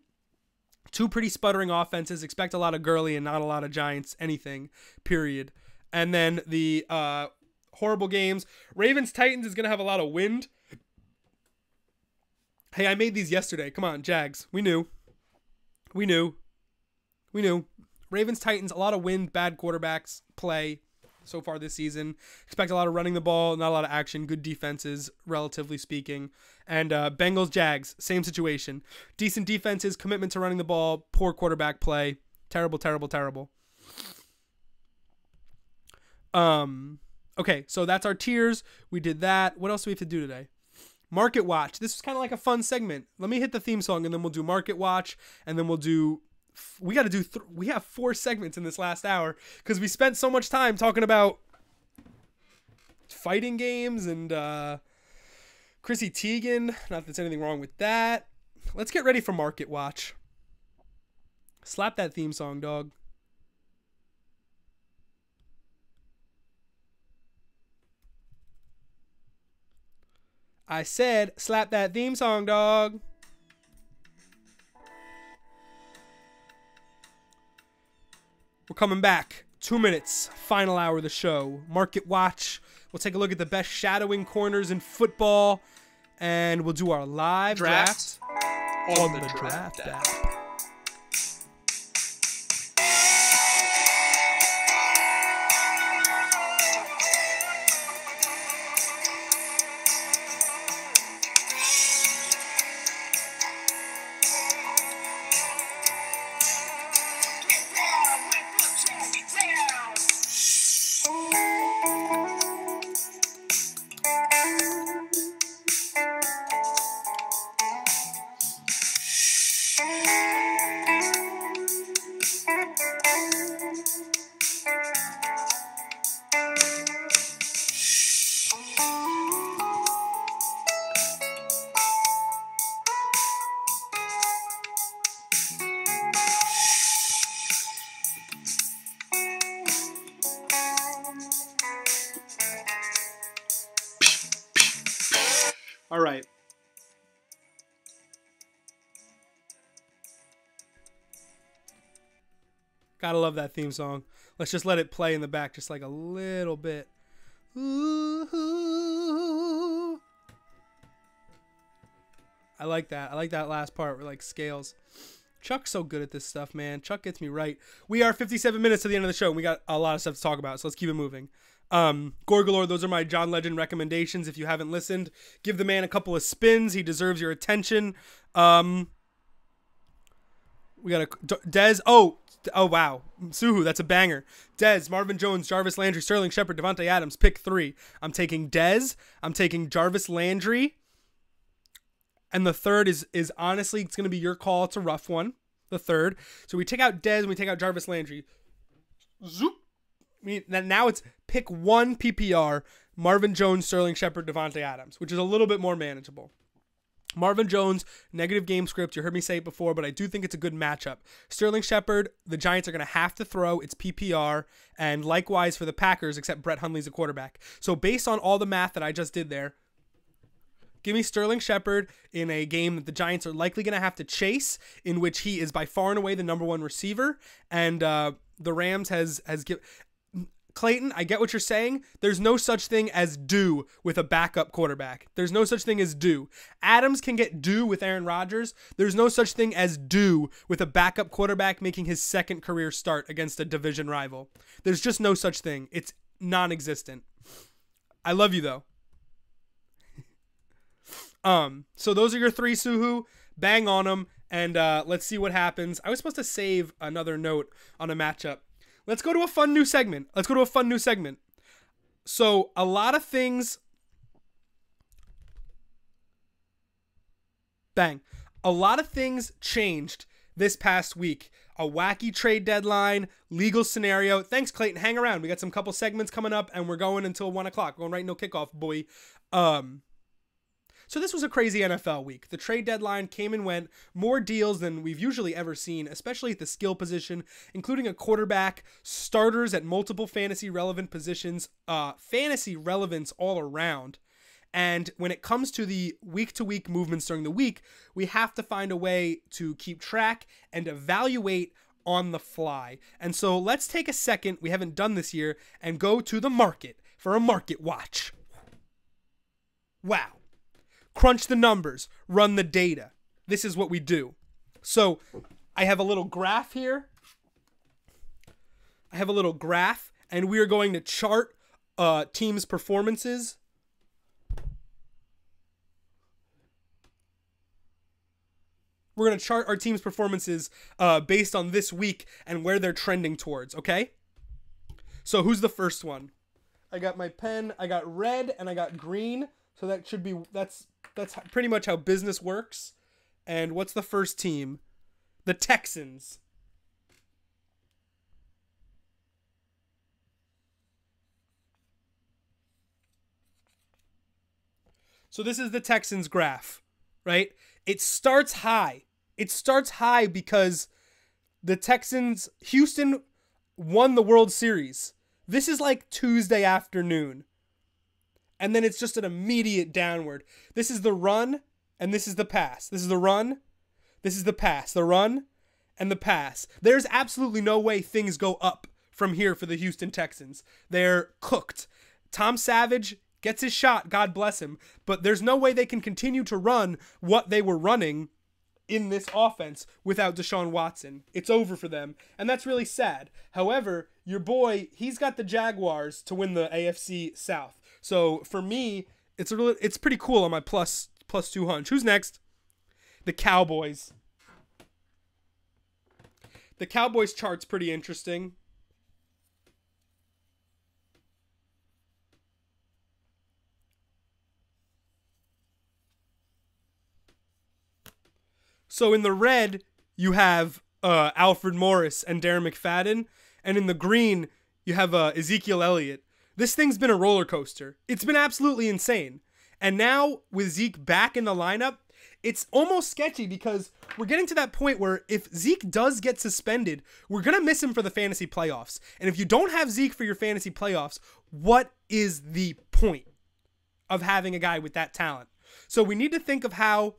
2 pretty sputtering offenses. Expect a lot of Gurley and not a lot of Giants, anything, period. And then the horrible games. Ravens, Titans is going to have a lot of wind. Hey, I made these yesterday. Come on, Jags. We knew. Ravens, Titans, a lot of wind, bad quarterbacks play so far this season. Expect a lot of running the ball, not a lot of action, good defenses, relatively speaking. And Bengals, Jags, same situation. Decent defenses, commitment to running the ball, poor quarterback play. Terrible. Okay, so that's our tiers. We did that. What else do we have to do today? Market Watch. This is kind of like a fun segment. Let me hit the theme song, and then we'll do Market Watch, and then we'll do... We got to do... we have 4 segments in this last hour because we spent so much time talking about fighting games and Chrissy Teigen. Not that there's anything wrong with that. Let's get ready for Market Watch. Slap that theme song, dog. I said, slap that theme song, dog. We're coming back. 2 minutes. Final hour of the show. Market Watch. We'll take a look at the best shadowing corners in football. And we'll do our live draft on the Draft app. All right. Gotta love that theme song. Let's just let it play in the back just like a little bit. Ooh. I like that. I like that last part where like scales. Chuck's so good at this stuff, man. Chuck gets me right. We are 57 minutes to the end of the show, and we got a lot of stuff to talk about, so let's keep it moving. Gore Galore, those are my John Legend recommendations. If you haven't listened, give the man a couple of spins. He deserves your attention. We got a Dez. Oh, wow. Suhu, that's a banger. Dez, Marvin Jones, Jarvis Landry, Sterling Shepard, Devontae Adams. Pick 3. I'm taking Dez. I'm taking Jarvis Landry. And the third is honestly, it's going to be your call. It's a rough one. The third. So we take out Dez and we take out Jarvis Landry. Zoop. Now it's pick 1 PPR, Marvin Jones, Sterling Shepard, Devontae Adams, which is a little bit more manageable. Marvin Jones, negative game script. You heard me say it before, but I do think it's a good matchup. Sterling Shepard, the Giants are going to have to throw. It's PPR, and likewise for the Packers, except Brett Hundley's a quarterback. So based on all the math that I just did there, give me Sterling Shepard in a game that the Giants are likely going to have to chase, in which he is by far and away the number 1 receiver, and the Rams has given... Clayton, I get what you're saying. There's no such thing as due with a backup quarterback. There's no such thing as due. Adams can get due with Aaron Rodgers. There's no such thing as due with a backup quarterback making his second career start against a division rival. There's just no such thing. It's non-existent. I love you, though. So those are your 3, Suhu. Bang on them, and let's see what happens. I was supposed to save another note on a matchup. Let's go to a fun new segment. So a lot of things. Bang. A lot of things changed this past week. A wacky trade deadline, legal scenario. Thanks, Clayton. Hang around. We got some couple segments coming up, and we're going until 1 o'clock. We're going right until kickoff, boy. So this was a crazy NFL week. The trade deadline came and went, more deals than we've usually ever seen, especially at the skill position, including a quarterback, starters at multiple fantasy relevant positions, fantasy relevance all around. And when it comes to the week-to-week movements during the week, we have to find a way to keep track and evaluate on the fly. And so let's take a second, we haven't done this year, and go to the market for a market watch. Wow. Crunch the numbers, run the data. This is what we do. So I have a little graph here. And we are going to chart teams' performances. We're going to chart our team's performances based on this week and where they're trending towards, okay? So who's the first one? I got my pen, I got red, and I got green. So that should be, that's pretty much how business works. And what's the first team? The Texans. So this is the Texans graph, right? It starts high. It starts high because the Texans, Houston won the World Series. This is like Tuesday afternoon. And then it's just an immediate downward. This is the run, and this is the pass. This is the run, this is the pass. The run, and the pass. There's absolutely no way things go up from here for the Houston Texans. They're cooked. Tom Savage gets his shot, God bless him, but there's no way they can continue to run what they were running in this offense without Deshaun Watson. It's over for them, and that's really sad. However, your boy, he's got the Jaguars to win the AFC South. So for me, it's pretty cool on my plus 2 hunch. Who's next? The Cowboys. The Cowboys chart's pretty interesting. So in the red, you have Alfred Morris and Darren McFadden. And in the green, you have Ezekiel Elliott. This thing's been a roller coaster. It's been absolutely insane. And now with Zeke back in the lineup, it's almost sketchy because we're getting to that point where if Zeke does get suspended, we're going to miss him for the fantasy playoffs. And if you don't have Zeke for your fantasy playoffs, what is the point of having a guy with that talent? So we need to think of how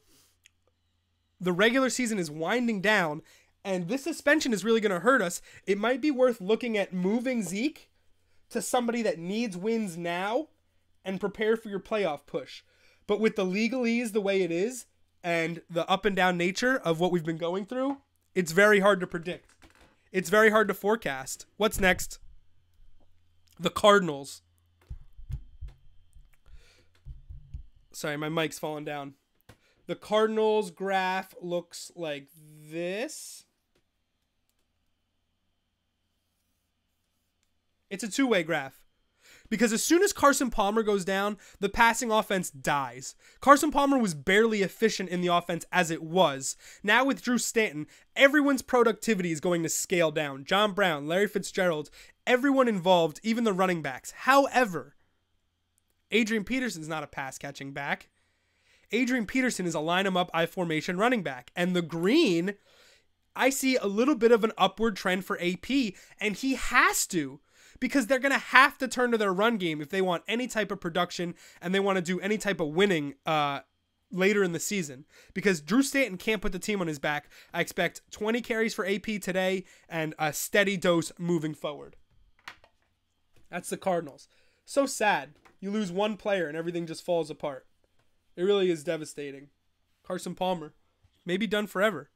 the regular season is winding down, and this suspension is really going to hurt us. It might be worth looking at moving Zeke to somebody that needs wins now and prepare for your playoff push. But with the legalese the way it is and the up and down nature of what we've been going through, it's very hard to predict. It's very hard to forecast. What's next? The Cardinals. Sorry, my mic's falling down. The Cardinals graph looks like this. It's a two-way graph. Because as soon as Carson Palmer goes down, the passing offense dies. Carson Palmer was barely efficient in the offense as it was. Now with Drew Stanton, everyone's productivity is going to scale down. John Brown, Larry Fitzgerald, everyone involved, even the running backs. However, Adrian Peterson's not a pass-catching back. Adrian Peterson is a line-em-up I-formation running back. And the green, I see a little bit of an upward trend for AP, and he has to. Because they're going to have to turn to their run game if they want any type of production and they want to do any type of winning later in the season. Because Drew Stanton can't put the team on his back. I expect 20 carries for AP today and a steady dose moving forward. That's the Cardinals. So sad. You lose one player and everything just falls apart. It really is devastating. Carson Palmer, maybe done forever.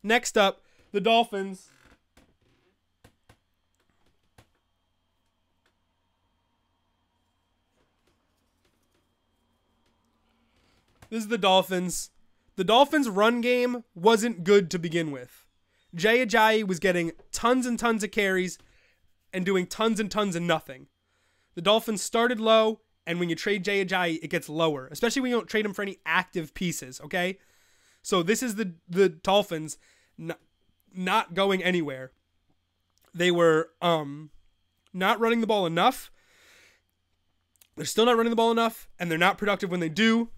Next up, the Dolphins. This is the Dolphins. The Dolphins' run game wasn't good to begin with. Jay Ajayi was getting tons and tons of carries and doing tons and tons of nothing. The Dolphins started low, and when you trade Jay Ajayi, it gets lower, especially when you don't trade him for any active pieces, okay? So this is the Dolphins not going anywhere. They were not running the ball enough. They're still not running the ball enough, and they're not productive when they do.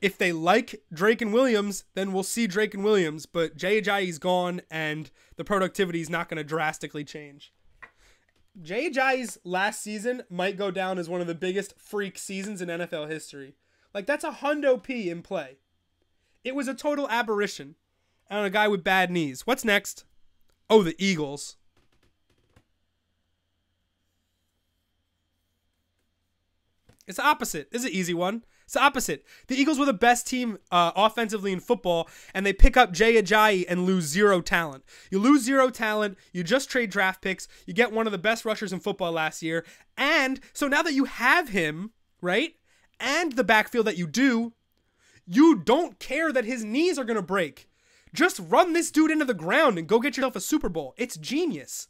If they like Drake and Williams, then we'll see Drake and Williams. But Jay Ajayi's gone, and the productivity is not going to drastically change. Jay Ajayi's last season might go down as one of the biggest freak seasons in NFL history. Like, that's a hundo P in play. It was a total aberration. And a guy with bad knees. What's next? Oh, the Eagles. It's the opposite. This is an easy one. It's the opposite. The Eagles were the best team offensively in football, and they pick up Jay Ajayi and lose zero talent. You lose zero talent, you just trade draft picks, you get one of the best rushers in football last year, and so now that you have him, right, and the backfield that you don't care that his knees are going to break. Just run this dude into the ground and go get yourself a Super Bowl. It's genius.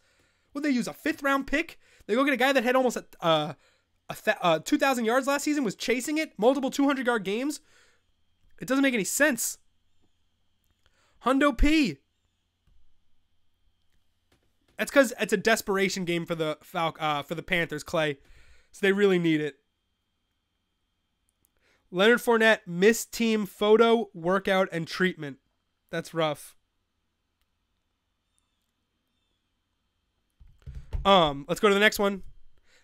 Would they use a 5th-round pick? They go get a guy that had almost 2,000 yards last season, was chasing it, multiple 200-yard games. It doesn't make any sense. Hundo P. That's because it's a desperation game for the Panthers, Clay. So they really need it. Leonard Fournette missed team photo, workout, and treatment. That's rough. Let's go to the next one.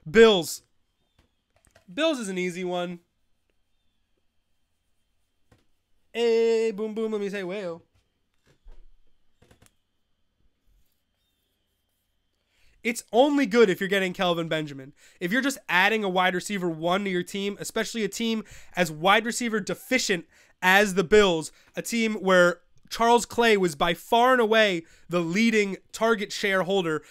Bills. Bills is an easy one. Hey, boom, boom, let me say whale. It's only good if you're getting Kelvin Benjamin. If you're just adding a wide receiver 1 to your team, especially a team as wide receiver deficient as the Bills, a team where Charles Clay was by far and away the leading target shareholder.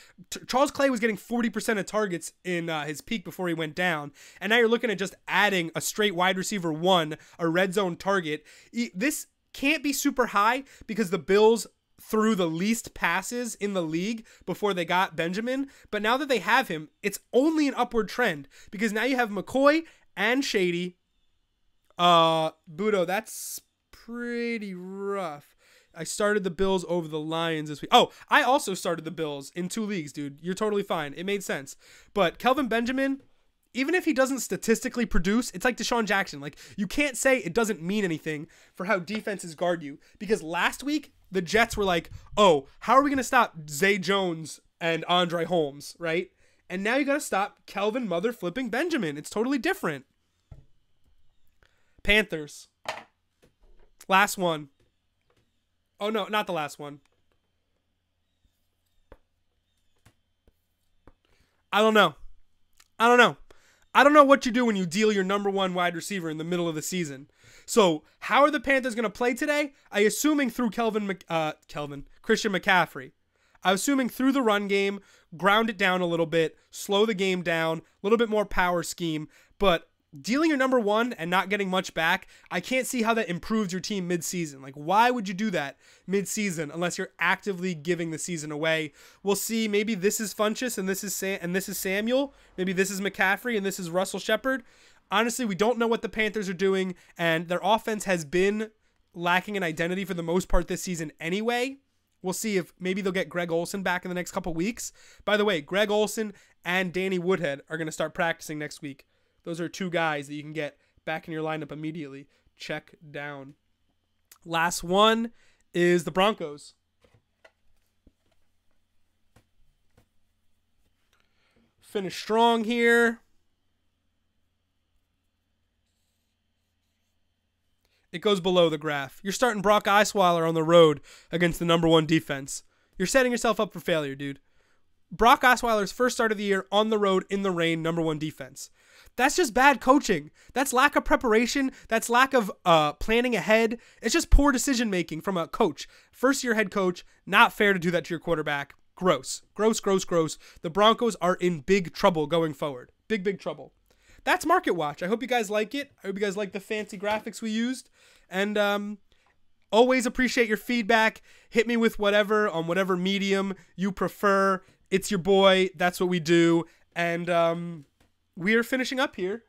Charles Clay was getting 40% of targets in his peak before he went down. And now you're looking at just adding a straight wide receiver 1, a red zone target. This can't be super high because the Bills threw the least passes in the league before they got Benjamin. But now that they have him, it's only an upward trend because now you have McCoy and Shady. Budo, that's pretty rough. I started the Bills over the Lions this week. Oh, I also started the Bills in 2 leagues, dude. You're totally fine. It made sense. But Kelvin Benjamin, even if he doesn't statistically produce, it's like Deshaun Jackson. Like, you can't say it doesn't mean anything for how defenses guard you. Because last week, the Jets were like, oh, how are we going to stop Zay Jones and Andre Holmes, right? And now you got to stop Kelvin mother flipping Benjamin. It's totally different. Panthers. Last one. Oh, no, not the last one. I don't know. I don't know what you do when you deal your number 1 wide receiver in the middle of the season. So, how are the Panthers going to play today? I'm assuming through Christian McCaffrey. I'm assuming through the run game, ground it down a little bit, slow the game down, a little bit more power scheme, but dealing your number 1 and not getting much back, I can't see how that improves your team mid-season. Like, why would you do that mid-season unless you're actively giving the season away? We'll see. Maybe this is Funchess and this is Samuel. Maybe this is McCaffrey and this is Russell Shepard. Honestly, we don't know what the Panthers are doing, and their offense has been lacking an identity for the most part this season anyway. We'll see if maybe they'll get Greg Olsen back in the next couple weeks. By the way, Greg Olsen and Danny Woodhead are going to start practicing next week. Those are 2 guys that you can get back in your lineup immediately. Check down. Last one is the Broncos. Finish strong here. It goes below the graph. You're starting Brock Osweiler on the road against the number 1 defense. You're setting yourself up for failure, dude. Brock Osweiler's first start of the year on the road in the rain, number 1 defense. That's just bad coaching. That's lack of preparation. That's lack of planning ahead. It's just poor decision-making from a coach. First-year head coach, not fair to do that to your quarterback. Gross. Gross. The Broncos are in big trouble going forward. Big trouble. That's Market Watch. I hope you guys like it. I hope you guys like the fancy graphics we used. And always appreciate your feedback. Hit me with whatever on whatever medium you prefer. It's your boy. That's what we do. And we are finishing up here.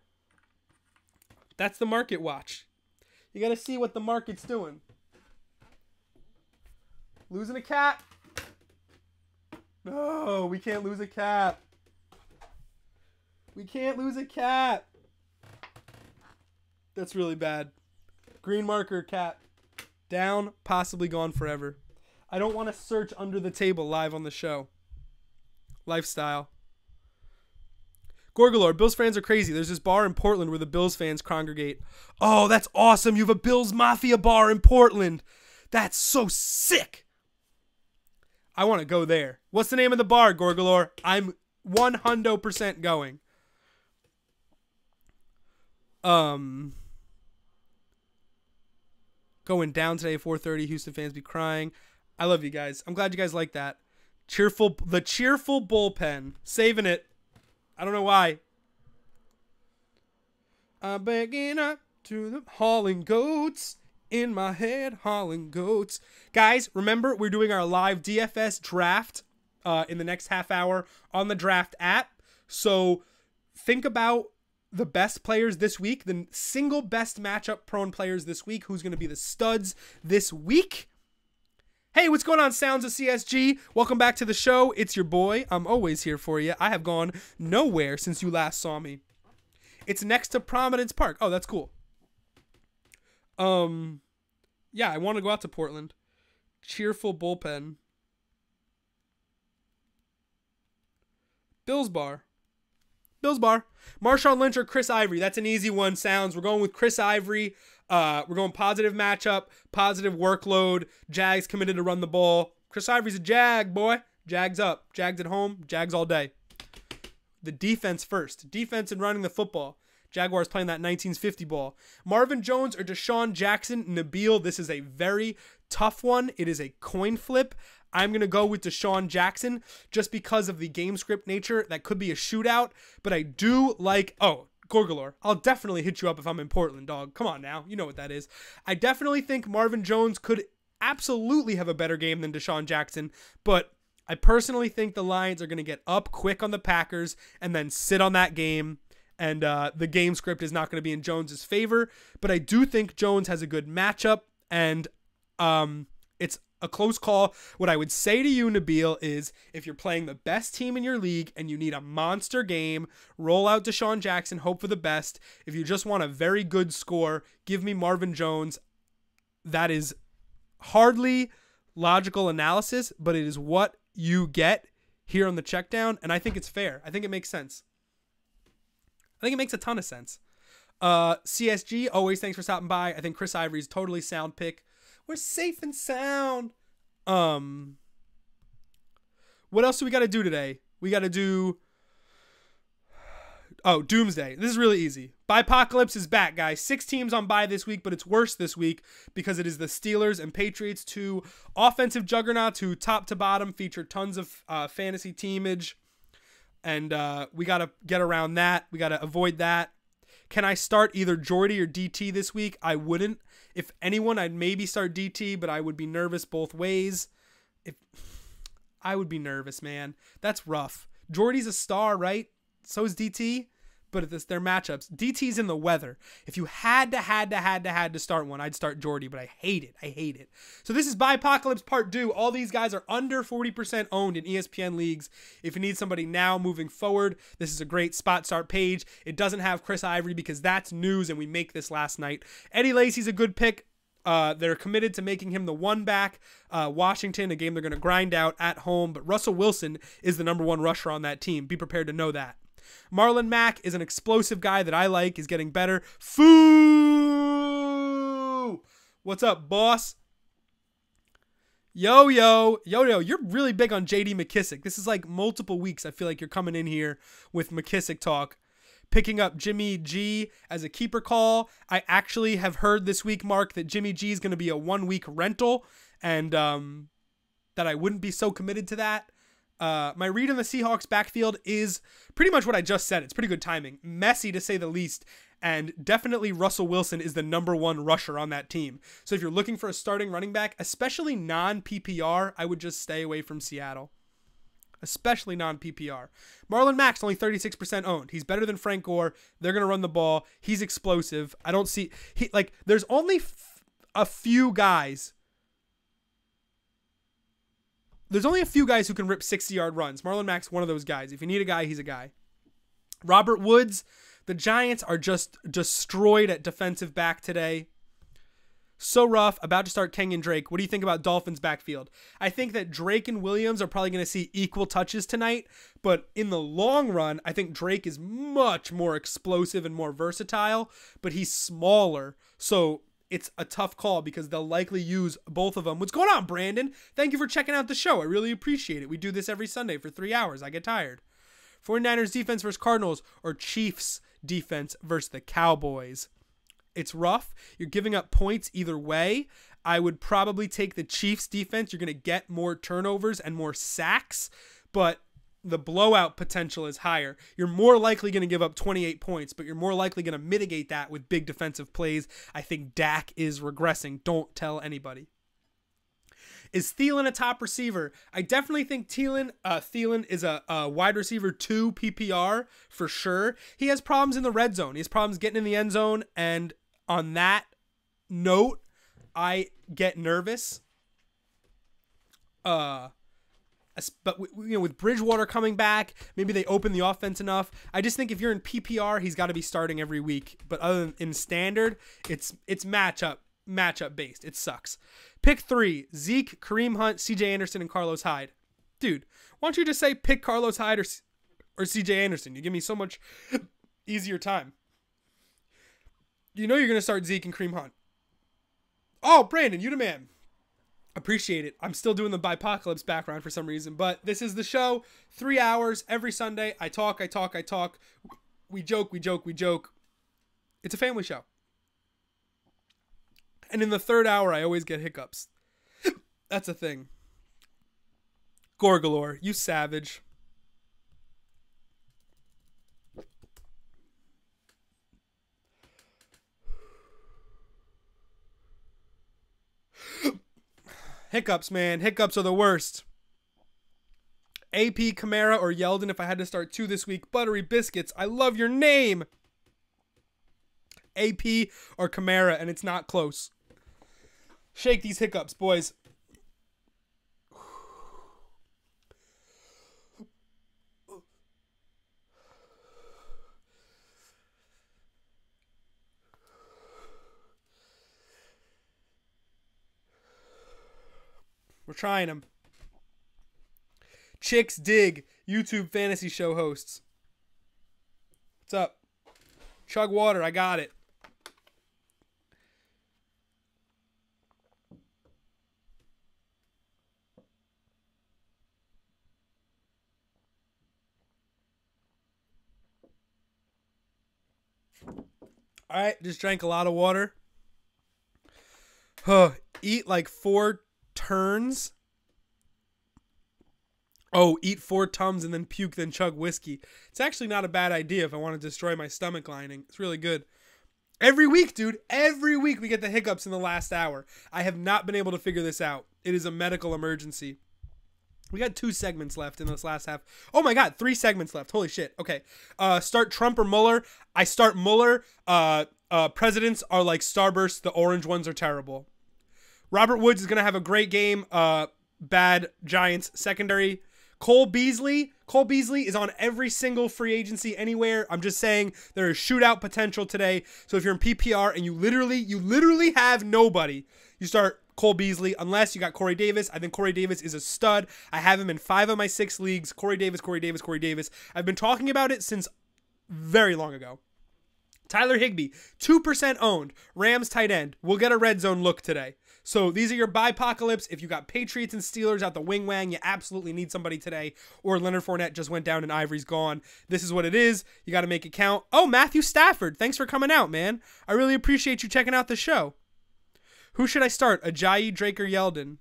That's the Market Watch. You got to see what the market's doing. Losing a cat. No, we can't lose a cat. We can't lose a cat. That's really bad. Green marker cat. Down, possibly gone forever. I don't want to search under the table live on the show. Lifestyle. Gorgalore, Bills fans are crazy. There's this bar in Portland where the Bills fans congregate. Oh, that's awesome. You have a Bills Mafia bar in Portland. That's so sick. I want to go there. What's the name of the bar, Gorgalore? I'm 100% going. Going down today at 4:30. Houston fans be crying. I love you guys. I'm glad you guys like that. The cheerful bullpen. Saving it. I don't know why. I'm begging up to the hauling goats. In my head, hauling goats. Guys, remember, we're doing our live DFS draft in the next half hour on the draft app. So think about the best players this week, the single best matchup prone players this week. Who's going to be the studs this week? Hey, what's going on, Sounds of CSG? Welcome back to the show. It's your boy. I'm always here for you. I have gone nowhere since you last saw me. It's next to Providence Park. Oh, that's cool. Yeah, I want to go out to Portland. Cheerful bullpen. Bills bar. Marshawn Lynch or Chris Ivory. That's an easy one, Sounds. We're going with Chris Ivory. We're going positive matchup, positive workload. Jags committed to run the ball. Chris Ivory's a Jag, boy. Jags up. Jags at home. Jags all day. The defense first. Defense and running the football. Jaguars playing that 1950 ball. Marvin Jones or Deshaun Jackson. Nabil, this is a very tough one. It is a coin flip. I'm going to go with Deshaun Jackson just because of the game script nature. That could be a shootout, but I do like... Oh, Gorgalore, I'll definitely hit you up if I'm in Portland, dog. Come on now. You know what that is. I definitely think Marvin Jones could absolutely have a better game than Deshaun Jackson, but I personally think the Lions are going to get up quick on the Packers and then sit on that game, and the game script is not going to be in Jones's favor, but I do think Jones has a good matchup, and It's a close call. What I would say to you, Nabil, is if you're playing the best team in your league and you need a monster game, roll out Deshaun Jackson, hope for the best. If you just want a very good score, give me Marvin Jones. That is hardly logical analysis, but it is what you get here on the Checkdown, and I think it's fair. I think it makes sense. I think it makes a ton of sense. CSG, always thanks for stopping by. I think Chris Ivory's totally sound pick. We're safe and sound. What else do we got to do today? We got to do... Oh, Doomsday. This is really easy. BYEPOCALYPSE is back, guys. 6 teams on bye this week, but it's worse this week because it is the Steelers and Patriots, 2 offensive juggernauts who top to bottom feature tons of fantasy teamage. And we got to get around that. We got to avoid that. Can I start either Jordy or DT this week? I wouldn't. If anyone, I'd maybe start DT, but I would be nervous both ways. I would be nervous, man. That's rough. Jordy's a star, right? So is DT. But it's their matchups. DT's in the weather. If you had to start one, I'd start Jordy, but I hate it. I hate it. So this is BYEPOCALYPSE Part Deux. All these guys are under 40% owned in ESPN leagues. If you need somebody now moving forward, this is a great spot start page. It doesn't have Chris Ivory because that's news, and we make this last night. Eddie Lacy's a good pick. They're committed to making him the one back. Washington, a game they're going to grind out at home, but Russell Wilson is the #1 rusher on that team. Be prepared to know that. Marlon Mack is an explosive guy that I like. Is getting better. Foo! What's up, boss? Yo. You're really big on J.D. McKissick. This is like multiple weeks. I feel like you're coming in here with McKissick talk. Picking up Jimmy G as a keeper call. I actually have heard this week, Mark, that Jimmy G is going to be a 1-week rental, and that I wouldn't be so committed to that. My read on the Seahawks backfield is pretty much what I just said. It's pretty good timing. Messy to say the least. And definitely Russell Wilson is the #1 rusher on that team. So if you're looking for a starting running back, especially non-PPR, I would just stay away from Seattle. Especially non-PPR. Marlon Mack's only 36% owned. He's better than Frank Gore. They're going to run the ball. He's explosive. I don't see... there's only a few guys... There's only a few guys who can rip 60-yard runs. Marlon Mack's one of those guys. If you need a guy, he's a guy. Robert Woods, the Giants are just destroyed at defensive back today. So rough. About to start Kenyon Drake. What do you think about Dolphins backfield? I think that Drake and Williams are probably going to see equal touches tonight, but in the long run, I think Drake is much more explosive and more versatile, but he's smaller, so it's a tough call because they'll likely use both of them. What's going on, Brandon? Thank you for checking out the show. I really appreciate it. We do this every Sunday for 3 hours. I get tired. 49ers defense versus Cardinals or Chiefs defense versus the Cowboys. It's rough. You're giving up points either way. I would probably take the Chiefs defense. You're going to get more turnovers and more sacks, but the blowout potential is higher. You're more likely going to give up 28 points, but you're more likely going to mitigate that with big defensive plays. I think Dak is regressing. Don't tell anybody. Is Thielen a top receiver? I definitely think Thielen is a wide receiver 2 PPR for sure. He has problems in the red zone. He has problems getting in the end zone, and on that note, I get nervous. But with Bridgewater coming back, maybe they open the offense enough. I just think if you're in PPR, he's got to be starting every week. But other than in standard, it's matchup based. It sucks. Pick 3: Zeke, Kareem Hunt, CJ Anderson, and Carlos Hyde. Dude, why don't you just say pick Carlos Hyde or CJ Anderson? You give me so much easier time. You know you're gonna start Zeke and Kareem Hunt. Oh, Brandon, you the man. Appreciate it. I'm still doing the BYEPOCALYPSE background for some reason, but this is the show. 3 hours every Sunday. I talk. We joke. It's a family show. And in the 3rd hour, I always get hiccups. That's a thing. Gorgalore, you savage. Hiccups, man. Hiccups are the worst. AP, Kamara, or Yeldon if I had to start 2 this week. Buttery Biscuits, I love your name. AP or Kamara, and it's not close. Shake these hiccups, boys. We're trying them. Chicks Dig, YouTube fantasy show hosts. What's up? Chug water. I got it. All right, just drank a lot of water. Eat like 4 turns. Oh, eat 4 Tums and then puke, then chug whiskey. It's actually not a bad idea if I want to destroy my stomach lining. It's really good. Every week, dude. Every week we get the hiccups in the last hour. I have not been able to figure this out. It is a medical emergency. We got 2 segments left in this last half. Oh my God, 3 segments left. Holy shit. Okay. Start Trump or Mueller. I start Mueller. Presidents are like Starburst. The orange ones are terrible. Robert Woods is going to have a great game. Bad Giants secondary. Cole Beasley is on every single free agency anywhere. I'm just saying there is shootout potential today. So if you're in PPR and you literally have nobody, you start Cole Beasley, unless you got Corey Davis. I think Corey Davis is a stud. I have him in 5 of my 6 leagues. Corey Davis. I've been talking about it since very long ago. Tyler Higbee, 2% owned. Rams tight end. We'll get a red zone look today. So these are your BYEPOCALYPSE. If you got Patriots and Steelers out the wing wang, you absolutely need somebody today. Or Leonard Fournette just went down and Ivory's gone. This is what it is. You got to make it count. Oh, Matthew Stafford. Thanks for coming out, man. I really appreciate you checking out the show. Who should I start? Ajayi, Drake, or Yeldon?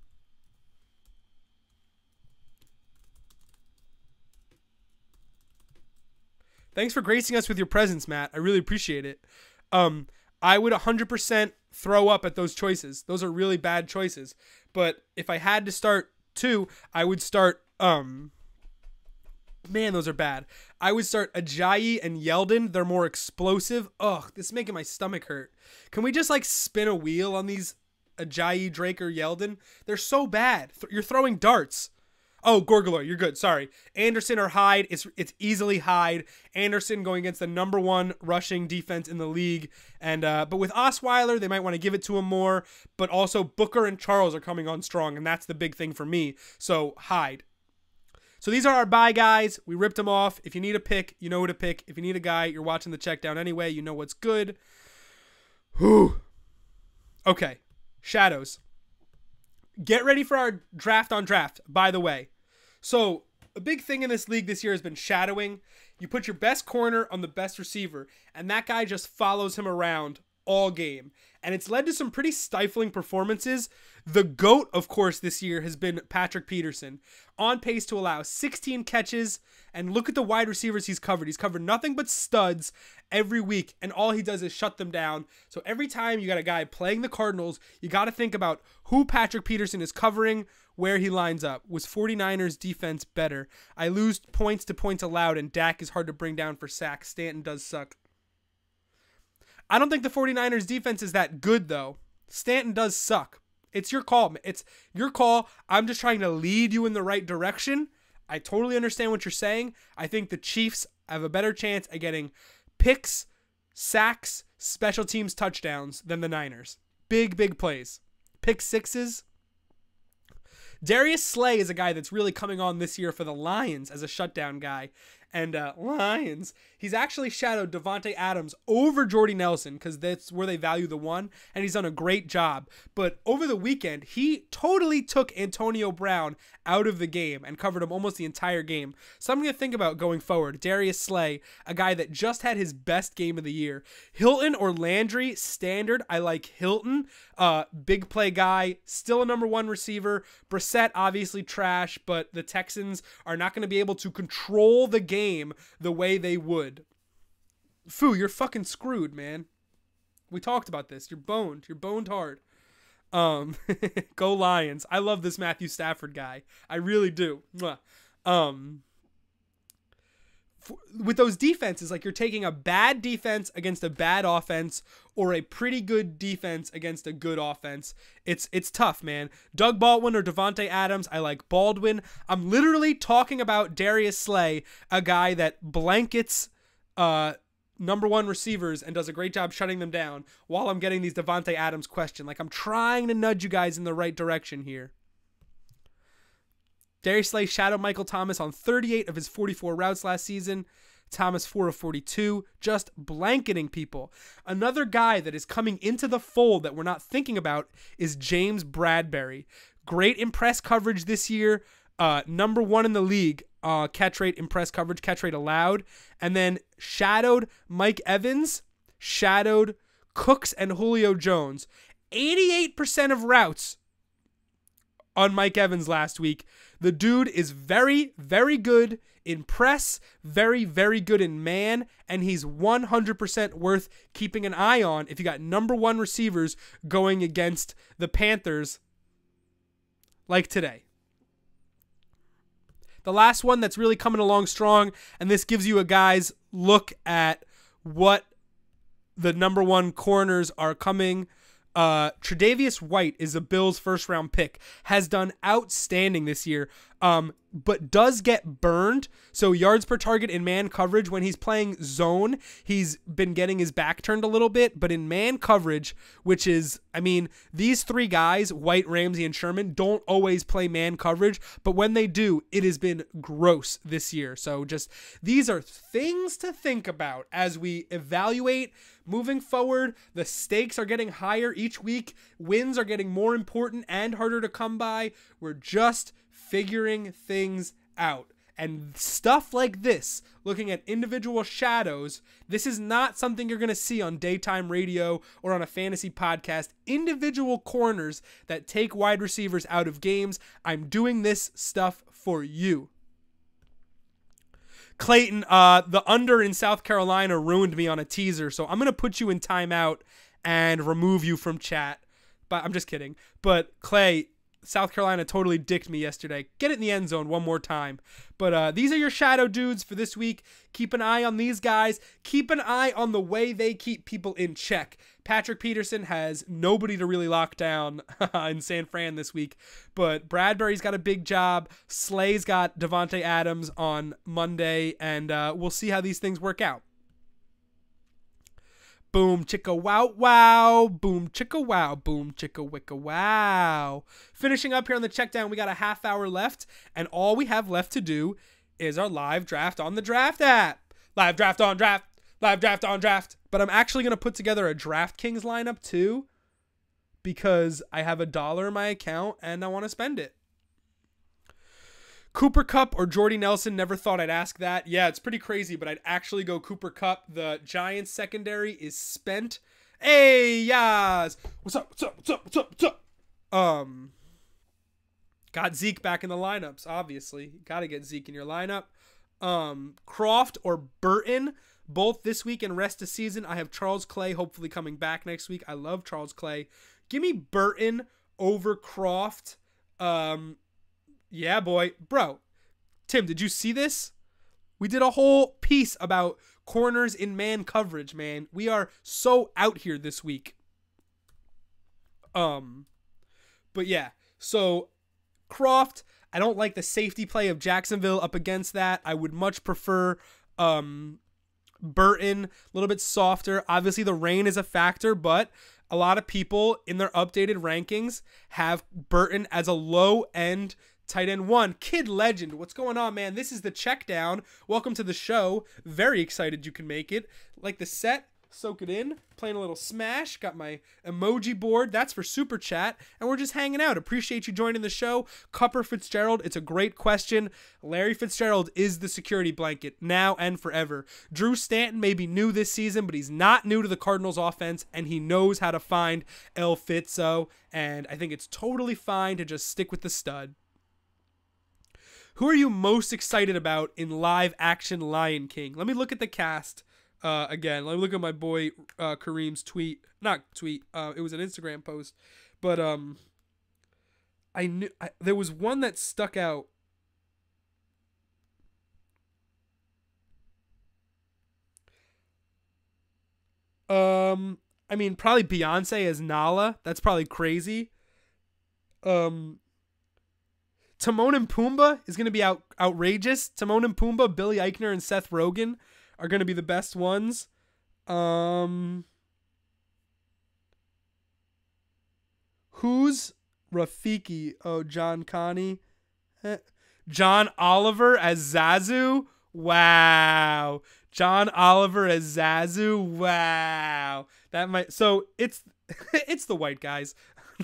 Thanks for gracing us with your presence, Matt. I really appreciate it. I would 100% throw up at those choices. Those are really bad choices. But if I had to start 2, I would start, man, those are bad. I would start Ajayi and Yeldon. They're more explosive. Ugh, this is making my stomach hurt. Can we just like spin a wheel on these Ajayi, Drake, or Yeldon? They're so bad. You're throwing darts. Oh, Gorgaloy, you're good. Sorry. Anderson or Hyde. It's easily Hyde. Anderson going against the #1 rushing defense in the league. And but with Osweiler, they might want to give it to him more. But also Booker and Charles are coming on strong, and that's the big thing for me. So Hyde. So these are our bye guys. We ripped them off. If you need a pick, you know who to pick. If you need a guy, you're watching the Checkdown anyway. You know what's good. Whew. Okay. Shadows. Get ready for our draft on draft, by the way. So, a big thing in this league this year has been shadowing. You put your best corner on the best receiver, and that guy just follows him around all game. And it's led to some pretty stifling performances. The GOAT, of course, this year has been Patrick Peterson, on pace to allow 16 catches. And look at the wide receivers he's covered. He's covered nothing but studs every week, and all he does is shut them down. So every time you got a guy playing the Cardinals, you got to think about who Patrick Peterson is covering, where he lines up. Was 49ers defense better? I lose points to points allowed, and Dak is hard to bring down for sacks. Stanton does suck. I don't think the 49ers defense is that good, though. Stanton does suck. It's your call. It's your call. I'm just trying to lead you in the right direction. I totally understand what you're saying. I think the Chiefs have a better chance at getting picks, sacks, special teams touchdowns than the Niners. Big plays. Pick sixes. Darius Slay is a guy that's really coming on this year for the Lions as a shutdown guy. And Lions, he's actually shadowed Devontae Adams over Jordy Nelson because that's where they value the one, and he's done a great job. But over the weekend, he totally took Antonio Brown out of the game and covered him almost the entire game. Something to think about going forward. Darius Slay, a guy that just had his best game of the year. Hilton or Landry, standard. I like Hilton. Big play guy, still a #1 receiver. Brissett, obviously trash, but the Texans are not going to be able to control the game the way they would. Foo, you're fucking screwed, man. We talked about this. You're boned. You're boned hard. Go Lions. I love this Matthew Stafford guy. I really do. With those defenses, like you're taking a bad defense against a bad offense or a pretty good defense against a good offense. It's tough, man. Doug Baldwin or Devontae Adams. I like Baldwin. I'm literally talking about Darius Slay, a guy that blankets #1 receivers and does a great job shutting them down while I'm getting these Devontae Adams questions. Like I'm trying to nudge you guys in the right direction here. Darius Slay shadowed Michael Thomas on 38 of his 44 routes last season. Thomas 4 of 42, just blanketing people. Another guy that is coming into the fold that we're not thinking about is James Bradbury. Great impress coverage this year. Number 1 in the league, catch rate, impress coverage, catch rate allowed. And then shadowed Mike Evans, shadowed Cooks and Julio Jones. 88% of routes on Mike Evans last week. The dude is very, very good in press, very, very good in man, and he's 100% worth keeping an eye on if you got number 1 receivers going against the Panthers like today. The last one that's really coming along strong, and this gives you a guy's look at what the number 1 corners are coming. Tre'Davious White is a Bills first-round pick, has done outstanding this year, but does get burned. So yards per target in man coverage, when he's playing zone, he's been getting his back turned a little bit, but in man coverage, which is, I mean, these 3 guys, White, Ramsey, and Sherman, don't always play man coverage, but when they do, it has been gross this year. So just, these are things to think about as we evaluate moving forward. The stakes are getting higher each week. Wins are getting more important and harder to come by. We're just figuring things out. And stuff like this, looking at individual shadows, this is not something you're going to see on daytime radio or on a fantasy podcast. Individual corners that take wide receivers out of games. I'm doing this stuff for you. Clayton, the under in South Carolina ruined me on a teaser, so I'm going to put you in timeout and remove you from chat. But I'm just kidding. But Clay, South Carolina totally dicked me yesterday. Get it in the end zone one more time. But these are your shadow dudes for this week. Keep an eye on these guys. Keep an eye on the way they keep people in check. Patrick Peterson has nobody to really lock down in San Fran this week. But Bradbury's got a big job. Slay's got Devontae Adams on Monday. And we'll see how these things work out. Boom, chicka, wow, wow. Boom, chicka, wow. Boom, chicka, wicka, wow. Finishing up here on the Checkdown, we got a half hour left, and all we have left to do is our live draft on the draft app. Live draft on draft. Live draft on draft. But I'm actually going to put together a DraftKings lineup, too, because I have $1 in my account, and I want to spend it. Cooper Kupp or Jordy Nelson, never thought I'd ask that. Yeah, it's pretty crazy, but I'd actually go Cooper Kupp. The Giants secondary is spent. Hey, yas. What's up, what's up, what's up, what's up, what's up? Got Zeke back in the lineups, obviously. Got to get Zeke in your lineup. Croft or Burton, both this week and rest of season. I have Charles Clay hopefully coming back next week. I love Charles Clay. Give me Burton over Croft. Yeah, boy. Bro, Tim, did you see this? We did a whole piece about corners in man coverage, man. We are so out here this week. But yeah, so Croft, I don't like the safety play of Jacksonville up against that. I would much prefer Burton, a little bit softer. Obviously, the rain is a factor, but a lot of people in their updated rankings have Burton as a low-end tight end 1. Kid Legend, what's going on, man? This is the Checkdown. Welcome to the show. Very excited you can make it. Like the set, soak it in. Playing a little Smash. Got my emoji board. That's for Super Chat. And we're just hanging out. Appreciate you joining the show. Cupper Fitzgerald, it's a great question. Larry Fitzgerald is the security blanket now and forever. Drew Stanton may be new this season, but he's not new to the Cardinals offense, and he knows how to find El Fitzo. And I think it's totally fine to just stick with the stud. Who are you most excited about in live action Lion King? Let me look at the cast again. Let me look at my boy Kareem's tweet. Not tweet. It was an Instagram post. But I knew there was one that stuck out. I mean, probably Beyonce as Nala. That's probably crazy. Timon and Pumbaa is going to be outrageous. Timon and Pumbaa, Billy Eichner, and Seth Rogen are going to be the best ones. Who's Rafiki? Oh, John Connie. John Oliver as Zazu. Wow. John Oliver as Zazu. Wow. That might. So it's it's the white guys.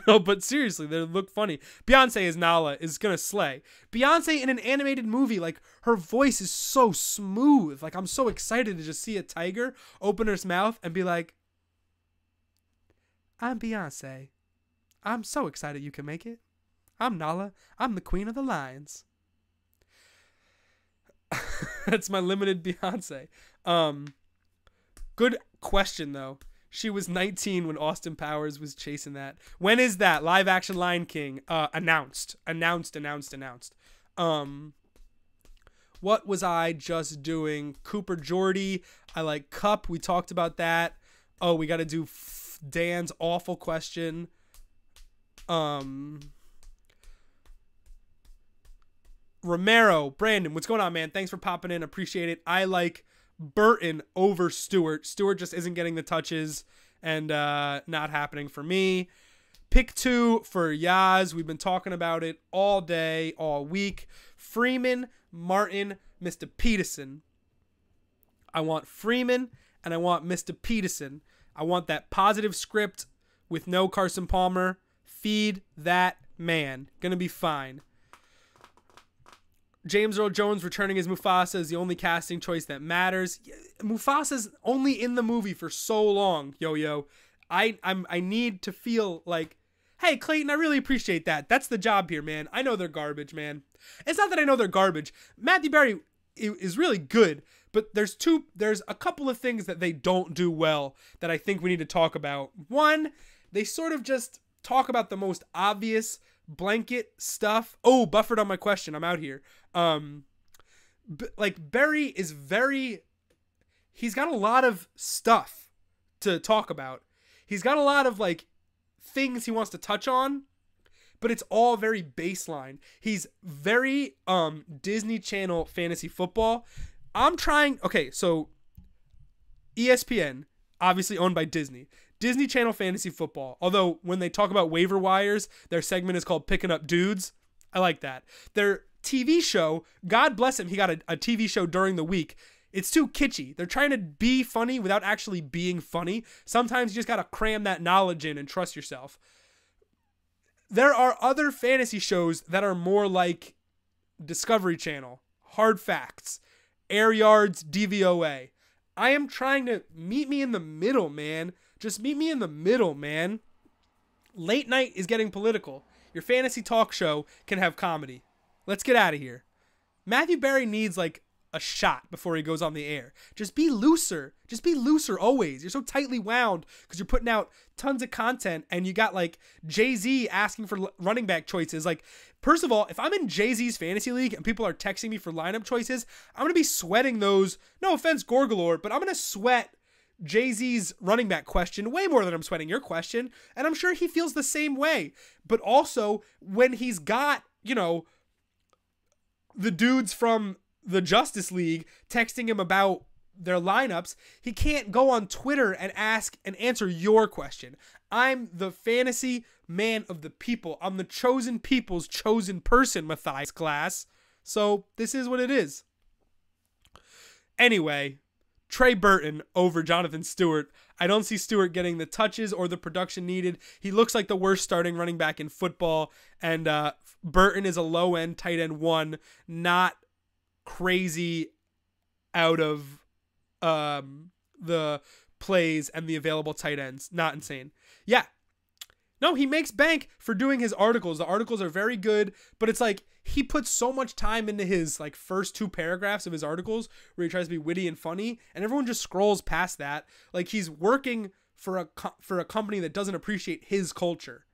No, but seriously, they look funny. Beyonce as Nala is gonna slay. Beyonce in an animated movie, like, her voice is so smooth. Like, I'm so excited to just see a tiger open its mouth and be like, I'm Beyonce. I'm so excited you can make it. I'm Nala. I'm the queen of the lions. That's my limited Beyonce. Good question, though. She was 19 when Austin Powers was chasing that. When is that? Live action Lion King. Announced. What was I just doing? Cooper Jordy. I like Cup. We talked about that. Oh, we got to do Dan's awful question. Romero. Brandon, what's going on, man? Thanks for popping in. Appreciate it. I like Burton over Stewart. Stewart just isn't getting the touches and not happening for me. Pick 2 for Yaz. We've been talking about it all day, all week. Freeman, Martin, Mr. Peterson. I want Freeman and I want Mr. Peterson. I want that positive script with no Carson Palmer. Feed that man. Gonna be fine. James Earl Jones returning as Mufasa is the only casting choice that matters. Mufasa's only in the movie for so long, yo. I need to feel like, hey, Clayton, I really appreciate that. That's the job here, man. I know they're garbage, man. It's not that I know they're garbage. Matthew Berry is really good, but there's a couple of things that they don't do well that I think we need to talk about. One, they sort of just talk about the most obvious blanket stuff. Oh, buffered on my question. I'm out here. Like, Barry is he's got a lot of stuff to talk about. He's got a lot of, like, things he wants to touch on, but it's all very baseline. He's very Disney Channel fantasy football. Okay, so ESPN, obviously owned by Disney. Disney Channel fantasy football. Although when they talk about waiver wires, their segment is called Picking Up Dudes. I like that. Their TV show, God bless him, he got a TV show during the week. It's too kitschy. They're trying to be funny without actually being funny. Sometimes you just got to cram that knowledge in and trust yourself. There are other fantasy shows that are more like Discovery Channel, Hard Facts, Air Yards, DVOA. I am trying to meet me in the middle, man. Just meet me in the middle, man. Late night is getting political. Your fantasy talk show can have comedy. Let's get out of here. Matthew Berry needs, like, a shot before he goes on the air. Just be looser. Just be looser always. You're so tightly wound because you're putting out tons of content and you got, like, Jay-Z asking for running back choices. Like, first of all, if I'm in Jay-Z's fantasy league and people are texting me for lineup choices, I'm going to be sweating those. No offense, Gorgalore, but I'm going to sweat Jay-Z's running back question way more than I'm sweating your question. And I'm sure he feels the same way. But also, when he's got, you know, the dudes from the Justice League texting him about their lineups, he can't go on Twitter and ask and answer your question. I'm the fantasy man of the people. I'm the chosen people's chosen person, Matthias class. So this is what it is. Anyway, Trey Burton over Jonathan Stewart. I don't see Stewart getting the touches or the production needed. He looks like the worst starting running back in football. And Burton is a low-end tight end 1, not crazy out of the plays and the available tight ends. Not insane. Yeah. No, he makes bank for doing his articles. The articles are very good, but it's like he puts so much time into his, like, first 2 paragraphs of his articles where he tries to be witty and funny, and everyone just scrolls past that. Like, he's working for a company that doesn't appreciate his culture.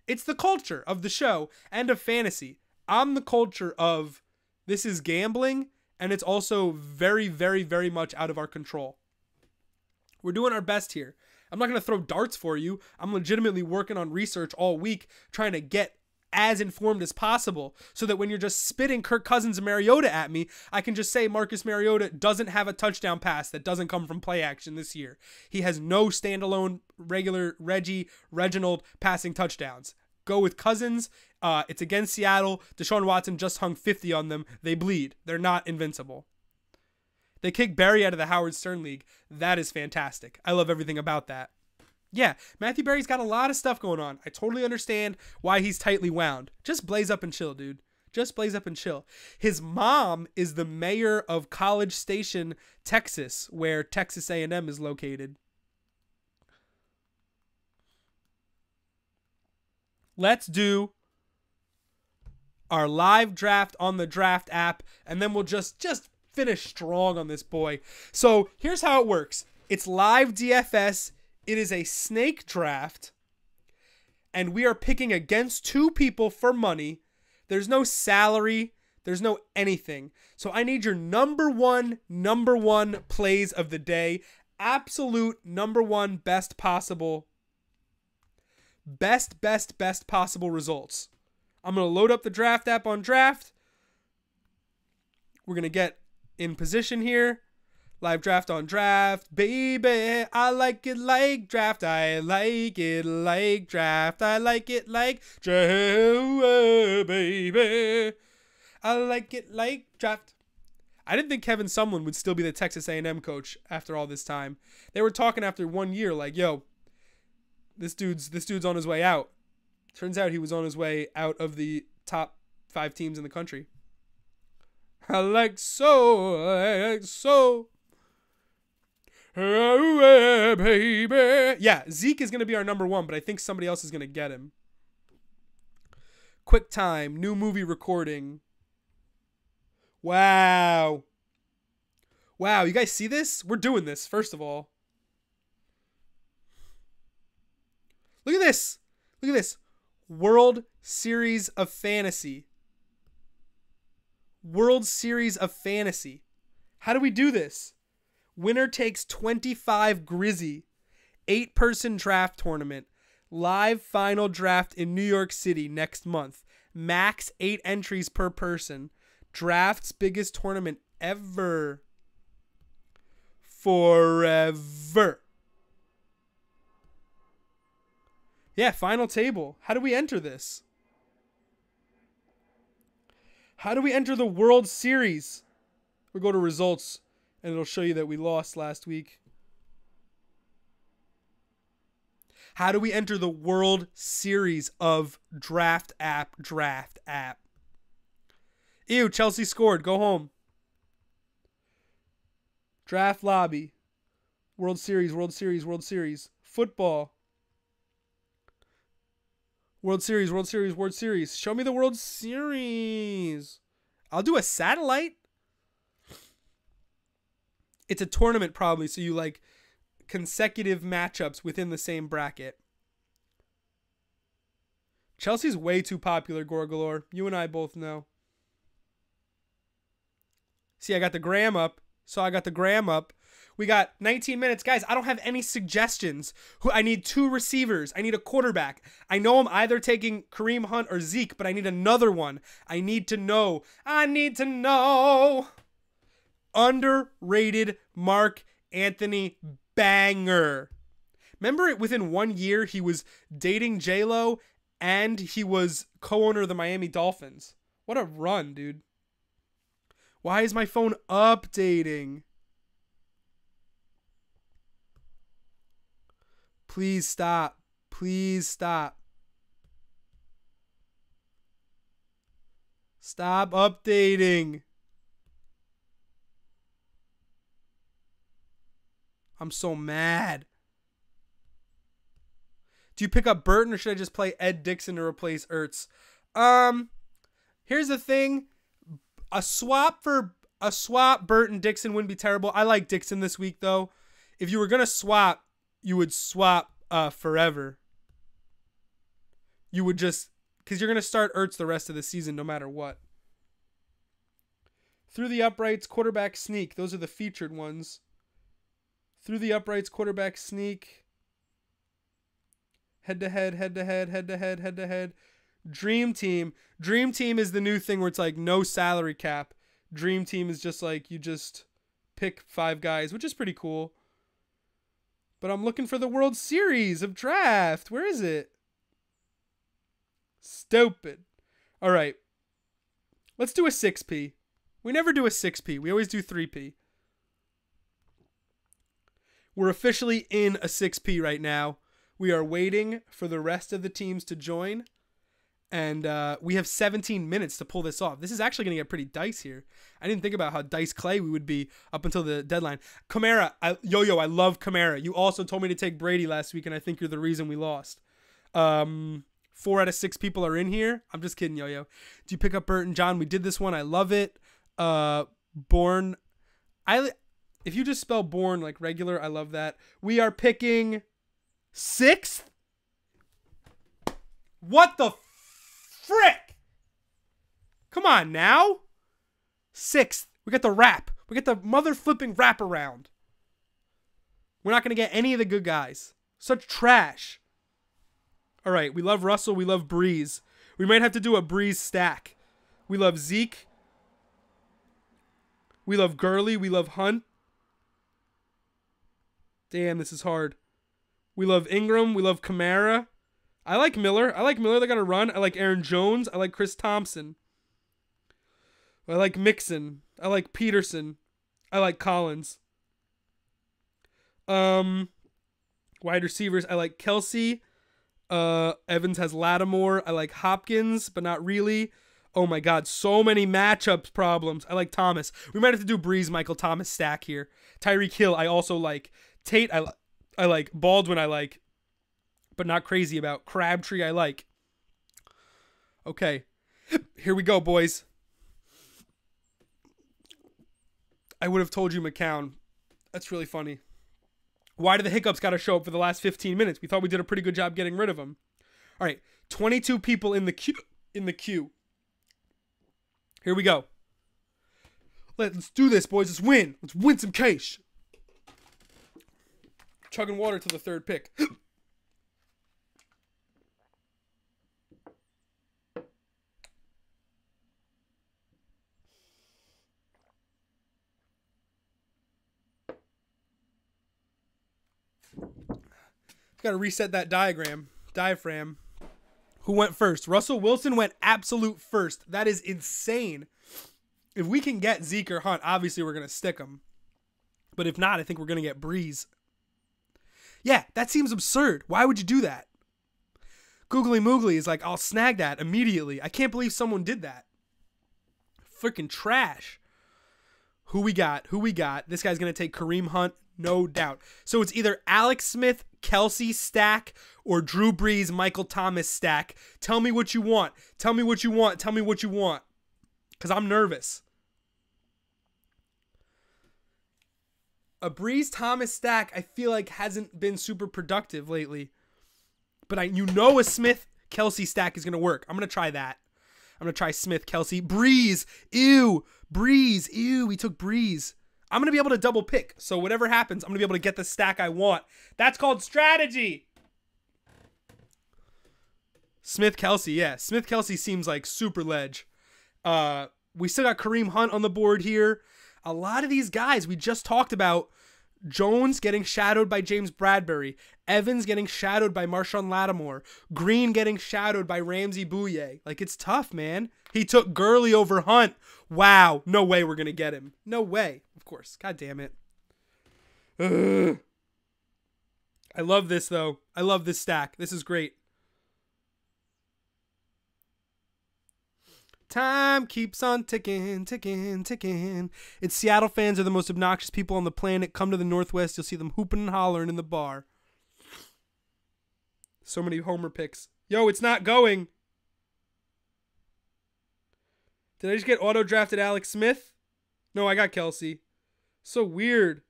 It's the culture of the show and of fantasy. I'm the culture of this is gambling, and it's also very, very, very much out of our control. We're doing our best here. I'm not going to throw darts for you. I'm legitimately working on research all week, trying to get as informed as possible so that when you're just spitting Kirk Cousins and Mariota at me, I can just say Marcus Mariota doesn't have a touchdown pass that doesn't come from play action this year. He has no standalone regular Reginald passing touchdowns. go with Cousins. It's against Seattle. Deshaun Watson just hung 50 on them. They bleed. They're not invincible. They kicked Berry out of the Howard Stern League. That is fantastic. I love everything about that. Yeah, Matthew Berry's got a lot of stuff going on. I totally understand why he's tightly wound. Just blaze up and chill, dude. Just blaze up and chill. His mom is the mayor of College Station, Texas, where Texas A&M is located. Let's do our live draft on the draft app, and then we'll just finish strong on this boy. So here's how it works. It's live DFS. It is a snake draft, and we are picking against two people for money. There's no salary. There's no anything. So I need your number one plays of the day. Absolute number one best possible results. I'm going to load up the draft app on draft. We're going to get in position here. Live draft on draft, baby. I like it like draft. I like it like draft. I like it like draft, baby. I like it like draft. I didn't think Kevin Sumlin would still be the Texas A&M coach after all this time. They were talking after 1 year like, yo, this dude's on his way out. Turns out he was on his way out of the top 5 teams in the country. I like so. Oh, baby. Yeah, Zeke is going to be our number one, but I think somebody else is going to get him. Quick time, new movie recording. Wow. Wow, you guys see this? We're doing this, first of all. Look at this. Look at this. World Series of Fantasy. World Series of Fantasy. How do we do this? Winner takes 25 Grizzy. 8-person draft tournament. Live final draft in New York City next month. Max 8 entries per person. Draft's biggest tournament ever. Forever. Yeah, final table. How do we enter this? How do we enter the World Series? We'll go to results, and it'll show you that we lost last week. How do we enter the World Series of Draft App? Ew, Chelsea scored. Go home. Draft lobby. World Series. Football. World Series. Show me the World Series. I'll do a satellite. It's a tournament probably, so you like consecutive matchups within the same bracket. Chelsea's way too popular, Gorgalore. You and I both know. See, I got the gram up. We got 19 minutes. Guys, I don't have any suggestions. I need 2 receivers. I need a quarterback. I know I'm either taking Kareem Hunt or Zeke, but I need another one. I need to know. Underrated Mark Anthony banger. Remember it within 1 year he was dating J-Lo and he was co-owner of the Miami Dolphins. What a run, dude. Why is my phone updating? Please stop. Stop updating. I'm so mad. Do you pick up Burton or should I just play Ed Dixon to replace Ertz? Here's the thing. A swap Burton Dixon wouldn't be terrible. I like Dixon this week though. If you were going to swap, you would swap forever. You would just, because you're going to start Ertz the rest of the season no matter what. Through the uprights, quarterback sneak. Those are the featured ones. Through the uprights, quarterback sneak. Head to head. Dream team. Dream team is the new thing where it's like no salary cap. Dream team is just like you just pick 5 guys, which is pretty cool. But I'm looking for the World Series of Draft. Where is it? Stupid. All right. Let's do a 6P. We never do a 6P. We always do 3P. We're officially in a 6P right now. We are waiting for the rest of the teams to join. And we have 17 minutes to pull this off. This is actually going to get pretty dice here. I didn't think about how dice clay we would be up until the deadline. Kamara, Yo-Yo, I love Kamara. You also told me to take Brady last week, and I think you're the reason we lost. 4 out of 6 people are in here. I'm just kidding, Yo-Yo. Do you pick up Burton John? We did this one. I love it. Born. If you just spell born like regular, I love that. We are picking 6th. What the frick? Come on now. 6th. We got the wrap. We got the mother flipping wrap around. We're not going to get any of the good guys. Such trash. All right. We love Russell. We love Breeze. We might have to do a Breeze stack. We love Zeke. We love Gurley. We love Hunt. Damn, this is hard. We love Ingram. We love Kamara. I like Miller. They got to run. I like Aaron Jones. I like Chris Thompson. I like Mixon. I like Peterson. I like Collins. Wide receivers. I like Kelsey. Evans has Lattimore. I like Hopkins, but not really. Oh my God, so many matchups problems. I like Thomas. We might have to do Breeze, Michael Thomas stack here. Tyreek Hill, I also like. Tate, I like. Baldwin, I like. But not crazy about. Crabtree, I like. Okay. Here we go, boys. I would have told you McCown. That's really funny. Why do the hiccups got to show up for the last 15 minutes? We thought we did a pretty good job getting rid of them. All right. 22 people in the queue. Here we go. Let's do this, boys. Let's win. Let's win some cash. Chugging water to the 3rd pick. Got to reset that diaphragm. Who went first? Russell Wilson went absolute first. That is insane. If we can get Zeke or Hunt, obviously we're going to stick them. But if not, I think we're going to get Breeze. Yeah, that seems absurd. Why would you do that? Googly Moogly is like, I'll snag that immediately. I can't believe someone did that. Freaking trash. Who we got? This guy's going to take Kareem Hunt, no doubt. So it's either Alex Smith, Kelsey stack, or Drew Brees, Michael Thomas stack. Tell me what you want. Because I'm nervous. A Brees Thomas stack, I feel like hasn't been super productive lately. But a Smith Kelsey stack is going to work. I'm going to try that. I'm going to try Smith Kelsey. Breeze. Ew. Breeze. Ew. We took Breeze. I'm going to be able to double pick. So whatever happens, I'm going to be able to get the stack I want. That's called strategy. Smith Kelsey. Yeah. Smith Kelsey seems like super ledge. We still got Kareem Hunt on the board here. A lot of these guys we just talked about. Jones getting shadowed by James Bradbury. Evans getting shadowed by Marshawn Lattimore. Green getting shadowed by Ramsey Bouye. Like, it's tough, man. He took Gurley over Hunt. Wow. No way we're going to get him. No way. Of course. God damn it. Ugh. I love this, though. I love this stack. This is great. Time keeps on ticking, ticking, ticking. It's Seattle fans are the most obnoxious people on the planet. Come to the Northwest, you'll see them hooping and hollering in the bar. So many homer picks. Yo, it's not going. Did I just get auto-drafted Alex Smith? No, I got Kelsey. So weird.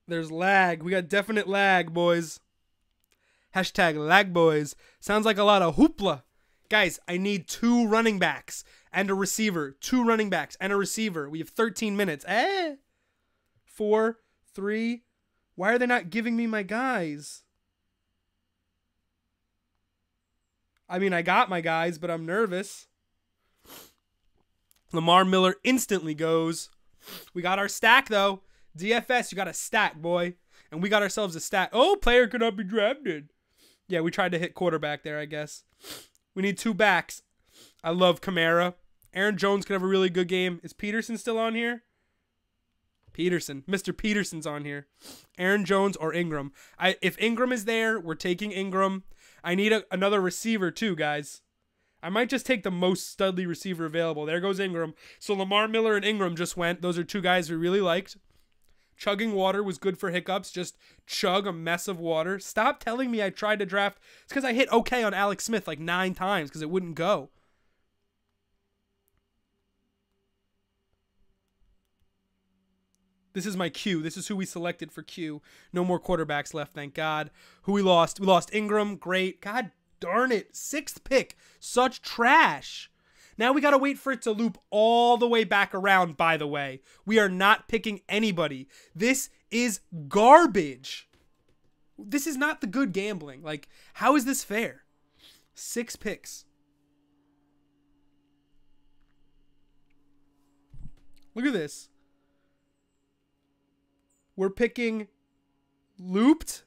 There's lag. We got definite lag, boys. Hashtag lag, boys. Sounds like a lot of hoopla. Guys, I need 2 running backs and a receiver. 2 running backs and a receiver. We have 13 minutes. 4, 3. Why are they not giving me my guys? I mean, I got my guys, but I'm nervous. Lamar Miller instantly goes. We got our stack, though. DFS, you got a stat, boy. And we got ourselves a stat. Oh, player could not be drafted. Yeah, we tried to hit quarterback there, I guess. We need 2 backs. I love Kamara. Aaron Jones could have a really good game. Is Peterson still on here? Peterson. Mr. Peterson's on here. Aaron Jones or Ingram. If Ingram is there, we're taking Ingram. I need another receiver too, guys. I might just take the most studly receiver available. There goes Ingram. So Lamar Miller and Ingram just went. Those are 2 guys we really liked. Chugging water was good for hiccups. Just chug a mess of water. Stop telling me I tried to draft. It's because I hit okay on Alex Smith like 9 times because it wouldn't go. This is my Q. This is who we selected for Q. No more quarterbacks left, thank God. Who we lost? We lost Ingram. Great. God darn it. 6th pick. Such trash. Now we got to wait for it to loop all the way back around, by the way. We are not picking anybody. This is garbage. This is not the good gambling. Like, how is this fair? 6 picks. Look at this. We're picking looped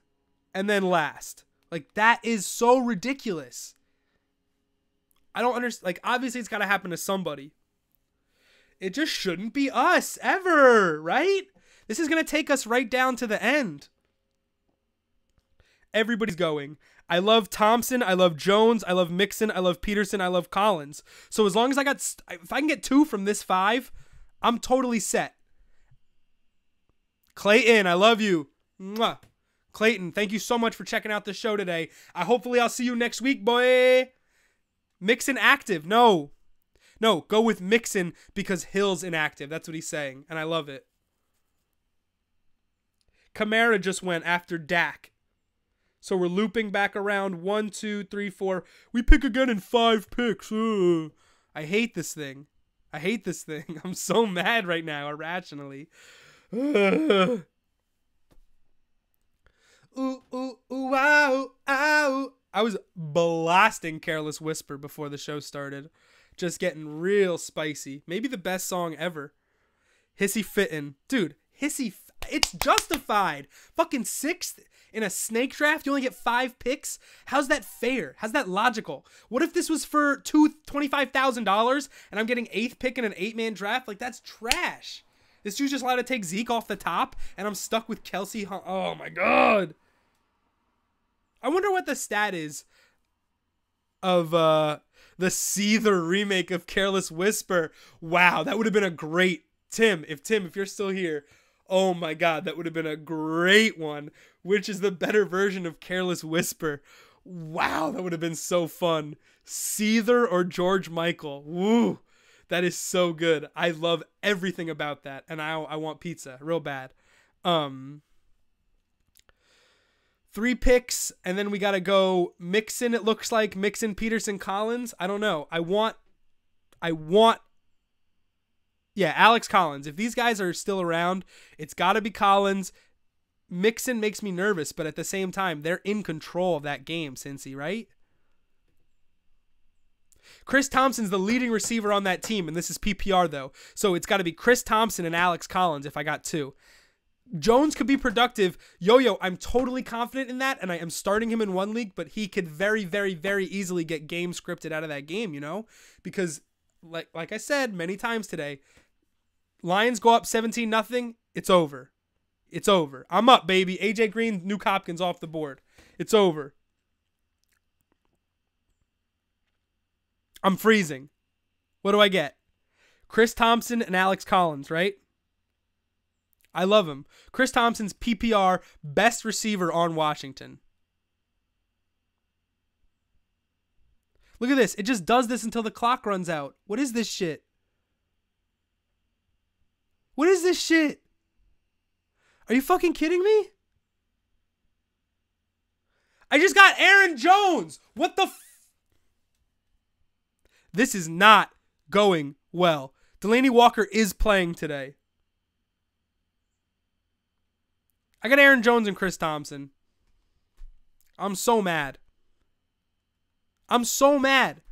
and then last. Like, that is so ridiculous. I don't understand. Like, obviously it's got to happen to somebody. It just shouldn't be us ever, right? This is going to take us right down to the end. Everybody's going. I love Thompson. I love Jones. I love Mixon. I love Peterson. I love Collins. So as long as if I can get 2 from this 5, I'm totally set. Clayton, I love you. Mwah. Clayton, thank you so much for checking out the show today. Hopefully I'll see you next week, boy. Mixon active. No, go with Mixon because Hill's inactive. That's what he's saying, and I love it. Kamara just went after Dak. So we're looping back around 1, 2, 3, 4. We pick again in 5 picks. Ugh. I hate this thing. I'm so mad right now, irrationally. Ooh, ooh, ooh, ow, ow. I was blasting Careless Whisper before the show started. Just getting real spicy. Maybe the best song ever. Hissy Fittin'. Dude, it's justified. Fucking 6th in a snake draft. You only get 5 picks. How's that fair? How's that logical? What if this was for $25,000 and I'm getting 8th pick in an 8-man draft? Like, that's trash. This dude's just allowed to take Zeke off the top, and I'm stuck with Kelsey. Oh, my God. I wonder what the stat is of the Seether remake of Careless Whisper. Wow, that would have been a great... Tim, if you're still here, oh, my God, that would have been a great one. Which is the better version of Careless Whisper? Wow, that would have been so fun. Seether or George Michael? Woo. That is so good. I love everything about that. And I want pizza real bad. 3 picks. And then we got to go Mixon. It looks like Mixon, Peterson, Collins. I don't know. I want. Yeah, Alex Collins. If these guys are still around, it's got to be Collins. Mixon makes me nervous. But at the same time, they're in control of that game, Cincy, right? Chris Thompson's the leading receiver on that team, and this is PPR, though. So it's got to be Chris Thompson and Alex Collins if I got 2. Jones could be productive. Yo-Yo, I'm totally confident in that, and I am starting him in 1 league, but he could very, very, very easily get game scripted out of that game, you know? Because, like I said many times today, Lions go up 17-0, it's over. It's over. I'm up, baby. AJ Green, Nuke Hopkins off the board. It's over. I'm freezing. What do I get? Chris Thompson and Alex Collins, right? I love him. Chris Thompson's PPR best receiver on Washington. Look at this. It just does this until the clock runs out. What is this shit? What is this shit? Are you fucking kidding me? I just got Aaron Jones. What the This is not going well. Delaney Walker is playing today. I got Aaron Jones and Chris Thompson. I'm so mad. I'm so mad.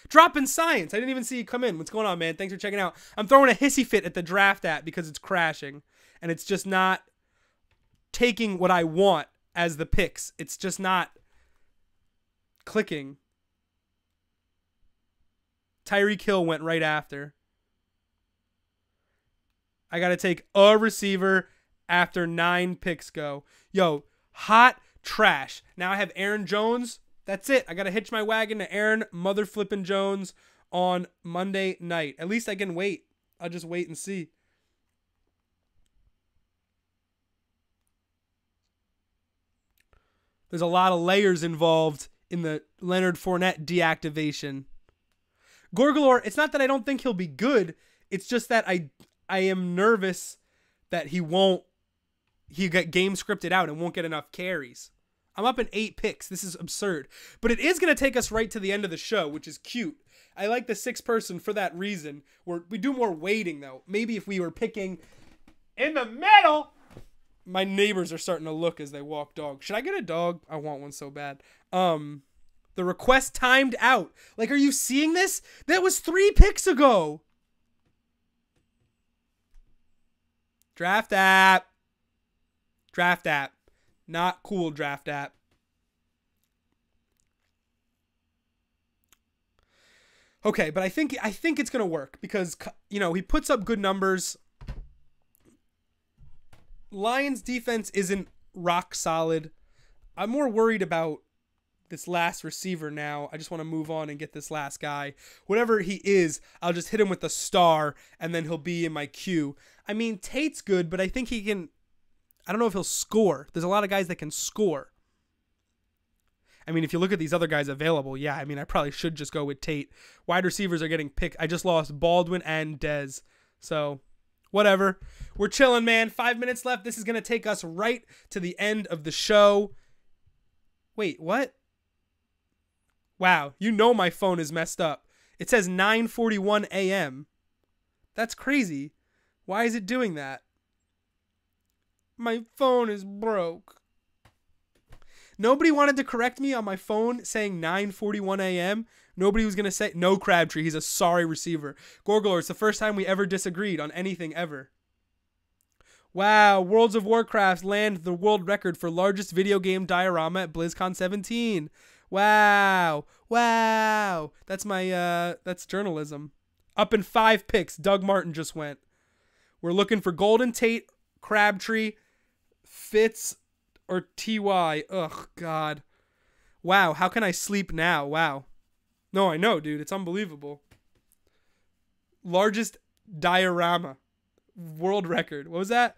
Dropping science. I didn't even see you come in. What's going on, man? Thanks for checking out. I'm throwing a hissy fit at the draft app because it's crashing. And it's just not taking what I want as the picks. It's just not clicking. Tyreek Hill went right after. I got to take a receiver after 9 picks go. Yo, hot trash. Now I have Aaron Jones. That's it. I got to hitch my wagon to Aaron mother flipping Jones on Monday night. At least I can wait. I'll just wait and see. There's a lot of layers involved in the Leonard Fournette deactivation. Gorgalore, it's not that I don't think he'll be good. It's just that I am nervous that he got game scripted out and won't get enough carries. I'm up in 8 picks. This is absurd. But it is going to take us right to the end of the show, which is cute. I like the 6-person for that reason. We do more waiting, though. Maybe if we were picking in the middle. My neighbors are starting to look as they walk dog. Should I get a dog? I want one so bad. The request timed out. Like, are you seeing this? That was 3 picks ago. Draft app. Draft app. Not cool draft app. Okay, but I think it's going to work because, you know, he puts up good numbers. Lions defense isn't rock solid. I'm more worried about this last receiver now. I just want to move on and get this last guy. Whatever he is, I'll just hit him with a star, and then he'll be in my queue. I mean, Tate's good, but I think he can... I don't know if he'll score. There's a lot of guys that can score. I mean, if you look at these other guys available, yeah, I mean, I probably should just go with Tate. Wide receivers are getting picked. I just lost Baldwin and Dez. So, whatever. We're chilling, man. 5 minutes left. This is going to take us right to the end of the show. Wait, what? Wow, you know my phone is messed up. It says 9:41 a.m. That's crazy. Why is it doing that? My phone is broke. Nobody wanted to correct me on my phone saying 9:41 a.m. Nobody was going to say, no, Crabtree, he's a sorry receiver. Gorgler, it's the first time we ever disagreed on anything ever. Wow, Worlds of Warcraft land the world record for largest video game diorama at BlizzCon 17. Wow. Wow. That's my, that's journalism. Up in 5 picks, Doug Martin just went. We're looking for Golden Tate, Crabtree, Fitz, or T.Y. Ugh, God. Wow, how can I sleep now? Wow. No, I know, dude. It's unbelievable. Largest diorama. World record. What was that?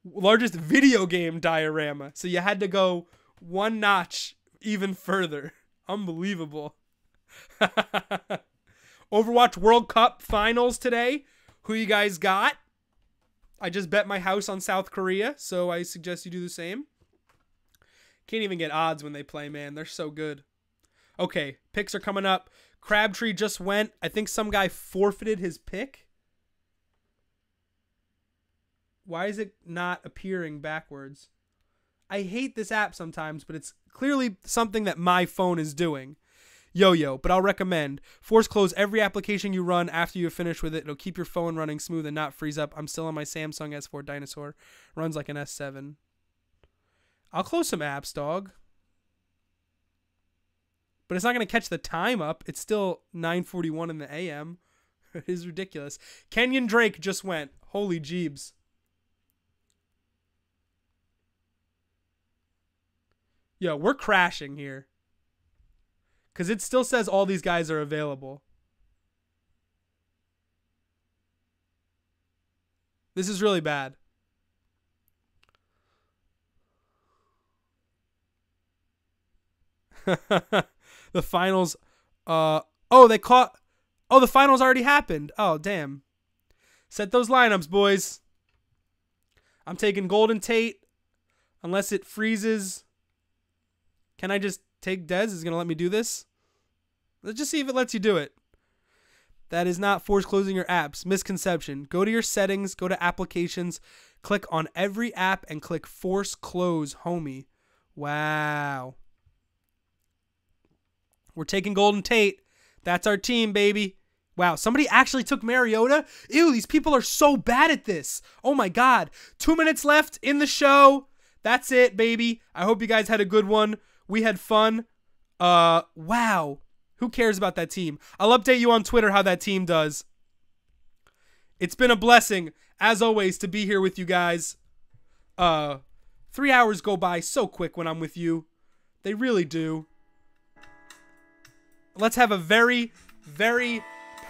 Largest video game diorama. So you had to go one notch even further. Unbelievable. Overwatch World Cup finals today. Who you guys got? I just bet my house on South Korea, so I suggest you do the same. Can't even get odds when they play, man. They're so good. Okay, picks are coming up. Crabtree just went. I think some guy forfeited his pick. Why is it not appearing backwards? I hate this app sometimes, but it's clearly something that my phone is doing. Yo-yo, but I'll recommend. Force close every application you run after you finish with it. It'll keep your phone running smooth and not freeze up. I'm still on my Samsung S4 Dinosaur. Runs like an S7. I'll close some apps, dog. But it's not going to catch the time up. It's still 9:41 in the AM. It is ridiculous. Kenyon Drake just went. Holy jeebs. Yo, we're crashing here. Because it still says all these guys are available. This is really bad. The finals. They caught. Oh, the finals already happened. Oh, damn. Set those lineups, boys. I'm taking Golden Tate. Unless it freezes. Can I just take Dez? Is it going to let me do this? Let's just see if it lets you do it. That is not force closing your apps. Misconception. Go to your settings. Go to applications. Click on every app and click force close, homie. Wow. We're taking Golden Tate. That's our team, baby. Wow, somebody actually took Mariota? Ew, these people are so bad at this. Oh my god. 2 minutes left in the show. That's it, baby. I hope you guys had a good one. We had fun. Wow. Who cares about that team? I'll update you on Twitter how that team does. It's been a blessing, as always, to be here with you guys. 3 hours go by so quick when I'm with you. They really do. Let's have a very, very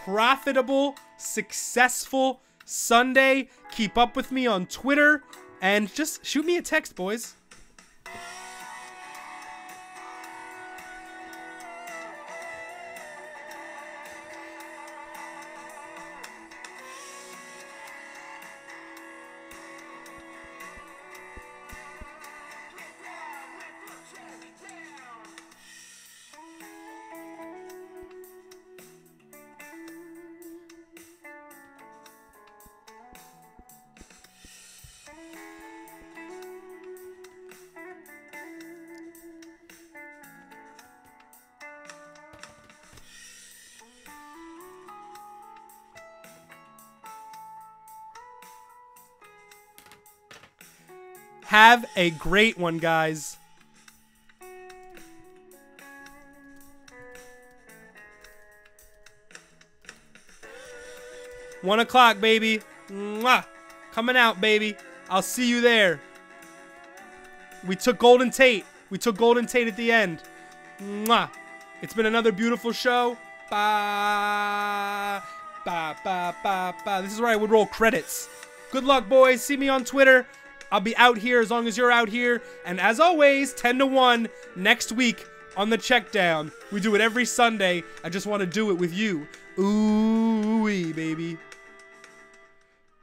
profitable, successful Sunday. Keep up with me on Twitter and just shoot me a text, boys. Have a great one, guys. One o'clock, baby. Mwah. Coming out, baby. I'll see you there. We took Golden Tate. We took Golden Tate at the end. Mwah. It's been another beautiful show. Ba, ba, ba, ba, ba. This is where I would roll credits. Good luck, boys. See me on Twitter. I'll be out here as long as you're out here. And as always, 10 to 1 next week on the Checkdown. We do it every Sunday. I just want to do it with you. Ooh-wee, baby.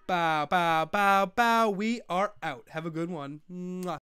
Bow, bow, bow, bow. We are out. Have a good one. Mwah.